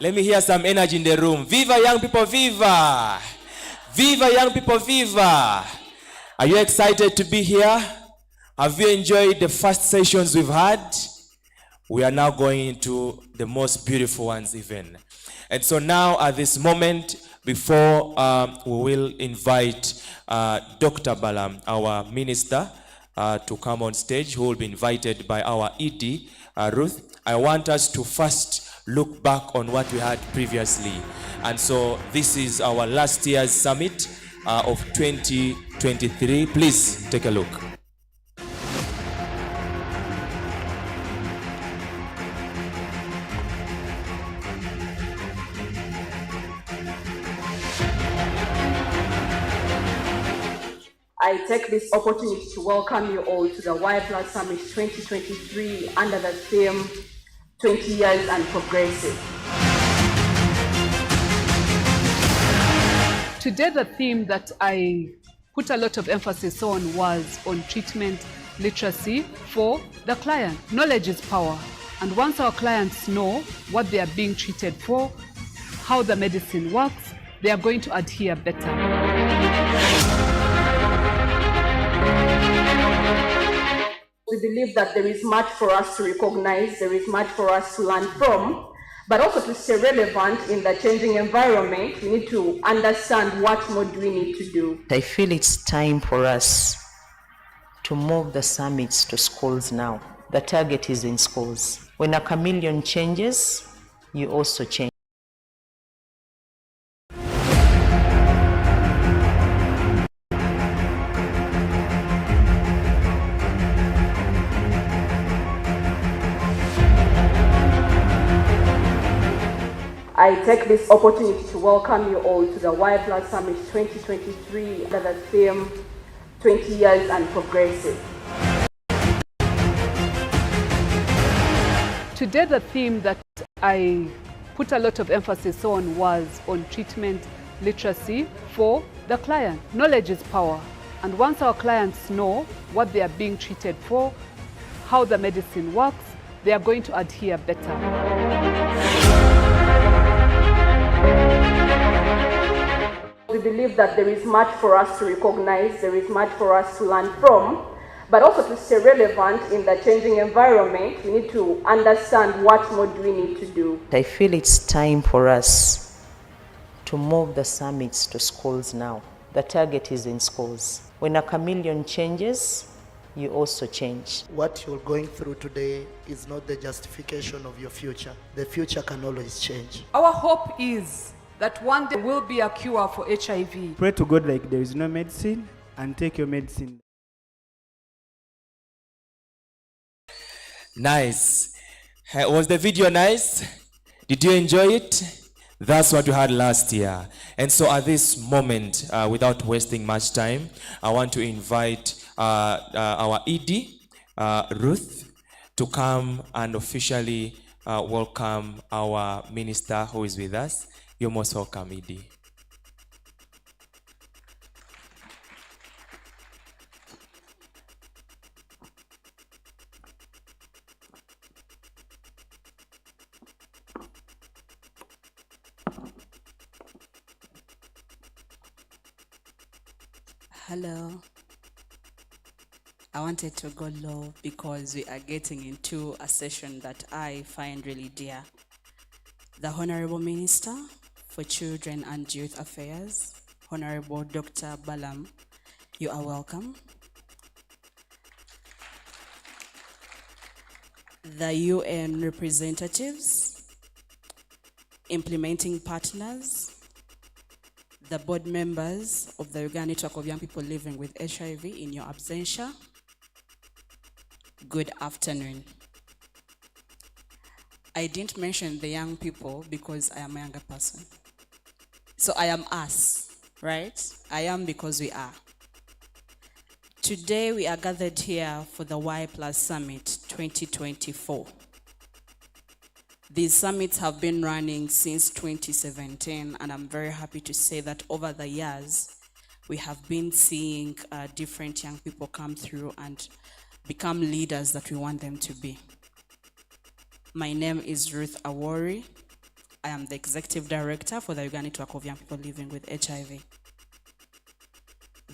Speaker 6: Let me hear some energy in the room. Viva young people, viva! Viva young people, viva! Are you excited to be here? Have you enjoyed the first sessions we've had? We are now going into the most beautiful ones even. And so now at this moment, before we will invite Dr. Balam, our minister, to come on stage, who will be invited by our ED, Ruth. I want us to first look back on what we had previously. And so this is our last year's summit of 2023. Please take a look.
Speaker 15: I take this opportunity to welcome you all to the Y Plus Summit 2023 under the theme 20 Years and Progressive.
Speaker 16: Today the theme that I put a lot of emphasis on was on treatment literacy for the client. Knowledge is power, and once our clients know what they are being treated for, how the medicine works, they are going to adhere better.
Speaker 15: We believe that there is much for us to recognize, there is much for us to learn from, but also to stay relevant in the changing environment. We need to understand what more do we need to do.
Speaker 17: I feel it's time for us to move the summits to schools now. The target is in schools. When a chameleon changes, you also change.
Speaker 15: I take this opportunity to welcome you all to the Y Plus Summit 2023 under the theme 20 Years and Progressive.
Speaker 16: Today, the theme that I put a lot of emphasis on was on treatment literacy for the client. Knowledge is power. And once our clients know what they are being treated for, how the medicine works, they are going to adhere better.
Speaker 15: We believe that there is much for us to recognize, there is much for us to learn from, but also to stay relevant in the changing environment, we need to understand what more do we need to do.
Speaker 17: I feel it's time for us to move the summits to schools now. The target is in schools. When a chameleon changes, you also change.
Speaker 18: What you're going through today is not the justification of your future. The future can always change.
Speaker 16: Our hope is that one day will be a cure for HIV.
Speaker 19: Pray to God like there is no medicine and take your medicine.
Speaker 6: Nice. Was the video nice? Did you enjoy it? That's what we had last year. And so at this moment, without wasting much time, I want to invite our ED, Ruth, to come and officially welcome our minister who is with us. You're most welcome, ED.
Speaker 20: Hello. I wanted to go low because we are getting into a session that I find really dear. The Honorable Minister for Children and Youth Affairs, Honorable Dr. Balam, you are welcome. The UN representatives, implementing partners, the board members of the Uganda Network of Young People Living with HIV in your absentia, good afternoon. I didn't mention the young people because I am a younger person. So I am us, right? I am because we are. Today we are gathered here for the Y Plus Summit 2024. These summits have been running since 2017, and I'm very happy to say that over the years, we have been seeing different young people come through and become leaders that we want them to be. My name is Ruth Awori. I am the Executive Director for the Uganda Network of Young People Living with HIV.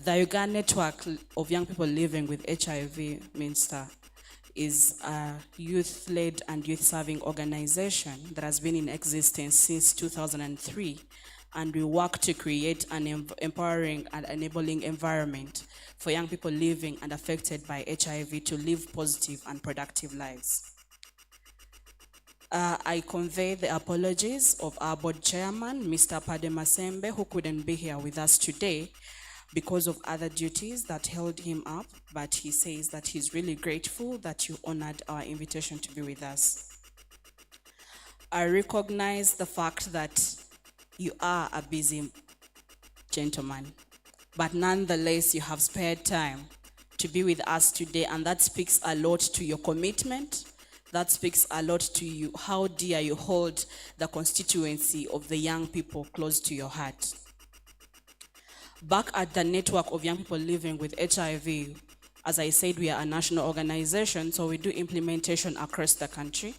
Speaker 20: The Uganda Network of Young People Living with HIV, Minister, is a youth-led and youth-serving organization that has been in existence since 2003, and we work to create an empowering and enabling environment for young people living and affected by HIV to live positive and productive lives. I convey the apologies of our board chairman, Mr. Pade Masembe, who couldn't be here with us today because of other duties that held him up, but he says that he's really grateful that you honored our invitation to be with us. I recognize the fact that you are a busy gentleman, but nonetheless you have spared time to be with us today, and that speaks a lot to your commitment. That speaks a lot to you, how dear you hold the constituency of the young people close to your heart. Back at the Network of Young People Living with HIV, as I said, we are a national organization, so we do implementation across the country,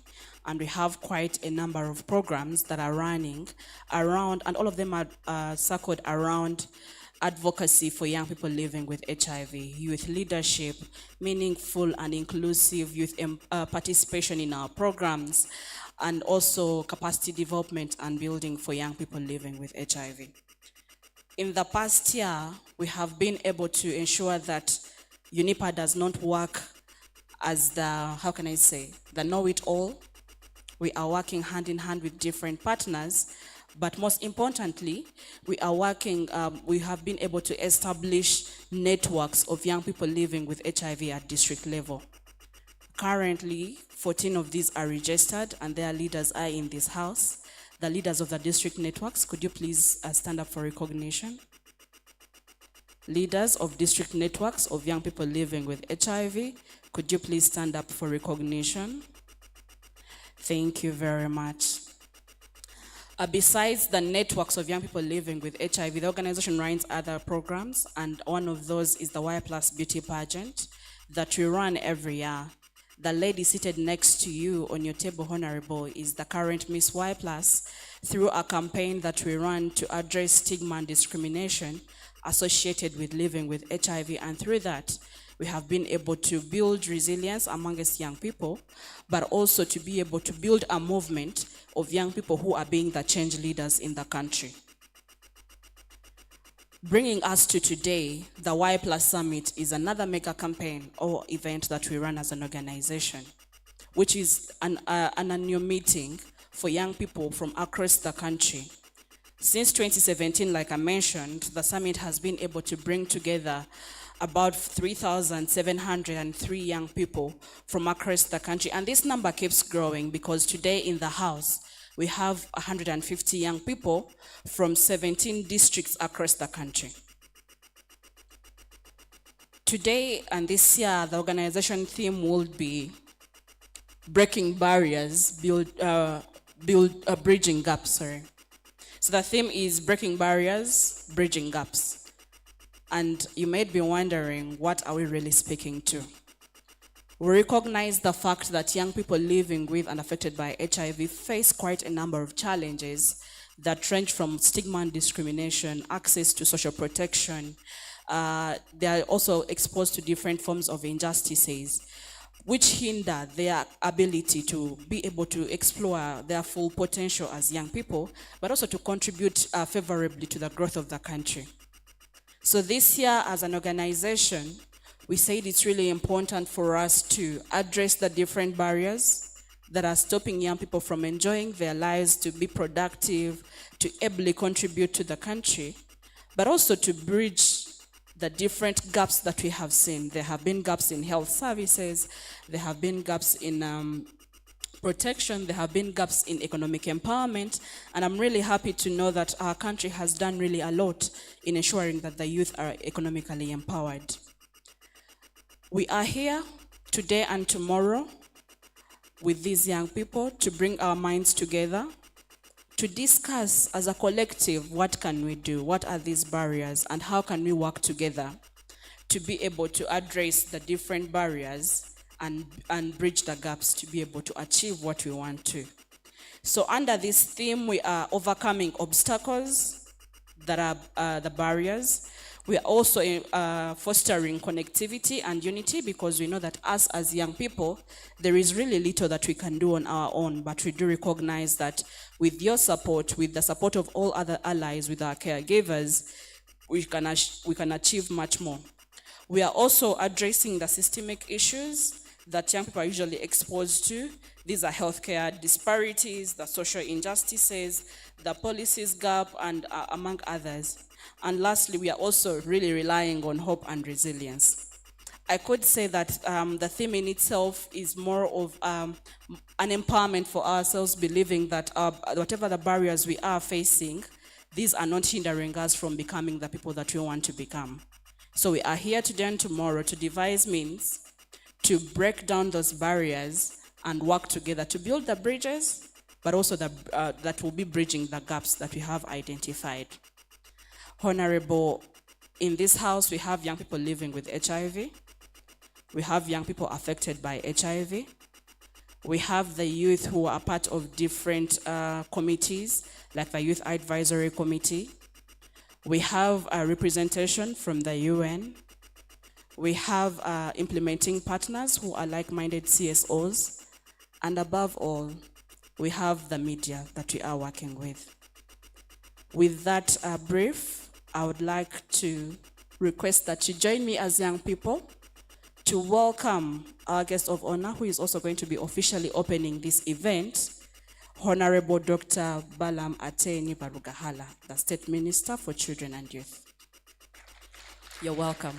Speaker 20: and we have quite a number of programs that are running around, and all of them are circled around advocacy for young people living with HIV, youth leadership, meaningful and inclusive youth participation in our programs, and also capacity development and building for young people living with HIV. In the past year, we have been able to ensure that UNIPA does not work as the know-it-all. We are working hand in hand with different partners, but most importantly, we are working, we have been able to establish networks of young people living with HIV at district level. Currently, 14 of these are registered and their leaders are in this house. the leaders of the district networks, could you please stand up for recognition? Leaders of district networks of young people living with HIV, could you please stand up for recognition? Thank you very much. Besides the networks of young people living with HIV, the organization runs other programs, and one of those is the Y Plus Beauty Pageant that we run every year. The lady seated next to you on your table, Honorable, is the current Miss Y Plus through a campaign that we run to address stigma and discrimination associated with living with HIV, and through that, we have been able to build resilience amongst young people, but also to be able to build a movement of young people who are being the change leaders in the country. Bringing us to today, the Y Plus Summit is another mega campaign or event that we run as an organization, which is an annual meeting for young people from across the country. Since 2017, like I mentioned, the summit has been able to bring together about 3,703 young people from across the country. And this number keeps growing because today in the house, we have 150 young people from 17 districts across the country. Today and this year, the organization theme will be breaking barriers, bridging gaps, sorry. So the theme is breaking barriers, bridging gaps. And you may be wondering, what are we really speaking to? We recognize the fact that young people living with and affected by HIV face quite a number of challenges that range from stigma and discrimination, access to social protection. They are also exposed to different forms of injustices, which hinder their ability to be able to explore their full potential as young people, but also to contribute favorably to the growth of the country. So this year, as an organization, we said it's really important for us to address the different barriers that are stopping young people from enjoying their lives, to be productive, to ably contribute to the country, but also to bridge the different gaps that we have seen. There have been gaps in health services, there have been gaps in protection, there have been gaps in economic empowerment, and I'm really happy to know that our country has done really a lot in ensuring that the youth are economically empowered. We are here today and tomorrow with these young people to bring our minds together, to discuss as a collective, what can we do, what are these barriers, and how can we work together to be able to address the different barriers and bridge the gaps to be able to achieve what we want to. So under this theme, we are overcoming obstacles that are the barriers. We are also fostering connectivity and unity, because we know that us as young people, there is really little that we can do on our own, but we do recognize that with your support, with the support of all other allies, with our caregivers, we can achieve much more. We are also addressing the systemic issues that young people are usually exposed to. These are healthcare disparities, the social injustices, the policies gap, and among others. And lastly, we are also really relying on hope and resilience. I could say that the theme in itself is more of an empowerment for ourselves, believing that whatever the barriers we are facing, these are not hindering us from becoming the people that we want to become. So we are here today and tomorrow to devise means to break down those barriers and work together to build the bridges, but also that will be bridging the gaps that we have identified. Honorable, in this house, we have young people living with HIV. We have young people affected by HIV. We have the youth who are part of different committees, like the Youth Advisory Committee. We have a representation from the UN. We have implementing partners who are like-minded CSOs. And above all, we have the media that we are working with. With that brief, I would like to request that you join me as young people to welcome our guest of honor, who is also going to be officially opening this event, Honorable Dr. Balam Ateni Barugahala, the State Minister for Children and Youth. You're welcome.